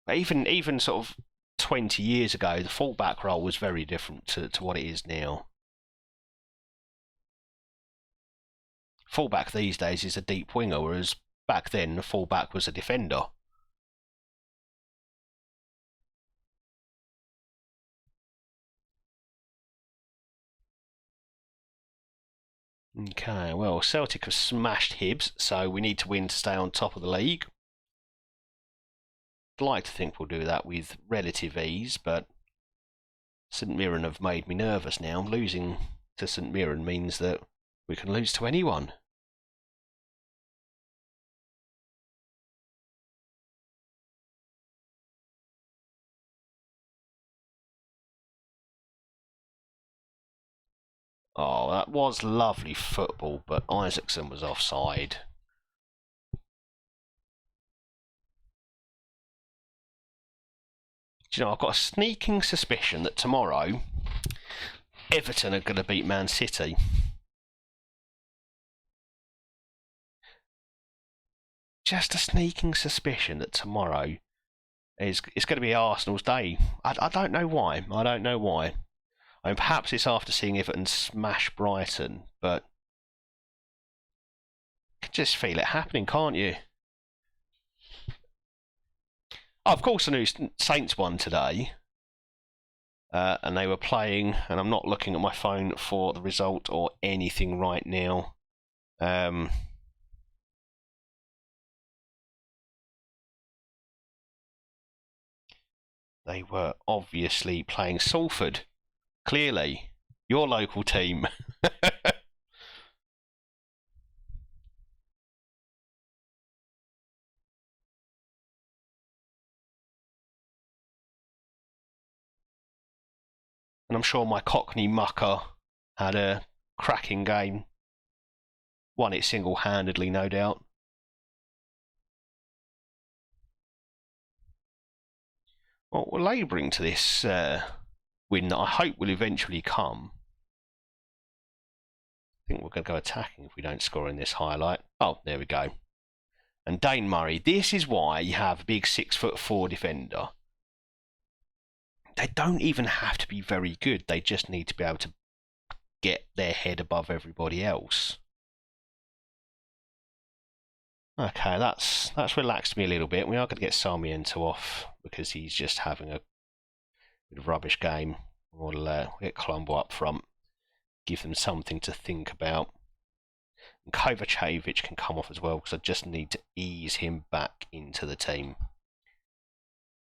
But even sort of 20 years ago, the fullback role was very different to what it is now. Fullback these days is a deep winger, whereas back then the fullback was a defender. Okay, well, Celtic have smashed Hibs, so we need to win to stay on top of the league. I'd like to think we'll do that with relative ease, but St Mirren have made me nervous now. Losing to St Mirren means that we can lose to anyone. Oh, that was lovely football, but Isaacson was offside. Do you know, I've got a sneaking suspicion that tomorrow Everton are going to beat Man City. Just a sneaking suspicion that tomorrow it's going to be Arsenal's day. I don't know why. I don't know why. I mean, perhaps it's after seeing Everton smash Brighton, but you can just feel it happening, can't you? Oh, of course, I knew Saints won today, and they were playing, and I'm not looking at my phone for the result or anything right now. They were obviously playing Salford, clearly, your local team. And I'm sure my Cockney mucker had a cracking game. Won it single-handedly, no doubt. Well, we're labouring to this win that I hope will eventually come. I think we're going to go attacking if we don't score in this highlight. Oh, there we go. And Dane Murray, this is why you have a big 6'4" defender. They don't even have to be very good. They just need to be able to get their head above everybody else. Okay, that's relaxed me a little bit. We are going to get Sarmiento off because he's just having a bit of rubbish game. We'll get Colombo up front, give them something to think about. And Kovacevic can come off as well because I just need to ease him back into the team.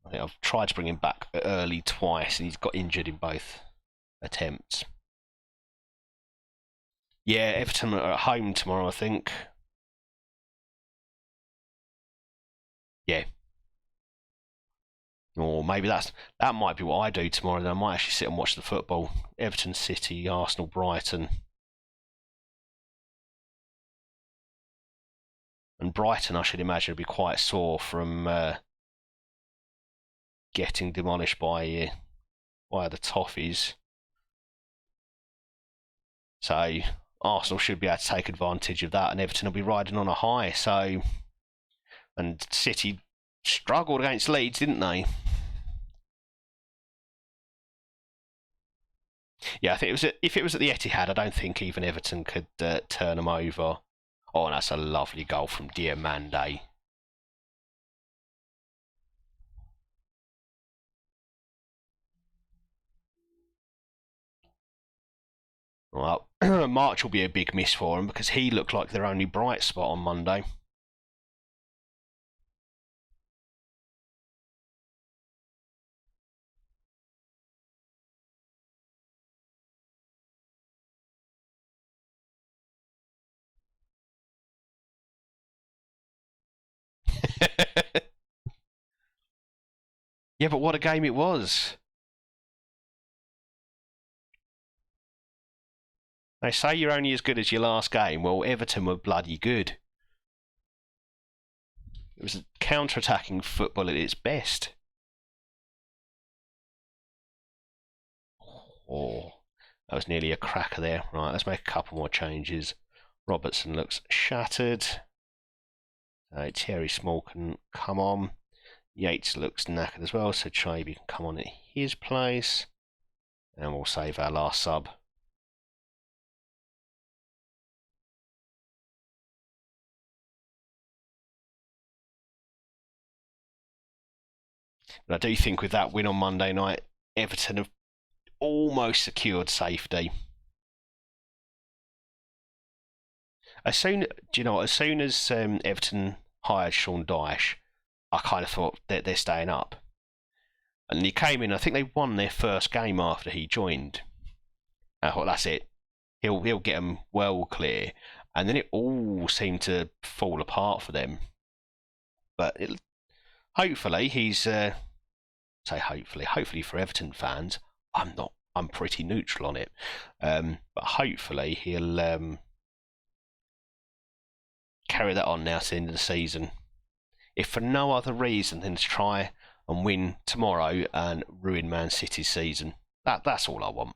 I think I've tried to bring him back early twice and he's got injured in both attempts. Yeah, Everton are at home tomorrow, I think. Yeah. Or maybe that might be what I do tomorrow. Then I might actually sit and watch the football. Everton, City, Arsenal, Brighton. And Brighton, I should imagine, will be quite sore from getting demolished by the Toffees. So Arsenal should be able to take advantage of that, and Everton will be riding on a high. So, and City struggled against Leeds, didn't they? Yeah, I think if it was at the Etihad, I don't think even Everton could turn them over. Oh, and that's a lovely goal from Diomande. Well, March will be a big miss for them because he looked like their only bright spot on Monday. Yeah, but what a game it was. They say you're only as good as your last game. Well, Everton were bloody good. It was counter-attacking football at its best. Oh, that was nearly a cracker there. Right, let's make a couple more changes. Robertson looks shattered. Thierry Small can come on. Yates looks knackered as well, so Chaby can come on at his place. And we'll save our last sub. And I do think with that win on Monday night, Everton have almost secured safety. As soon as Everton hired Sean Dyche, I kind of thought that they're staying up. And he came in. I think they won their first game after he joined. I thought that's it. He'll get them well clear, and then it all seemed to fall apart for them. But hopefully hopefully for Everton fans, I'm pretty neutral on it. But hopefully he'll carry that on now to the end of the season, if for no other reason than to try and win tomorrow and ruin Man City's season. That's all I want.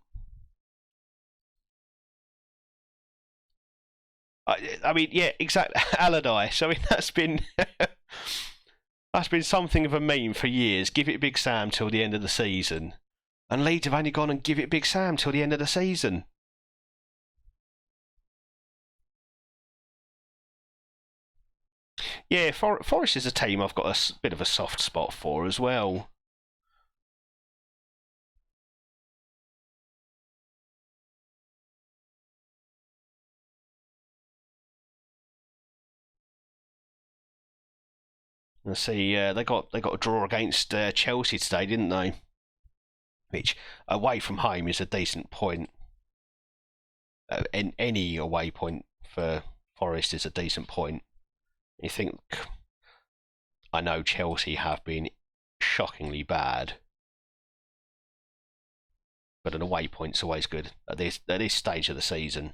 I mean, yeah, exactly. Allardyce. I mean, that's been something of a meme for years. Give it Big Sam till the end of the season, and Leeds have only gone and give it Big Sam till the end of the season. Yeah, Forest is a team I've got a bit of a soft spot for as well. Let's see, they got a draw against Chelsea today, didn't they? Which away from home is a decent point. Any away point for Forest is a decent point. You think, I know Chelsea have been shockingly bad, but an away point's always good at this stage of the season.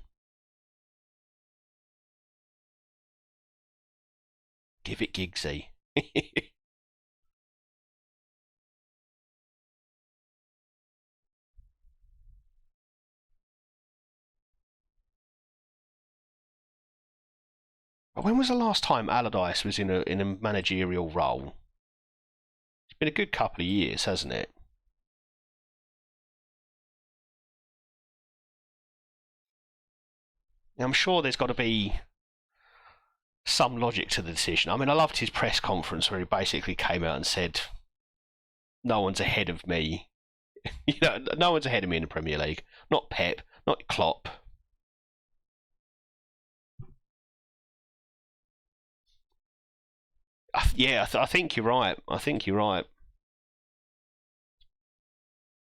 Give it Giggsy. When was the last time Allardyce was in a managerial role? It's been a good couple of years, hasn't it? Now, I'm sure there's got to be some logic to the decision. I mean, I loved his press conference where he basically came out and said, "No one's ahead of me. No one's ahead of me in the Premier League. Not Pep, not Klopp." Yeah, I think you're right. I think you're right.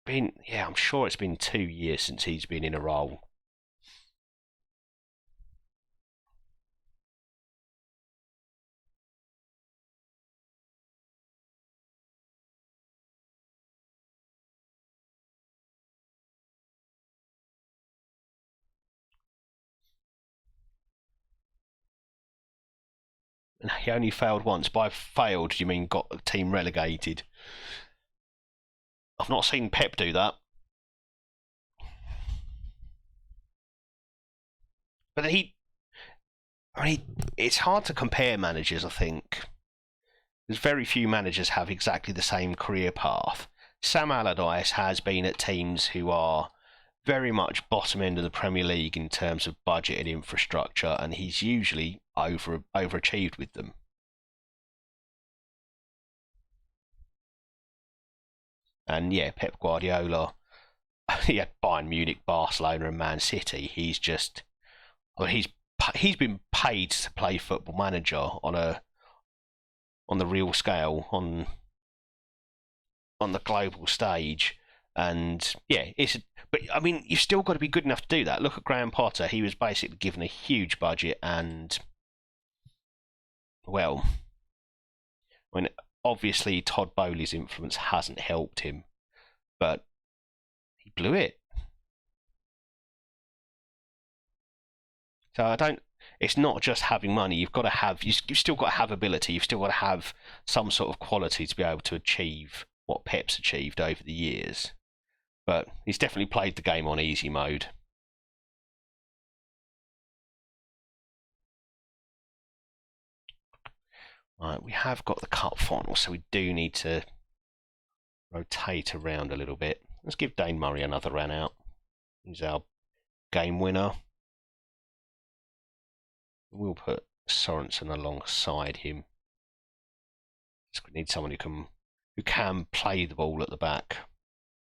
I'm sure it's been 2 years since he's been in a role. And he only failed once. By failed, do you mean got the team relegated? I've not seen Pep do that. But it's hard to compare managers, I think. There's very few managers have exactly the same career path. Sam Allardyce has been at teams who are very much bottom end of the Premier League in terms of budget and infrastructure, and he's usually overachieved with them. And yeah, Pep Guardiola, he had Bayern Munich, Barcelona, and Man City. He's been paid to play Football Manager on the real scale, on the global stage. And yeah, but I mean, you've still got to be good enough to do that. Look at Graham Potter; he was basically given a huge budget, and well, when obviously Todd Bowley's influence hasn't helped him, but he blew it. So I don't. It's not just having money. You've got to have. You've still got to have ability. You've still got to have some sort of quality to be able to achieve what Pep's achieved over the years. But he's definitely played the game on easy mode. Right, we have got the cup final, so we do need to rotate around a little bit. Let's give Dane Murray another run out. He's our game winner. We'll put Sorensen alongside him. Just need someone who can who can play the ball at the back.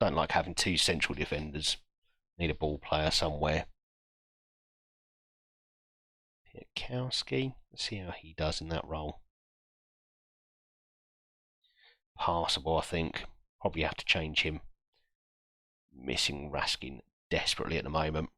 Don't like having two central defenders. Need a ball player somewhere. Piatkowski, let's see how he does in that role. Passable, I think. Probably have to change him. Missing Raskin desperately at the moment.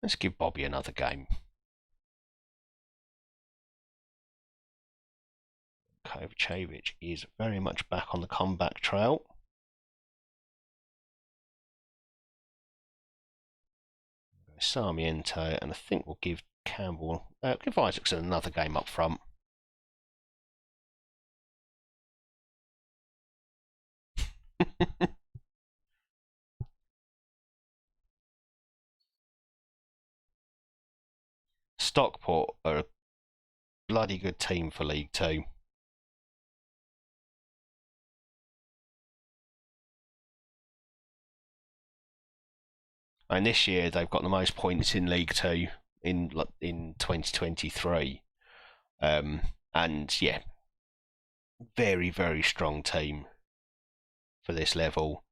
Let's give Bobby another game. Kovacevic is very much back on the comeback trail. Sarmiento, and I think we'll give Campbell, give Isaacson another game up front. Stockport are a bloody good team for League Two. And this year they've got the most points in League Two in 2023. And yeah, very, very strong team for this level.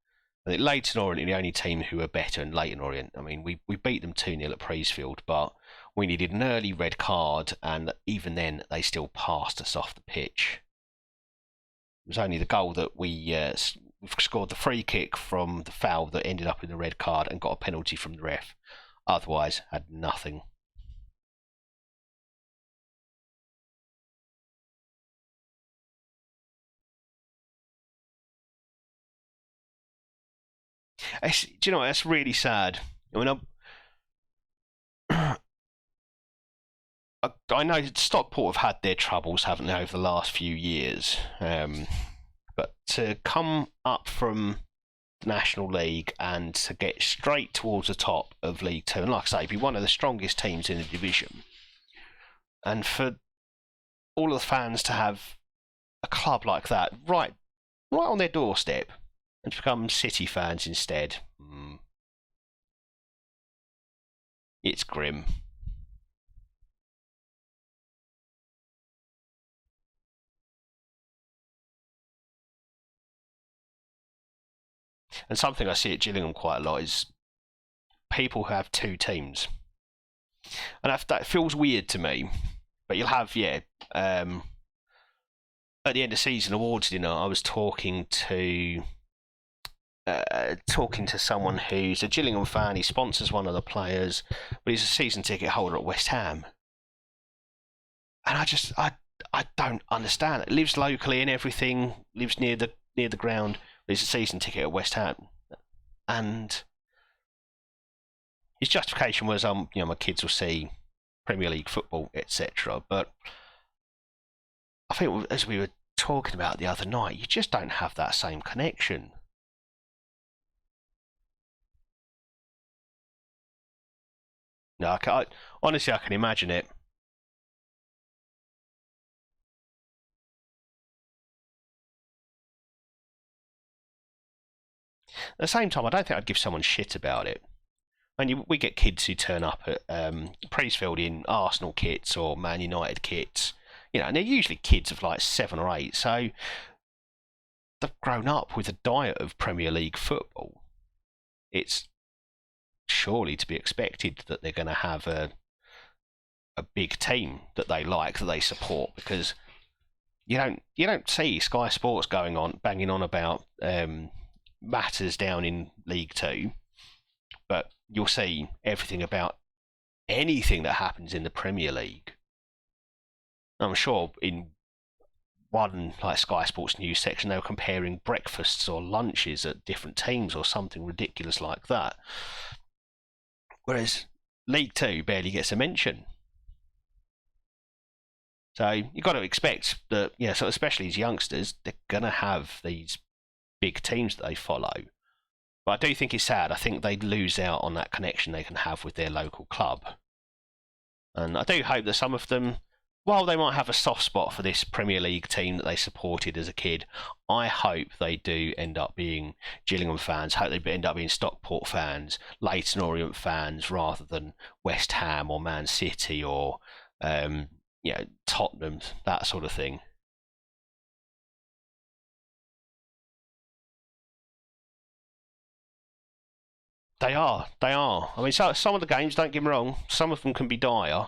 I think Leyton Orient are the only team who are better than Leyton Orient. I mean, we beat them 2-0 at Priestfield, but we needed an early red card, and even then they still passed us off the pitch. It was only the goal that we scored the free kick from the foul that ended up in the red card and got a penalty from the ref. Otherwise, had nothing. Do you know what? That's really sad. I mean, I know Stockport have had their troubles, haven't they, over the last few years. But to come up from the National League and to get straight towards the top of League Two, and like I say, be one of the strongest teams in the division, and for all of the fans to have a club like that right on their doorstep, and to become City fans instead, it's grim. And something I see at Gillingham quite a lot is people who have two teams. And that feels weird to me. But you'll have, at the end of season awards dinner, I was talking to someone who's a Gillingham fan. He sponsors one of the players, but he's a season ticket holder at West Ham. And I don't understand it. Lives locally and everything, lives near the ground. There's a season ticket at West Ham, and his justification was, my kids will see Premier League football, etc. But I think, as we were talking about the other night, you just don't have that same connection. No, honestly, I can imagine it. At the same time, I don't think I'd give someone shit about it. And we get kids who turn up at Priestfield in Arsenal kits or Man United kits, and they're usually kids of like 7 or 8, so they've grown up with a diet of Premier League football. It's surely to be expected that they're going to have a big team that they like, that they support, because you don't see Sky Sports banging on about matters down in League Two, but you'll see everything about anything that happens in the Premier League. I'm sure in one like Sky Sports news section they were comparing breakfasts or lunches at different teams or something ridiculous like that. Whereas League Two barely gets a mention. So you've got to expect that, so especially as youngsters, they're going to have these big teams that they follow. But I do think it's sad. I think they lose out on that connection they can have with their local club. And I do hope that some of them while they might have a soft spot for this Premier League team that they supported as a kid, I hope they do end up being Gillingham fans. Hope they end up being Stockport fans, Leyton Orient fans, rather than West Ham or Man City or Tottenham, that sort of thing. They are. They are. I mean, some of the games, don't get me wrong, some of them can be dire,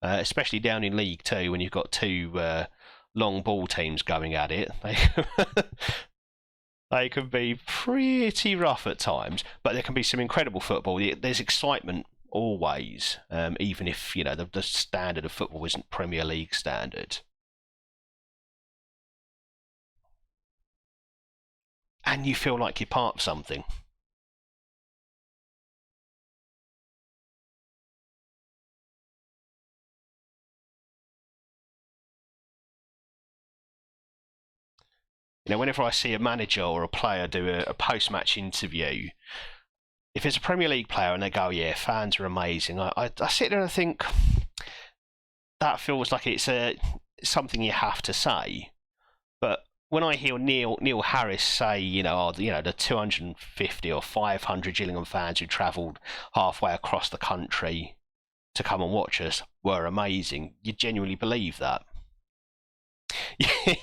especially down in League Two when you've got two long ball teams going at it. They can be pretty rough at times, but there can be some incredible football. There's excitement always, even if the standard of football isn't Premier League standard. And you feel like you're part of something. Whenever I see a manager or a player do a post-match interview, if it's a Premier League player and they go, "Yeah, fans are amazing," I sit there and think that feels like it's something you have to say. But when I hear Neil Harris say, the 250 or 500 Gillingham fans who travelled halfway across the country to come and watch us were amazing, you genuinely believe that.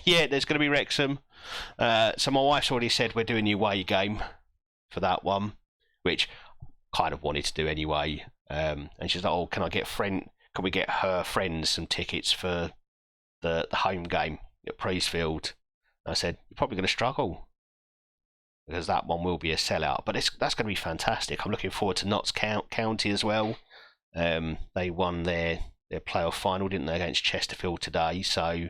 Yeah, there's going to be Wrexham. So my wife's already said we're doing the away game for that one, which kind of wanted to do anyway. And she's like, "Oh, can I get friend? Can we get her friends some tickets for the home game at Priestfield?" I said, "You're probably going to struggle because that one will be a sellout, but that's going to be fantastic. I'm looking forward to Notts County as well. They won their playoff final, didn't they, against Chesterfield today? So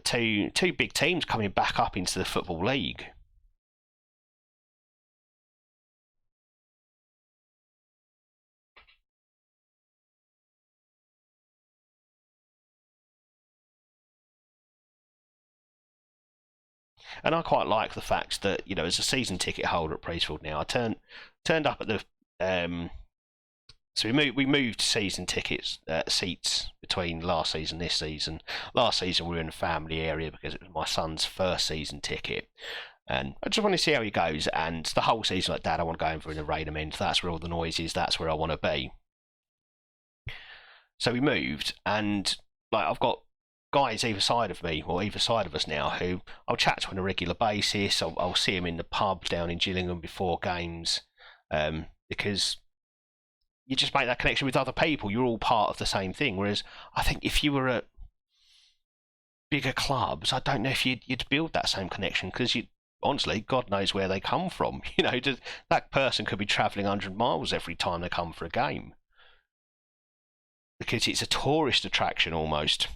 two big teams coming back up into the Football League." And I quite like the fact that as a season ticket holder at Priestfield now, I turned up at the so we moved season tickets seats between last season and this season. Last season we were in the family area because it was my son's first season ticket, and I just want to see how he goes. And the whole season, like, "Dad, I want to go over in the Raynham end. That's where all the noise is. That's where I want to be." So we moved, and like I've got guys either side of me or either side of us now who I'll chat to on a regular basis. I'll see them in the pub down in Gillingham before games, because you just make that connection with other people. You're all part of the same thing. Whereas I think if you were at bigger clubs, I don't know if you'd build that same connection because you honestly, God knows where they come from. That person could be travelling 100 miles every time they come for a game because it's a tourist attraction almost.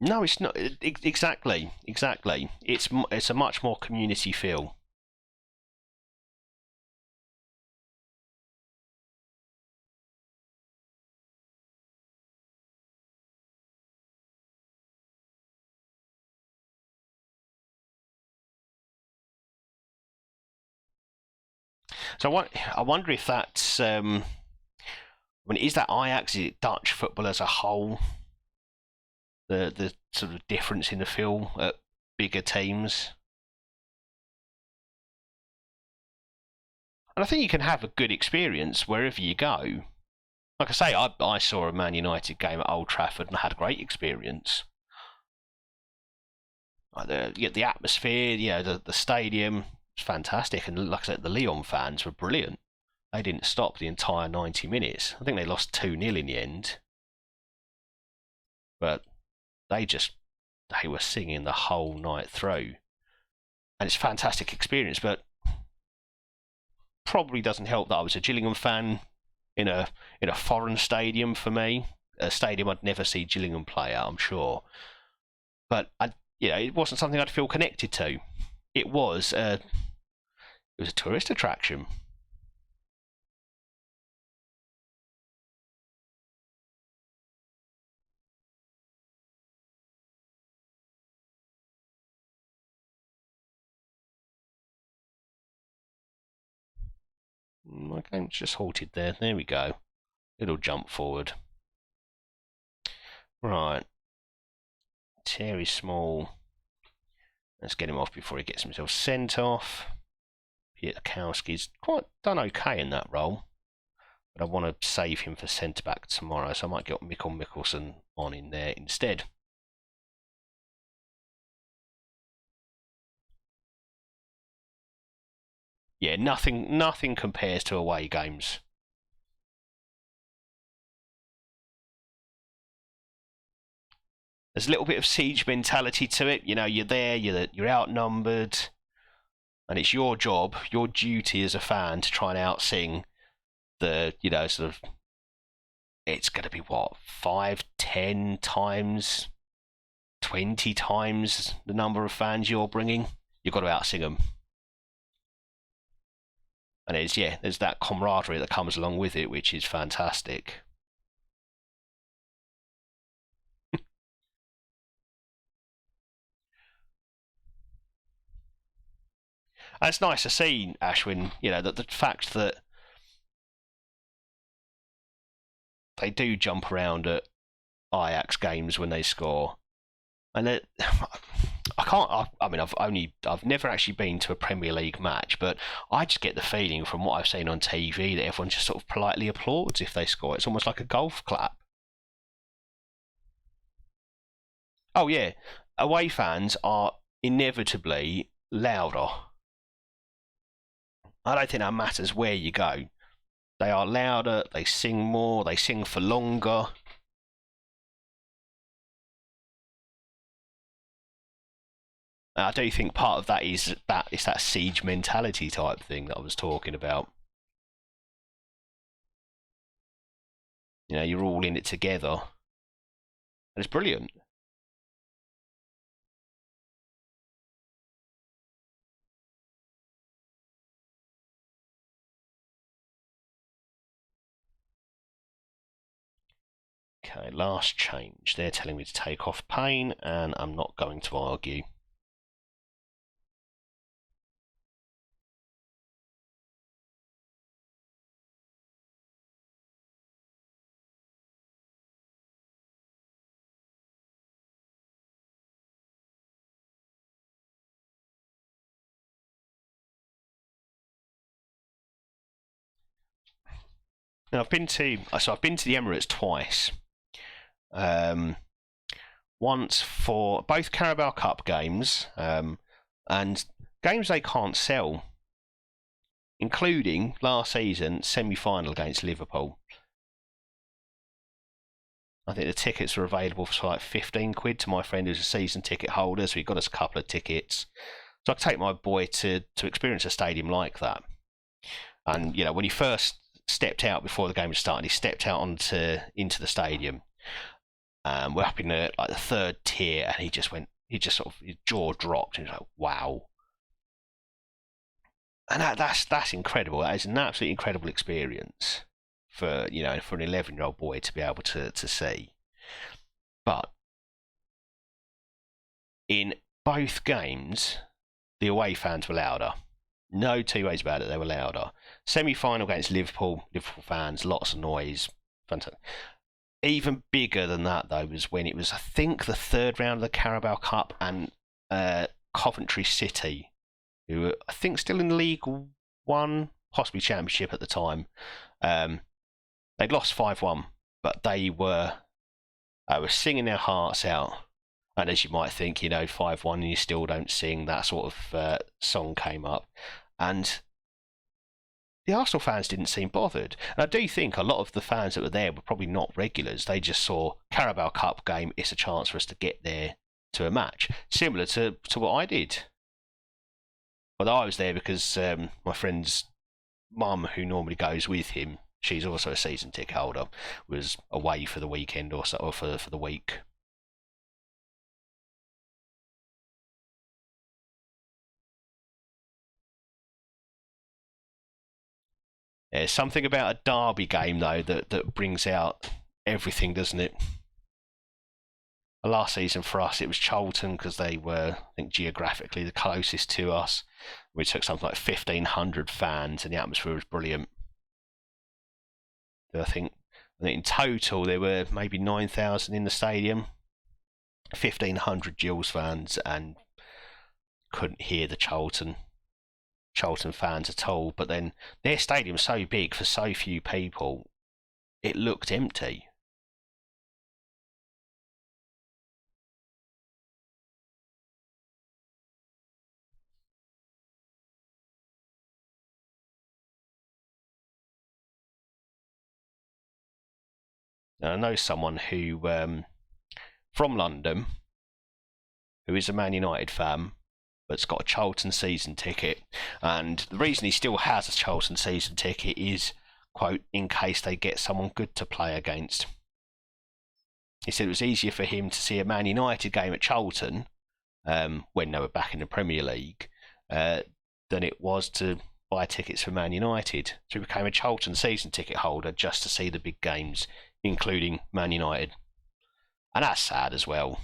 No, it's not exactly. Exactly. It's a much more community feel. So I wonder if that's. I mean, is that Ajax? Is it Dutch football as a whole? The sort of difference in the feel at bigger teams. And I think you can have a good experience wherever you go. Like I say, I saw a Man United game at Old Trafford and had a great experience. Like the atmosphere, the stadium was fantastic, and like I said, the Lyon fans were brilliant. They didn't stop the entire 90 minutes. I think they lost 2-0 in the end, but they just they were singing the whole night through, and it's a fantastic experience. But probably doesn't help that I was a Gillingham fan in a foreign stadium for me, a stadium I'd never see Gillingham play at, I'm sure. But it wasn't something I'd feel connected to. It was it was a tourist attraction. game's just halted there. There we go. It'll jump forward. Right. Terry Small. Let's get him off before he gets himself sent off. Pietkowski's quite done okay in that role, but I want to save him for centre back tomorrow, so I might get Mikkel Mikkelsen on in there instead. Yeah, nothing compares to away games. There's a little bit of siege mentality to it. You know, you're there, you're outnumbered, and it's your job, your duty as a fan to try and outsing the, you know, sort of. It's going to be what, 5, 10 times, 20 times the number of fans you're bringing. You've got to outsing them. And there's that camaraderie that comes along with it, which is fantastic. And it's nice to see, Ashwin, you know, that the fact that they do jump around at Ajax games when they score. And I've never actually been to a Premier League match, but I just get the feeling from what I've seen on TV that everyone just sort of politely applauds if they score. It's almost like a golf clap. Oh yeah, away fans are inevitably louder. I don't think that matters where you go. They are louder, they sing more, they sing for longer. I do think part of that is that siege mentality type thing that I was talking about. You know, you're all in it together. And it's brilliant. Okay, last change. They're telling me to take off Payne, and I'm not going to argue. Now I've been to the Emirates twice. Once for both Carabao Cup games, and games they can't sell, including last season semi-final against Liverpool. I think the tickets were available for like 15 quid to my friend who's a season ticket holder, so he got us a couple of tickets. So I could take my boy to experience a stadium like that. And you know, when he first stepped out before the game was starting, he stepped out into the stadium. We're up in the third tier, and his jaw dropped, and he was like, "Wow!" And that's incredible. That is an absolutely incredible experience for an 11-year-old boy to be able to see. But in both games, the away fans were louder. No two ways about it, they were louder. Semi-final against Liverpool fans, lots of noise. Fantastic. Even bigger than that, though, was when it was, I think, the third round of the Carabao Cup, and Coventry City, who were, I think, still in League One, possibly Championship at the time. They'd lost 5-1, but they were singing their hearts out. And as you might think, 5-1 and you still don't sing, that sort of song came up. And the Arsenal fans didn't seem bothered. And I do think a lot of the fans that were there were probably not regulars. They just saw Carabao Cup game, it's a chance for us to get there to a match. Similar to what I did. Although I was there because my friend's mum, who normally goes with him, she's also a season ticket holder, was away for the weekend or for the week. There's something about a derby game, though, that brings out everything, doesn't it? Last season for us, it was Charlton because they were, I think, geographically the closest to us. We took something like 1,500 fans, and the atmosphere was brilliant. I think in total there were maybe 9,000 in the stadium, 1,500 Gills fans, and couldn't hear the Charlton fans at all. But then their stadium's so big for so few people, it looked empty. Now, I know someone who from London who is a Man United fan but's got a Charlton season ticket, and the reason he still has a Charlton season ticket is, quote, in case they get someone good to play against. He said it was easier for him to see a Man United game at Charlton when they were back in the Premier League than it was to buy tickets for Man United. So he became a Charlton season ticket holder just to see the big games, including Man United. And that's sad as well.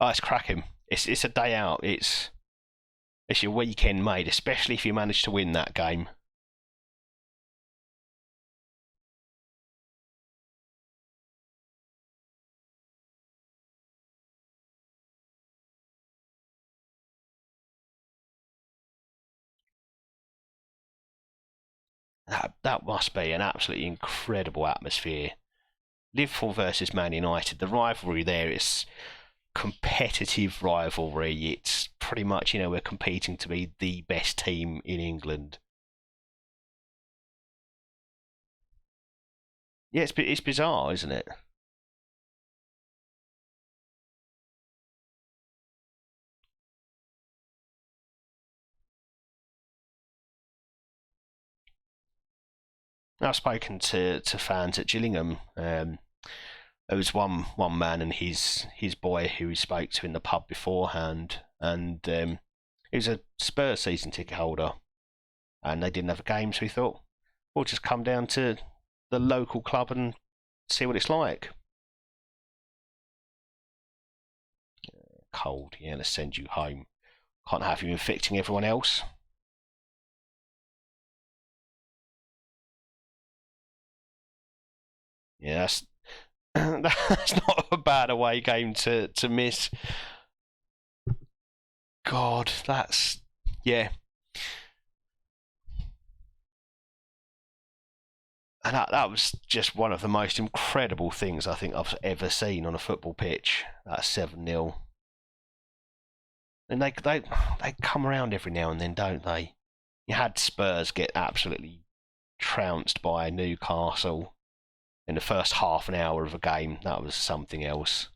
Oh, it's cracking. It's a day out. It's your weekend, mate, especially if you manage to win that game. That must be an absolutely incredible atmosphere. Liverpool versus Man United, the rivalry there is competitive rivalry. It's pretty much, we're competing to be the best team in England. Yeah, it's bizarre, isn't it? I've spoken to fans at Gillingham. There was one man and his boy who he spoke to in the pub beforehand, and he was a Spurs season ticket holder, and they didn't have a game, so he thought, we'll just come down to the local club and see what it's like. Cold, yeah, let's send you home. Can't have you infecting everyone else. Yeah, that's not a bad away game to miss. God, that's yeah. And that was just one of the most incredible things I think I've ever seen on a football pitch. That 7-0. And they come around every now and then, don't they? You had Spurs get absolutely trounced by Newcastle in the first half an hour of a game. That was something else.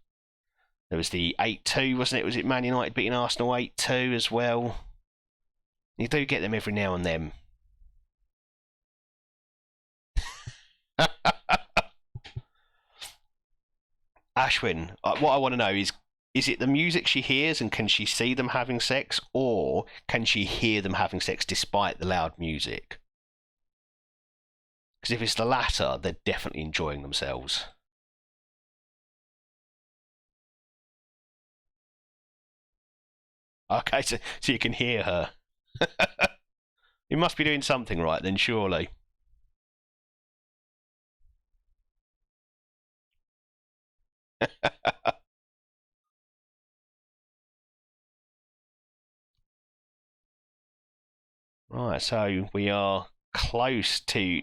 There was the 8-2, wasn't it? Was it Man United beating Arsenal 8-2 as well? You do get them every now and then. Ashwin, what I want to know is it the music she hears and can she see them having sex, or can she hear them having sex despite the loud music? Because if it's the latter, they're definitely enjoying themselves. Okay, so you can hear her. You must be doing something right then, surely. Right, so we are close to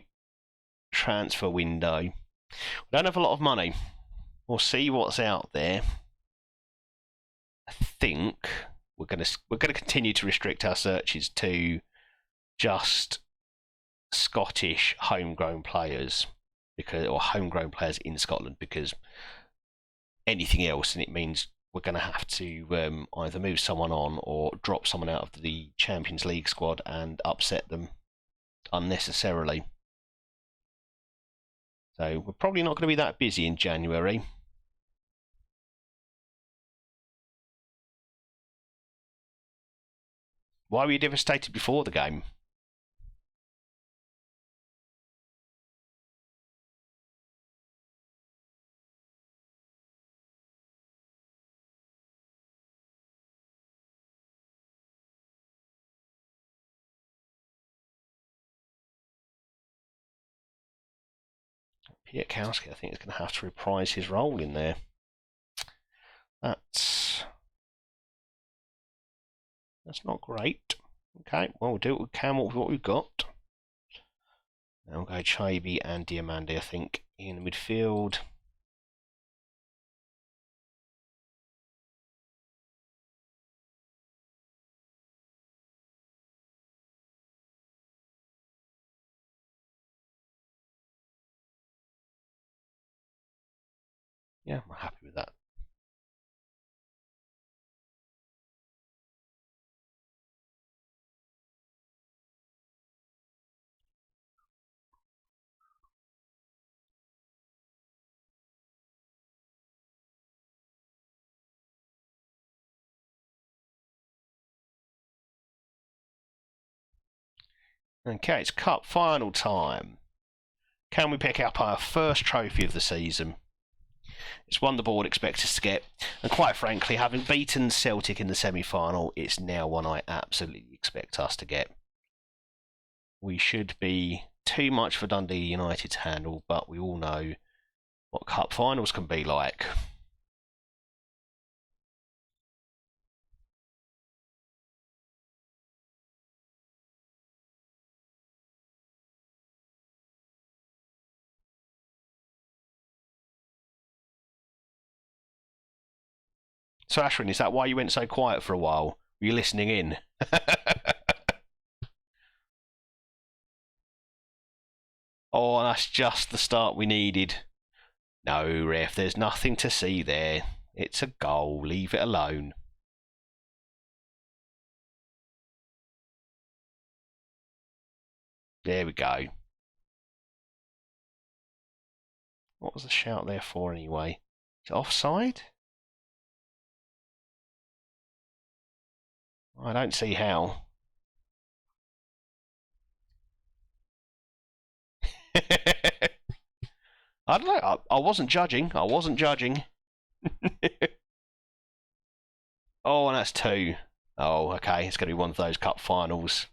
transfer window. We don't have a lot of money. We'll see what's out there. I think we're gonna continue to restrict our searches to just Scottish homegrown players, or homegrown players in Scotland, because anything else, and it means we're going to have to either move someone on or drop someone out of the Champions League squad and upset them unnecessarily. So we're probably not going to be that busy in January. Why were you devastated before the game? Piatkowski, I think, is going to have to reprise his role in there. That's not great. Okay, well, we'll do what we can with what we've got. Now we'll go Chaby and Diamande, I think, in the midfield. Yeah, I'm happy with that. Okay, it's cup final time. Can we pick up our first trophy of the season? It's one the board expects us to get, and quite frankly, having beaten Celtic in the semi-final, it's now one I absolutely expect us to get. We should be too much for Dundee United to handle, but we all know what cup finals can be like. So Ashwin, is that why you went so quiet for a while? Were you listening in? Oh, that's just the start we needed. No, ref, there's nothing to see there. It's a goal. Leave it alone. There we go. What was the shout there for anyway? Is it offside? I don't see how. I don't know. I wasn't judging. I wasn't judging. Oh, and that's two. Oh, okay. It's going to be one of those cup finals.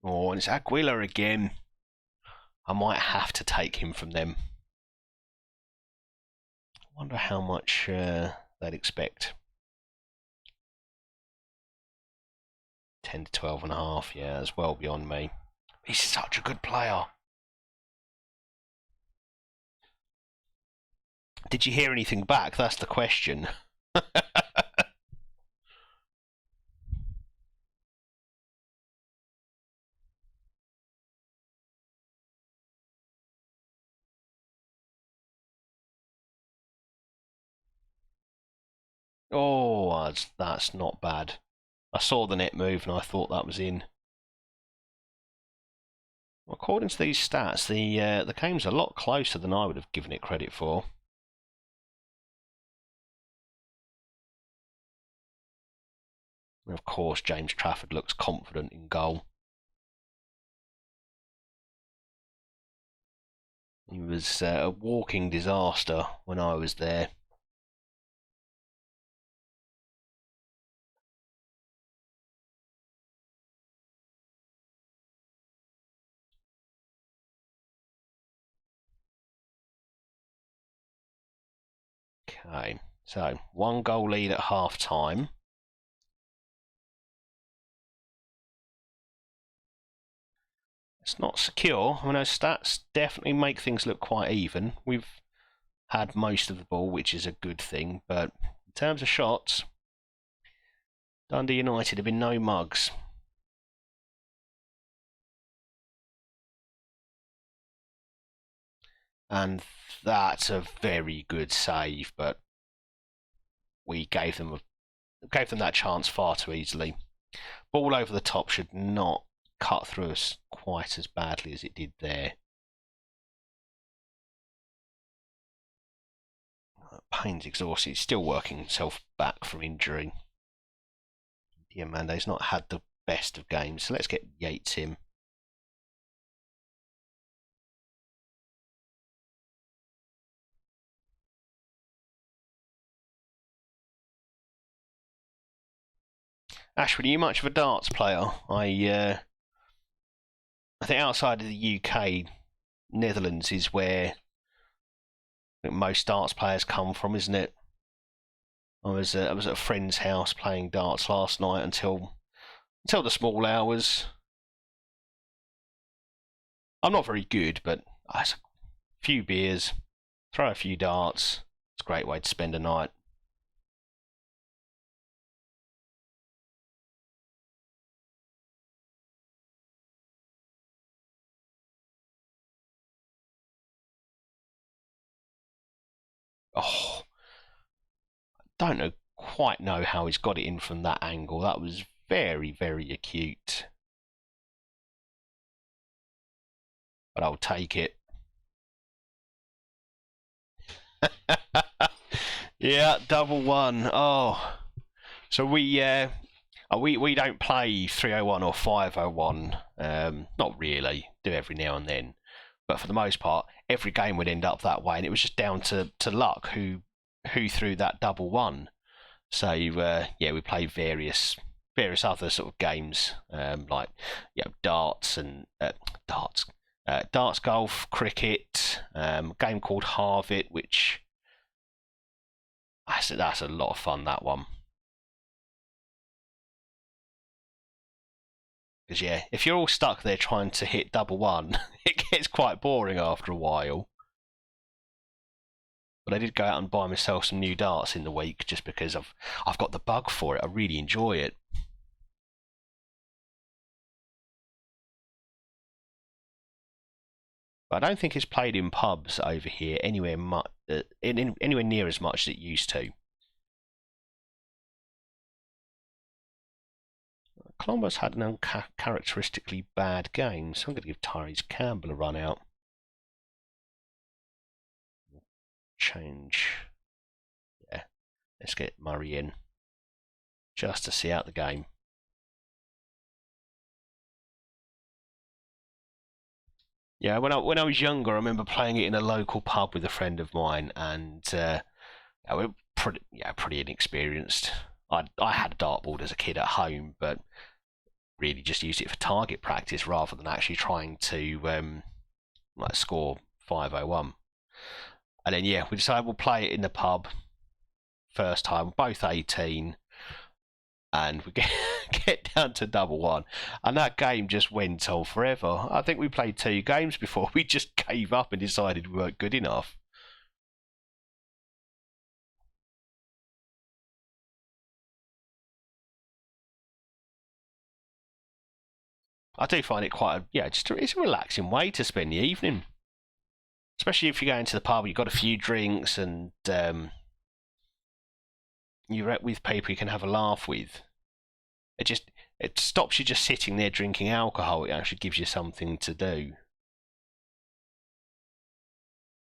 Oh, and it's Aguila again. I might have to take him from them. I wonder how much they'd expect. 10 to 12 and a half, yeah, that's well beyond me. He's such a good player. Did you hear anything back? That's the question. Oh, that's not bad. I saw the net move and I thought that was in. According to these stats, the game's a lot closer than I would have given it credit for. And of course, James Trafford looks confident in goal. He was a walking disaster when I was there. Okay, so 1 goal lead at half time. It's not secure. I mean, those stats definitely make things look quite even. We've had most of the ball, which is a good thing, but in terms of shots, Dundee United have been no mugs. And that's a very good save, but we gave them that chance far too easily. Ball over the top should not cut through us quite as badly as it did there. Payne's exhausted. He's still working himself back from injury. Diamande's not had the best of games, so let's get Yates in. Ashford, are you much of a darts player? I think outside of the UK, Netherlands is where most darts players come from, isn't it? I was at a friend's house playing darts last night until the small hours. I'm not very good, but a few beers, throw a few darts. It's a great way to spend a night. Oh, don't quite know how he's got it in from that angle. That was very, very acute. But I'll take it. Yeah, double one. Oh, so we don't play 301 or 501. Not really. Do every now and then, but for the most part, every game would end up that way, and it was just down to luck who threw that double one. So yeah, we played various other sort of games, like darts and darts, golf, cricket, a game called Harvit, which that's a lot of fun, that one. Because yeah, if you're all stuck there trying to hit double one, it gets quite boring after a while. But I did go out and buy myself some new darts in the week just because I've got the bug for it. I really enjoy it. But I don't think it's played in pubs over here anywhere anywhere near as much as it used to. Columbus had an uncharacteristically bad game, so I'm going to give Tyrese Campbell a run out. Change. Yeah, let's get Murray in just to see out the game. Yeah, when I was younger, I remember playing it in a local pub with a friend of mine, and we were pretty inexperienced. I had a dartboard as a kid at home, but really just used it for target practice rather than actually trying to score 501. And then yeah, we decided we'll play it in the pub. First time, we're both 18, and we get down to double one, and that game just went on forever. I think we played 2 games before we just gave up and decided we weren't good enough. I do find it quite it's a relaxing way to spend the evening, especially if you go into the pub, you've got a few drinks, and you're with people you can have a laugh with. It stops you just sitting there drinking alcohol. It actually gives you something to do.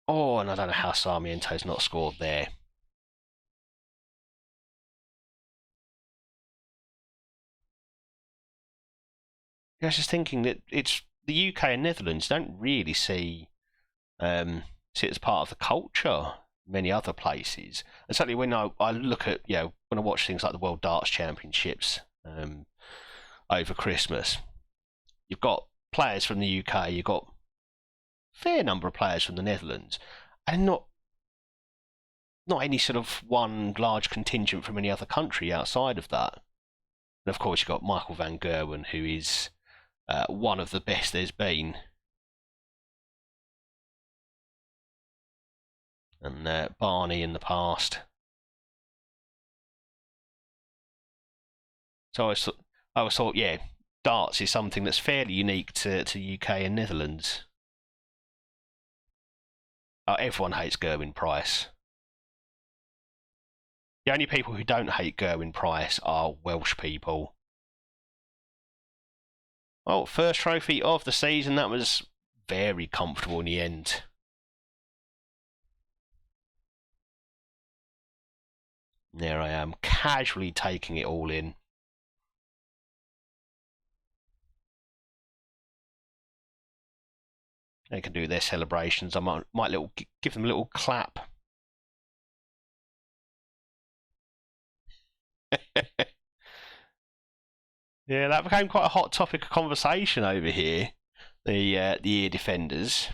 Oh, and I don't know how Sarmiento's not scored there. I was just thinking that it's the UK and Netherlands don't really see see it as part of the culture many other places. And certainly when I look at, when I watch things like the World Darts Championships over Christmas, you've got players from the UK, you've got a fair number of players from the Netherlands, and not any sort of one large contingent from any other country outside of that. And of course, you've got Michael van Gerwen, who is one of the best there's been. And Barney in the past. So I always thought, yeah, darts is something that's fairly unique to UK and Netherlands. Everyone hates Gerwyn Price. The only people who don't hate Gerwyn Price are Welsh people. Well, first trophy of the season, that was very comfortable in the end. There I am, casually taking it all in. They can do their celebrations. I might give them a little clap. Yeah, that became quite a hot topic of conversation over here. The ear defenders.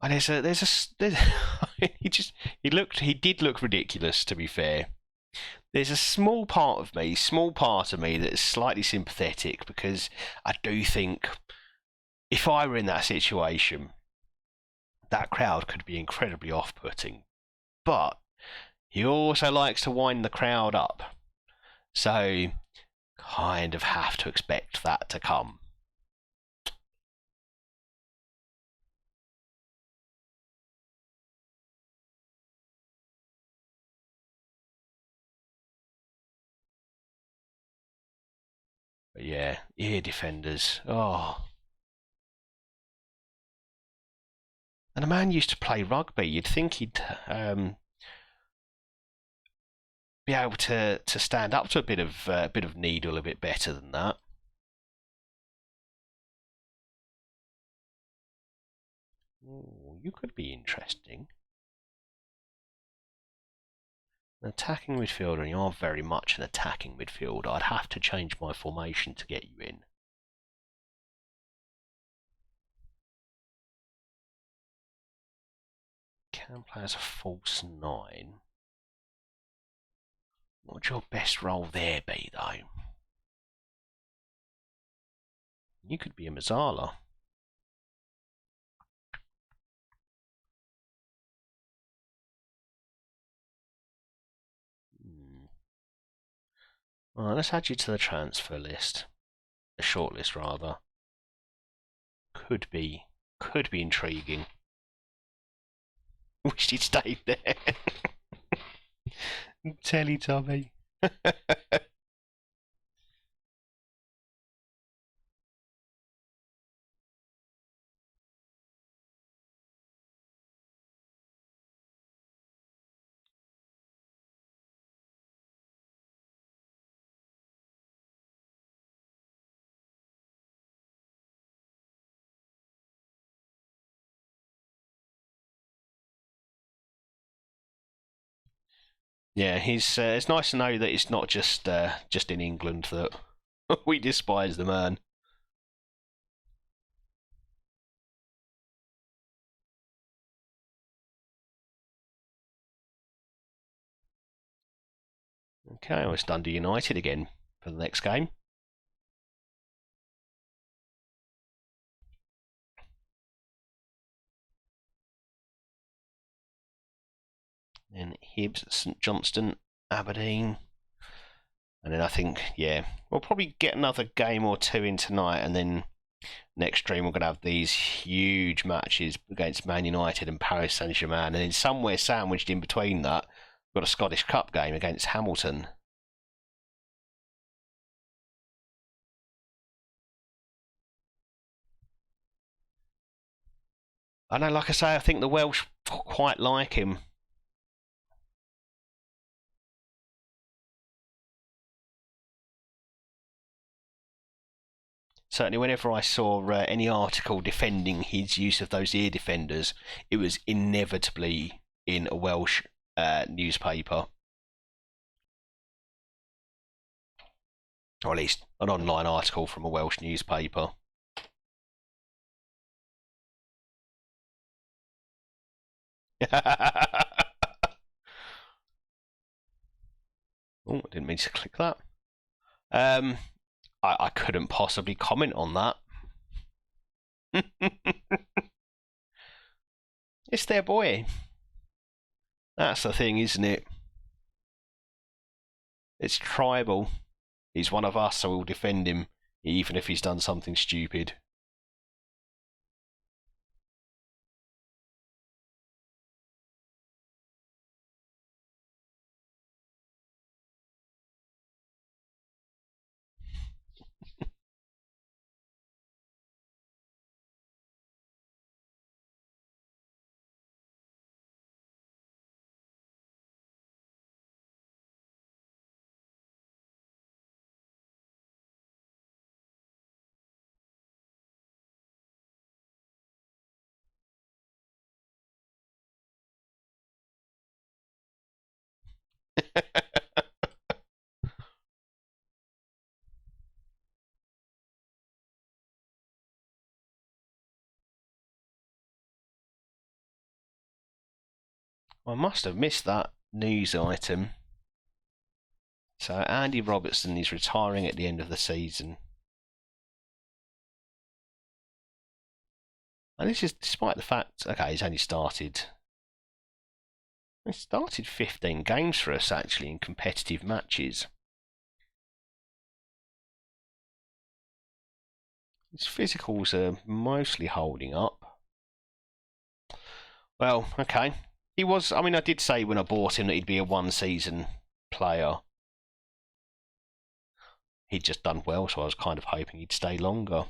And he did look ridiculous, to be fair. There's a small part of me that is slightly sympathetic, because I do think if I were in that situation, that crowd could be incredibly off-putting. But he also likes to wind the crowd up, so kind of have to expect that to come. But yeah, ear defenders. Oh. And the man used to play rugby. You'd think he'd be able to stand up to a bit of needle a bit better than that. Ooh, you could be interesting. An attacking midfielder, and you're very much an attacking midfielder. I'd have to change my formation to get you in. Can play as a false 9. What would your best role there be, though? You could be a Mazzala. Alright, let's add you to the transfer list. The shortlist, rather. Could be intriguing. Wish he'd stayed there. Teletubby. Yeah, it's nice to know that it's not just in England that we despise the man. Okay, well, it's Dundee United again for the next game. Then Hibs, St Johnstone, Aberdeen. And then I think, yeah, we'll probably get another game or two in tonight, and then next stream we're going to have these huge matches against Man United and Paris Saint-Germain, and then somewhere sandwiched in between that, we've got a Scottish Cup game against Hamilton. I know, like I say, I think the Welsh quite like him. certainly whenever I saw any article defending his use of those ear defenders, it was inevitably in a Welsh newspaper, or at least an online article from a Welsh newspaper. Oh, I didn't mean to click that. I couldn't possibly comment on that. It's their boy. That's the thing, isn't it? It's tribal. He's one of us, so we'll defend him, even if he's done something stupid. I must have missed that news item. So Andy Robertson is retiring at the end of the season. And this is despite the fact, okay, he's only started. He started 15 games for us, actually, in competitive matches. His physicals are mostly holding up. Well, okay. He was, I mean, I did say when I bought him that he'd be a one-season player. He'd just done well, so I was kind of hoping he'd stay longer.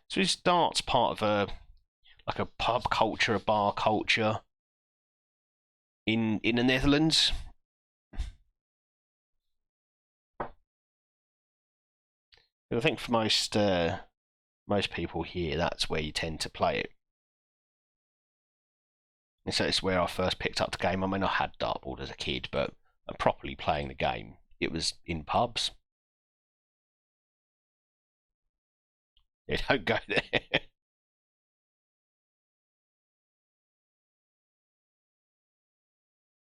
So his dart's part of a pub culture, a bar culture in the Netherlands. I think for most people here, that's where you tend to play it. And so it's where I first picked up the game. I mean, I had dartboard as a kid, but properly playing the game, it was in pubs. You don't go there.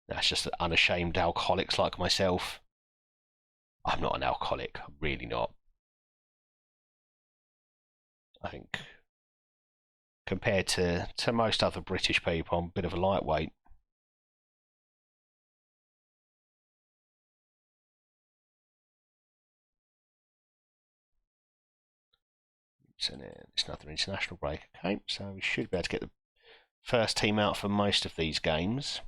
That's just unashamed alcoholics like myself. I'm not an alcoholic. I'm really not. I think compared to most other British people, I'm a bit of a lightweight. So it's another international break. Okay, so we should be able to get the first team out for most of these games.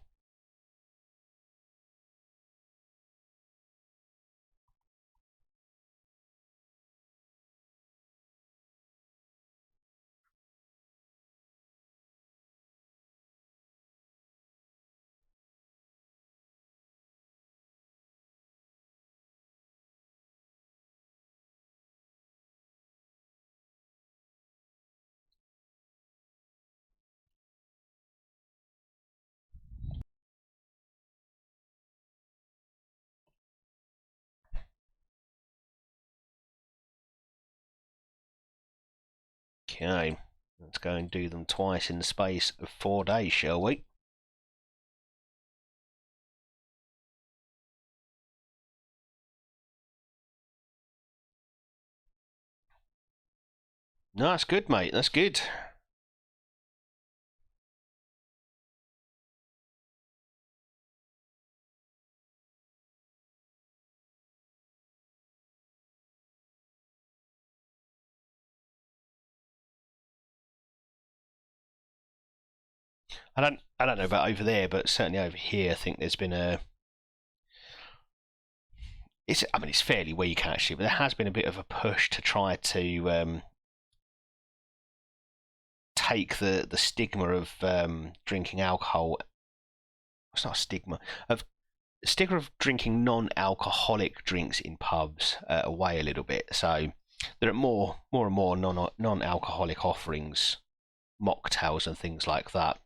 Okay, let's go and do them twice in the space of 4 days, shall we? No, that's good, mate. That's good. I don't know about over there, but certainly over here, I think there's been I mean, it's fairly weak actually, but there has been a bit of a push to try to take the stigma of drinking alcohol. It's not a stigma of drinking non-alcoholic drinks in pubs away a little bit. So there are more and more non-alcoholic offerings, mocktails and things like that.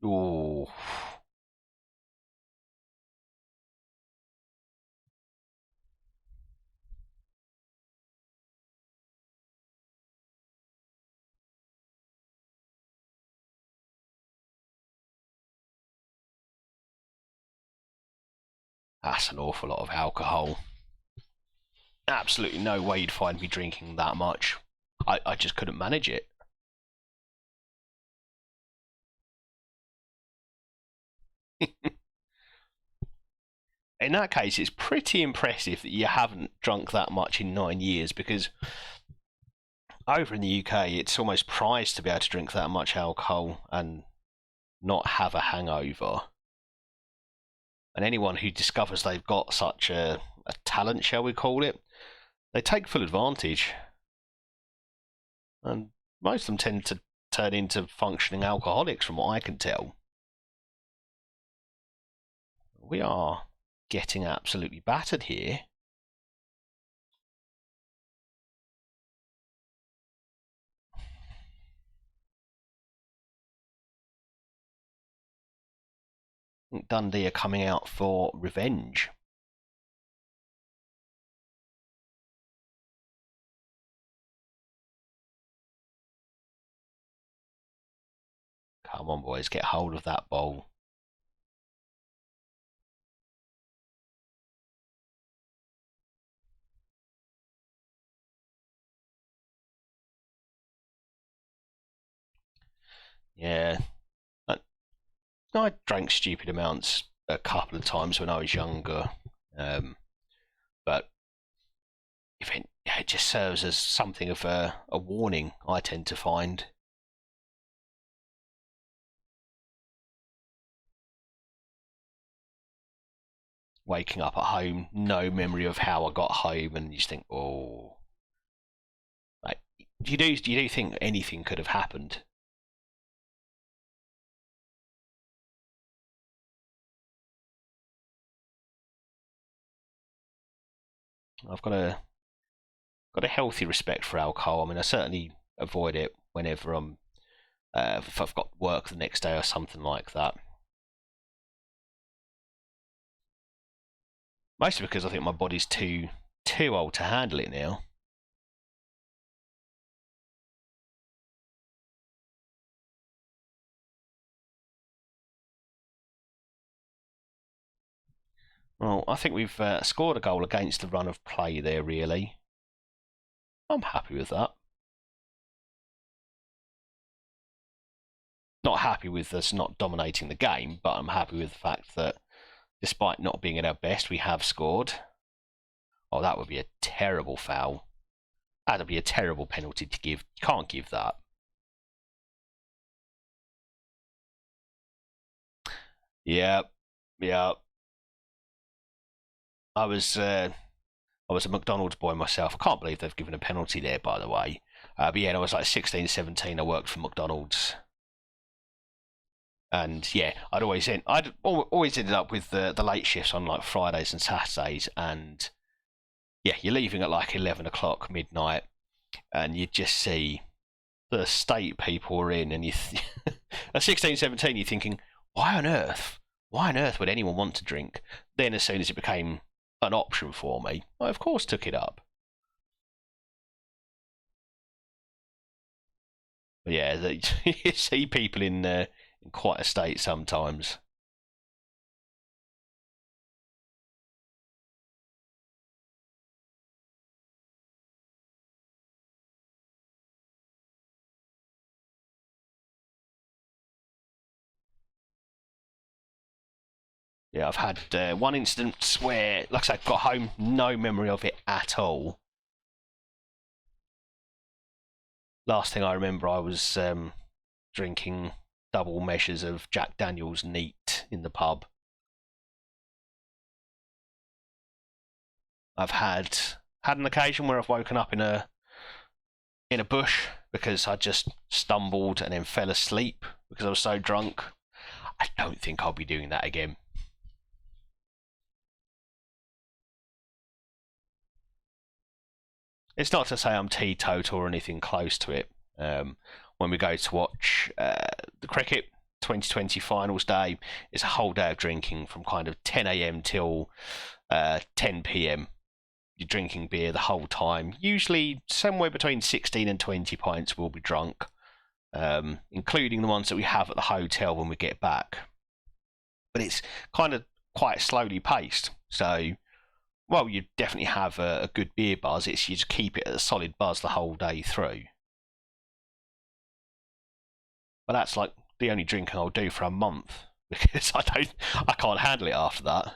Ooh. That's an awful lot of alcohol. Absolutely no way you'd find me drinking that much. I just couldn't manage it. In that case, it's pretty impressive that you haven't drunk that much in 9 years, because over in the UK, it's almost prized to be able to drink that much alcohol and not have a hangover. And anyone who discovers they've got such a talent, shall we call it, they take full advantage. And most of them tend to turn into functioning alcoholics, from what I can tell. We are getting absolutely battered here. Dundee are coming out for revenge. Come on, boys, get hold of that ball. Yeah. I drank stupid amounts a couple of times when I was younger. But it just serves as something of a warning, I tend to find. Waking up at home, no memory of how I got home, and you just think, oh, like, do you think anything could have happened? I've got a healthy respect for alcohol. I mean, I certainly avoid it whenever if I've got work the next day or something like that. Mostly because I think my body's too old to handle it now. Well, I think we've scored a goal against the run of play there, really. I'm happy with that. Not happy with us not dominating the game, but I'm happy with the fact that despite not being at our best, we have scored. Oh, that would be a terrible foul. That would be a terrible penalty to give. You can't give that. Yeah, yeah. I was uh, I was a McDonald's boy myself. I can't believe they've given a penalty there, by the way. But yeah, I was like 16, 17. I worked for McDonald's, and yeah, I'd always ended up with the late shifts on like Fridays and Saturdays, and yeah, you're leaving at like 11 o'clock, midnight, and you just see the state people are in, and at 16, 17, you're thinking, why on earth would anyone want to drink? Then, as soon as it became an option for me, I of course took it up. But yeah, you see people in quite a state sometimes. Yeah, I've had one instance where, like I said, got home, no memory of it at all. Last thing I remember, I was drinking double measures of Jack Daniel's neat in the pub. I've had an occasion where I've woken up in a bush because I just stumbled and then fell asleep because I was so drunk. I don't think I'll be doing that again. It's not to say I'm teetotal or anything close to it. When we go to watch the cricket 2020 finals day, it's a whole day of drinking from kind of 10 a.m. till 10 p.m. You're drinking beer the whole time. Usually somewhere between 16 and 20 pints will be drunk, including the ones that we have at the hotel when we get back. But it's kind of quite slowly paced. So, well, you definitely have a good beer buzz. It's you just keep it at a solid buzz the whole day through. But that's like the only drinking I'll do for a month because I can't handle it after that.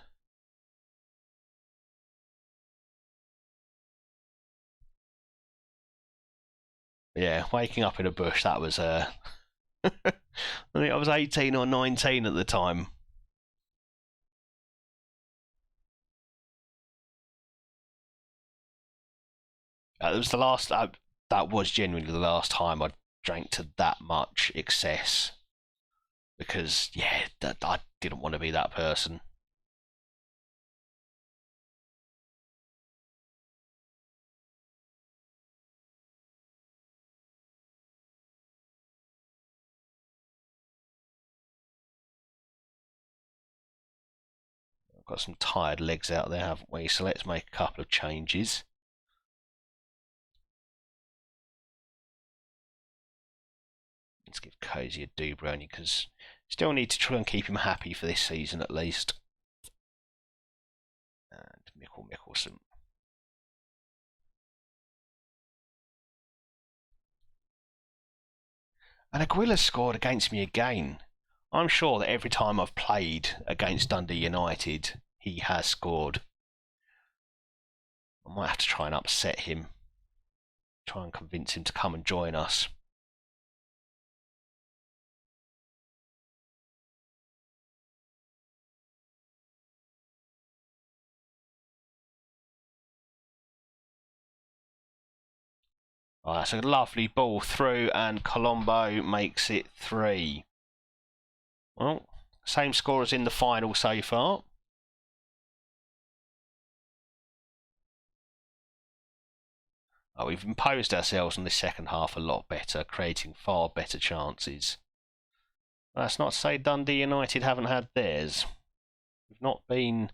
Yeah, waking up in a bush, that was I think I was 18 or 19 at the time. It was the last. That was genuinely the last time I drank to that much excess because yeah, I didn't want to be that person. I've got some tired legs out there, haven't we? So let's make a couple of changes. Let's give Cozy a do brownie because still need to try and keep him happy for this season at least. And Mickelson. And Aguilar scored against me again. I'm sure that every time I've played against Dundee United, he has scored. I might have to try and upset him. Try and convince him to come and join us. Oh, that's a lovely ball through, and Colombo makes it 3. Well, same score as in the final so far. Oh, we've imposed ourselves in the second half a lot better, creating far better chances. That's not to say Dundee United haven't had theirs. We've not been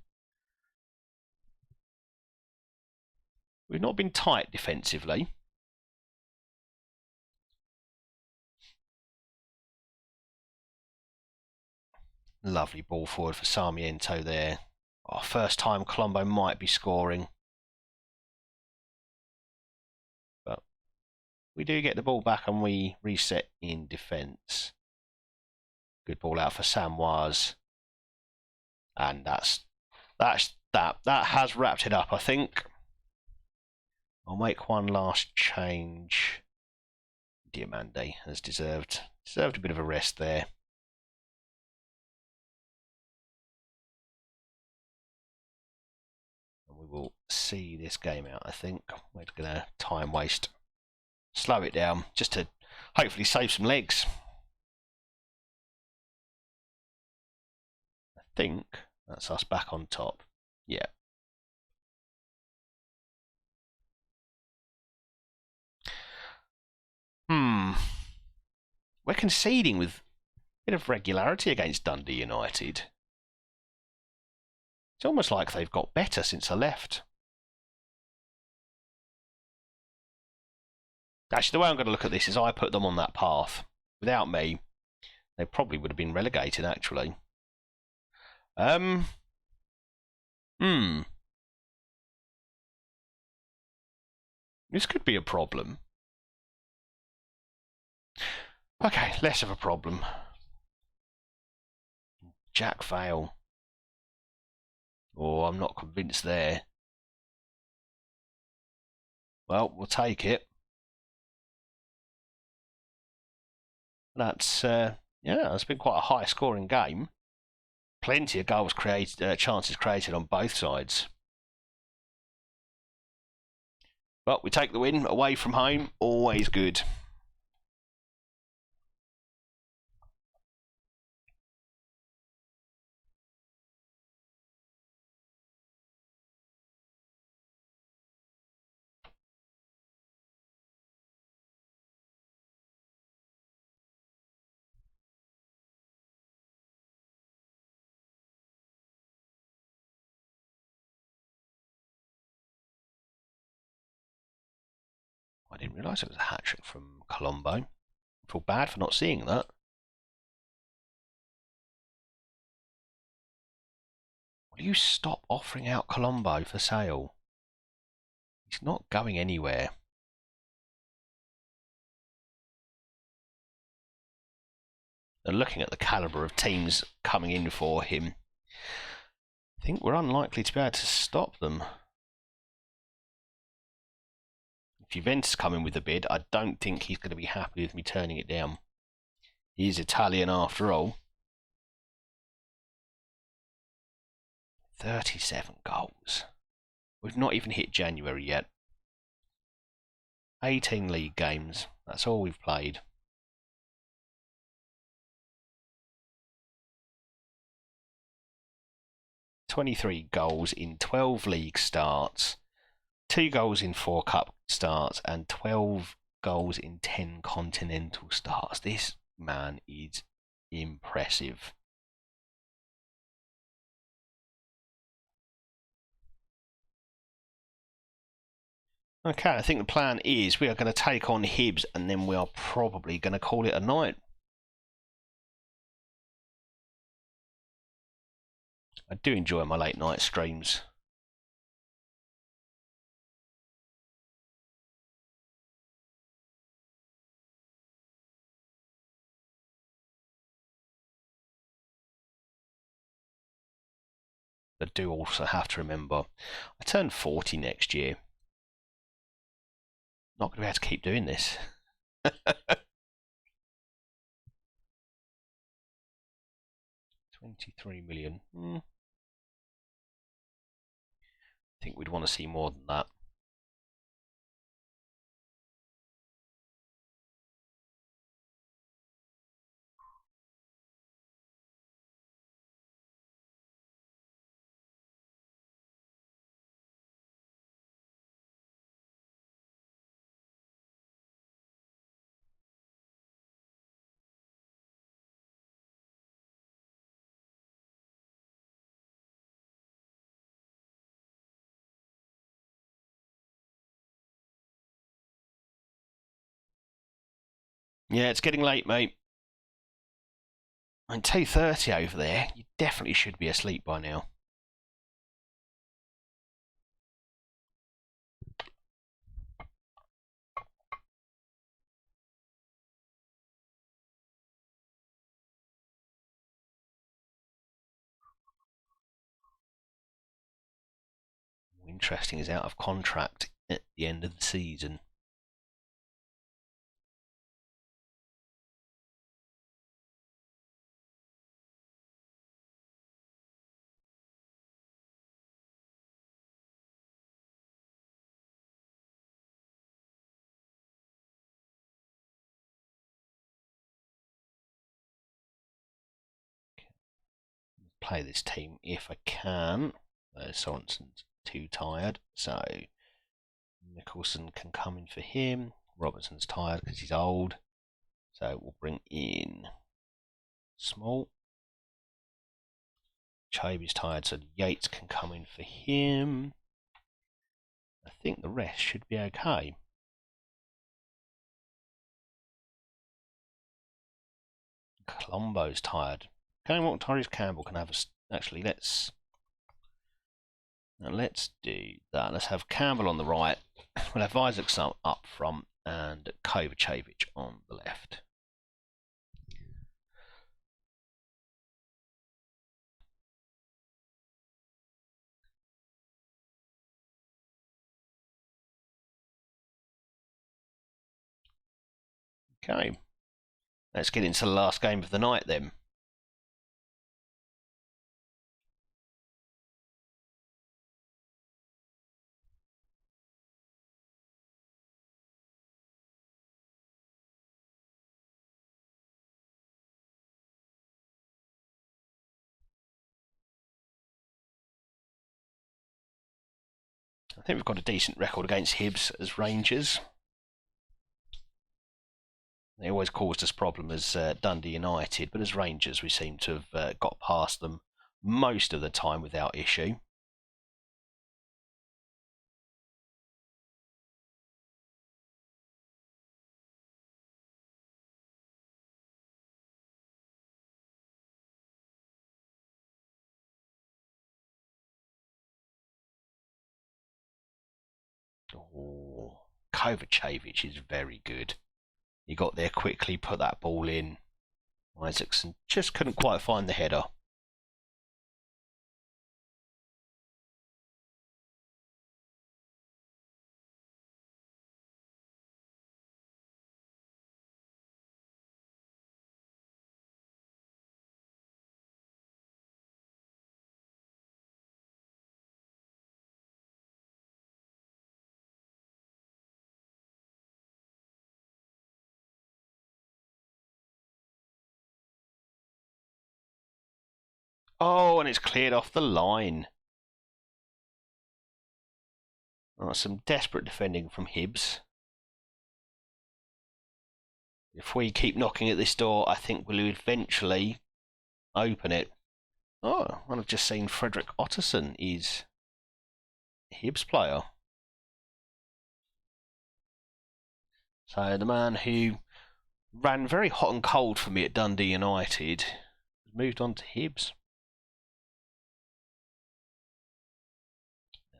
tight defensively. Lovely ball forward for Sarmiento there. Oh, first time Colombo might be scoring. But we do get the ball back and we reset in defence. Good ball out for Samoise. And that has wrapped it up, I think. I'll make one last change. Diamande has deserved a bit of a rest there. And we will see this game out, I think. We're going to time waste. Slow it down, just to hopefully save some legs. I think that's us back on top. Yeah. We're conceding with a bit of regularity against Dundee United. It's almost like they've got better since I left. Actually, the way I'm going to look at this is I put them on that path. Without me, they probably would have been relegated, actually. This could be a problem. Okay, less of a problem. Jack Vale. Oh, I'm not convinced there. Well, we'll take it. That's yeah, it's been quite a high-scoring game. Plenty of goals created, chances created on both sides. But we take the win away from home. Always good. I didn't realise it was a hat-trick from Colombo. I feel bad for not seeing that. Will you stop offering out Colombo for sale? He's not going anywhere. And looking at the calibre of teams coming in for him, I think we're unlikely to be able to stop them. If Juventus come in with a bid, I don't think he's going to be happy with me turning it down. He's Italian after all. 37 goals. We've not even hit January yet. 18 league games. That's all we've played. "23 goals in 12 league starts, 2 goals in 4 cup starts, and 12 goals in 10 continental starts." This man is impressive. Okay, I think the plan is we are going to take on Hibs and then we are probably going to call it a night. I do enjoy my late night streams. I do also have to remember, I turn 40 next year. Not going to be able to keep doing this. 23 million. I think we'd want to see more than that. Yeah, it's getting late, mate. I'm 2:30 over there. You definitely should be asleep by now. Interesting is out of contract at the end of the season. Play this team if I can. Sorensen's too tired, so Nicholson can come in for him. Robertson's tired because he's old, so we'll bring in Small. Choby's tired, so Yates can come in for him. I think the rest should be okay. Colombo's tired. Going Tyrese Campbell can have a... Actually, let's do that. Let's have Campbell on the right. We'll have Isaac up front and Kovacevic on the left. Okay, let's get into the last game of the night then. I think we've got a decent record against Hibs as Rangers. They always caused us problems as Dundee United, but as Rangers we seem to have got past them most of the time without issue. Oh, Kovacevic is very good. He got there quickly, put that ball in. Isaacson just couldn't quite find the header. Oh, and it's cleared off the line. Oh, some desperate defending from Hibs. If we keep knocking at this door, I think we'll eventually open it. Oh, and I've just seen Fredrik Otterson is a Hibs player. So the man who ran very hot and cold for me at Dundee United has moved on to Hibs.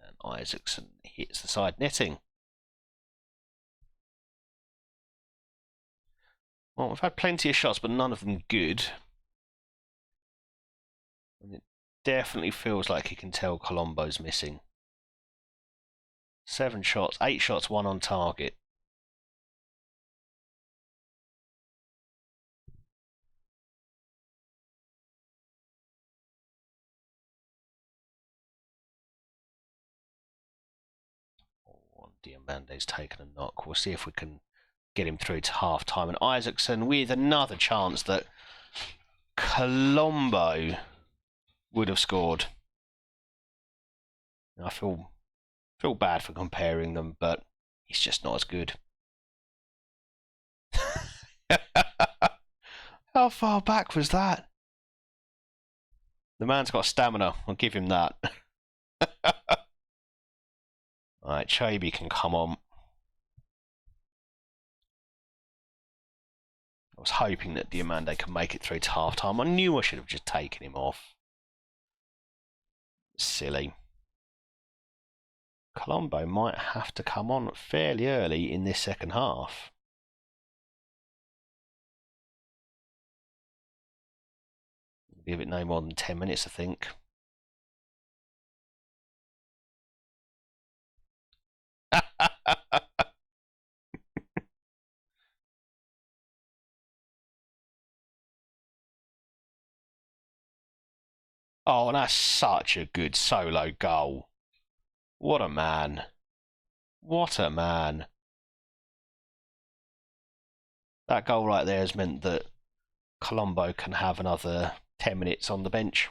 And Isaacson hits the side netting. Well, we've had plenty of shots, but none of them good. And it definitely feels like you can tell Colombo's missing. 7 shots, 8 shots, 1 on target. Oh, Diamande's taken a knock. We'll see if we can get him through to half time. And Isaacson with another chance that Colombo would have scored. I feel bad for comparing them, but he's just not as good. How far back was that? The man's got stamina. I'll give him that. Alright, Chaby can come on. I was hoping that Diamande could make it through to half time. I knew I should have just taken him off. Silly. Colombo might have to come on fairly early in this second half. Give it no more than 10 minutes, I think. Oh, and that's such a good solo goal. What a man. What a man. That goal right there has meant that Colombo can have another 10 minutes on the bench.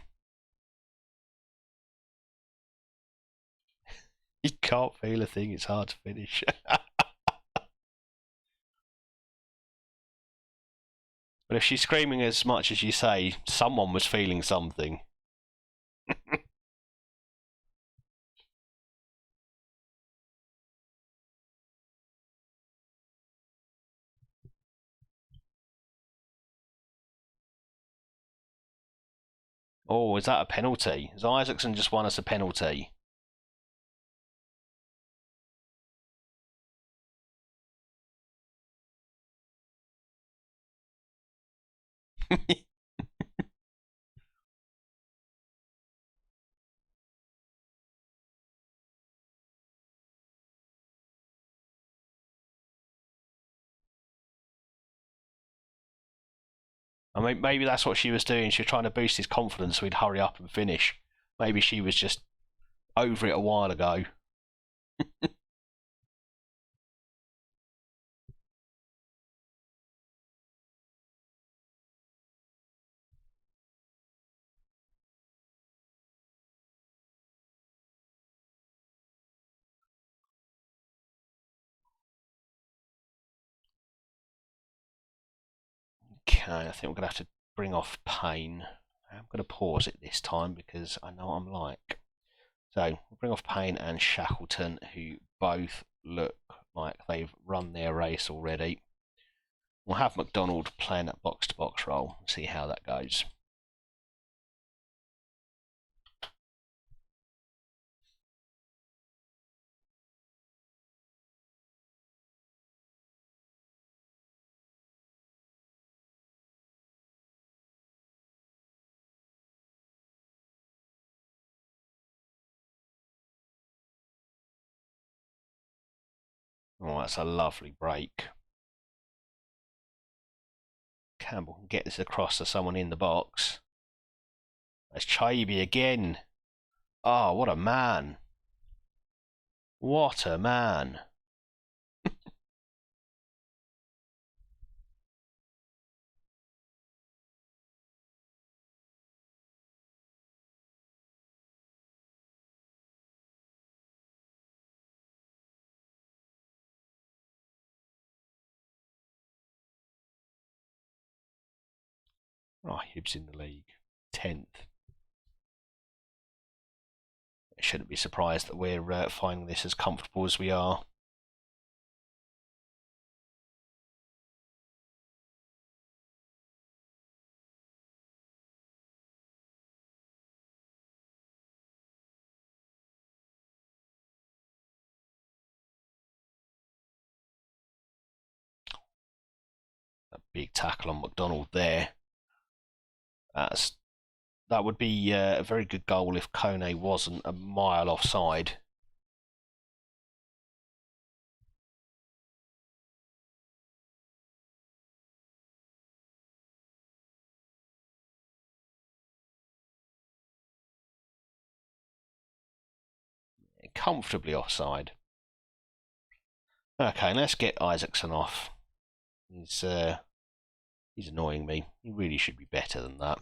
He can't feel a thing, it's hard to finish. But if she's screaming as much as you say, someone was feeling something. Oh, is that a penalty? Has Isaacson just won us a penalty? I mean, maybe that's what she was doing. She was trying to boost his confidence so he'd hurry up and finish. Maybe she was just over it a while ago. Okay, I think we're going to have to bring off Payne. I'm going to pause it this time because I know what I'm like. So we'll bring off Payne and Shackleton, who both look like they've run their race already. We'll have McDonald playing that box-to-box role and see how that goes. Oh, that's a lovely break. Campbell can get this across to someone in the box. That's Chaibi again. Oh, what a man. What a man. Oh, Hibbs in the league. 10th. I shouldn't be surprised that we're finding this as comfortable as we are. A big tackle on McDonald there. That would be a very good goal if Kone wasn't a mile offside. Comfortably offside. Okay, let's get Isaacson off. He's annoying me. He really should be better than that.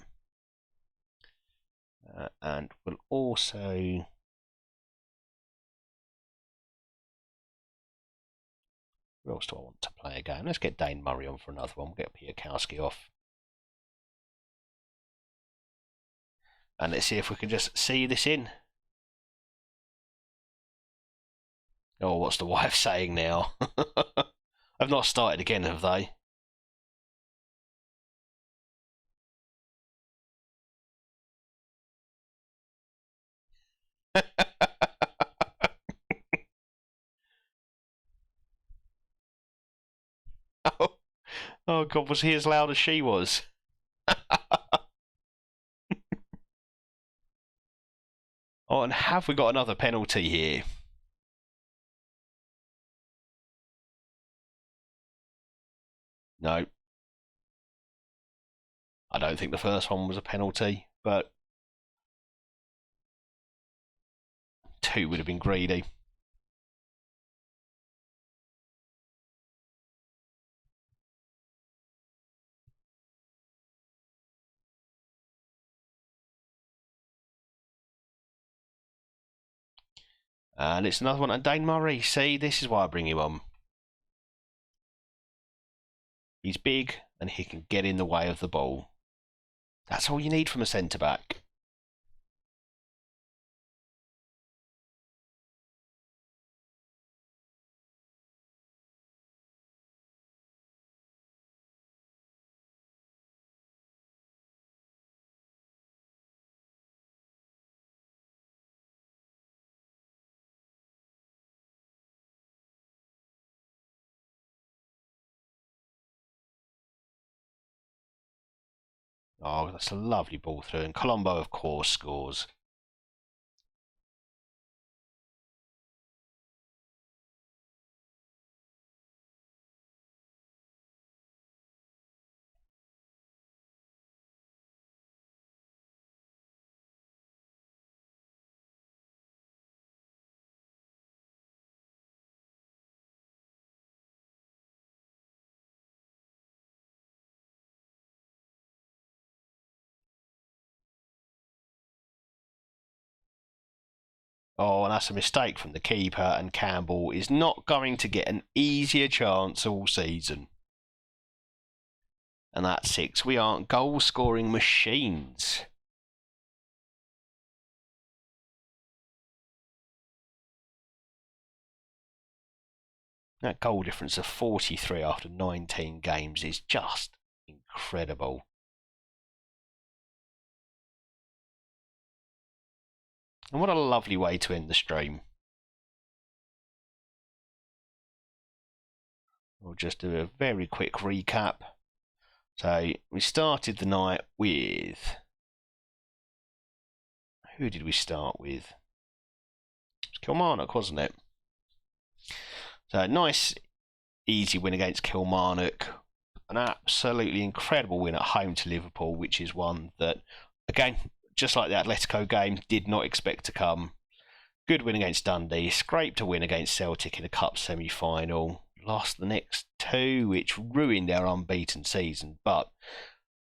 And we'll also... Who else do I want to play again? Let's get Dane Murray on for another one. We'll get Piakowski off. And let's see if we can just see this in. Oh, what's the wife saying now? I've not started again, have they? oh, oh, God, was he as loud as she was? Oh, and have we got another penalty here? No. I don't think the first one was a penalty, but 2 would have been greedy. And it's another one. And Dane Murray, see, this is why I bring him on. He's big and he can get in the way of the ball. That's all you need from a centre-back. Oh, that's a lovely ball through. And Colombo, of course, scores. Oh, and that's a mistake from the keeper, and Campbell is not going to get an easier chance all season. And that's 6. We aren't goal-scoring machines. That goal difference of 43 after 19 games is just incredible. And what a lovely way to end the stream. We'll just do a very quick recap. So we started the night with... Who did we start with? It was Kilmarnock, wasn't it? So nice, easy win against Kilmarnock. An absolutely incredible win at home to Liverpool, which is one that, again, just like the Atletico game, did not expect to come. Good win against Dundee. Scraped a win against Celtic in a cup semi-final. Lost the next 2, which ruined their unbeaten season. But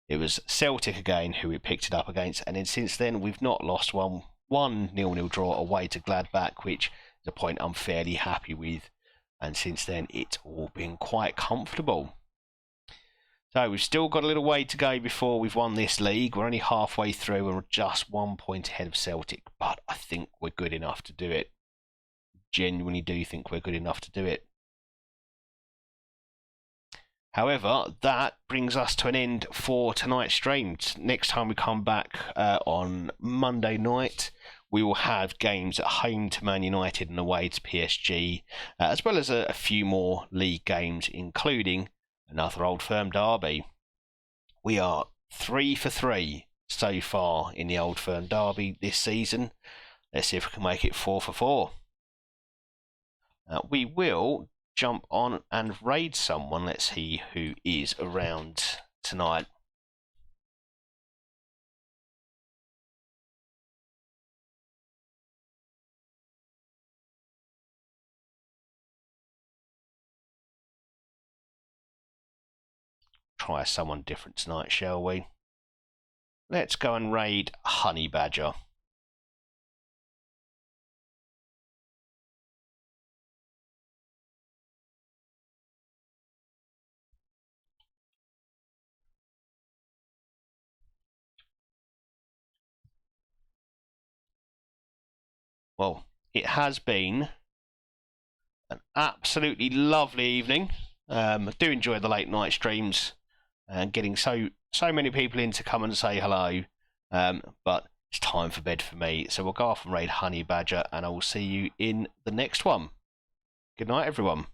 it was Celtic again who we picked it up against. And then since then, we've not lost one. 1-0 draw away to Gladbach, which is a point I'm fairly happy with. And since then, it's all been quite comfortable. So we've still got a little way to go before we've won this league. We're only halfway through and we're just 1 point ahead of Celtic. But I think we're good enough to do it. Genuinely do think we're good enough to do it. However, that brings us to an end for tonight's stream. Next time we come back on Monday night, we will have games at home to Man United and away to PSG, as well as a few more league games, including another Old Firm derby. We are 3 for 3 so far in the Old Firm derby this season. Let's see if we can make it 4 for 4. We will jump on and raid someone. Let's see who is around tonight. Try someone different tonight, shall we? Let's go and raid Honey Badger. Well, it has been an absolutely lovely evening. I do enjoy the late night streams and getting so many people in to come and say hello. But it's time for bed for me. So we'll go off and raid Honey Badger, and I will see you in the next one. Good night, everyone.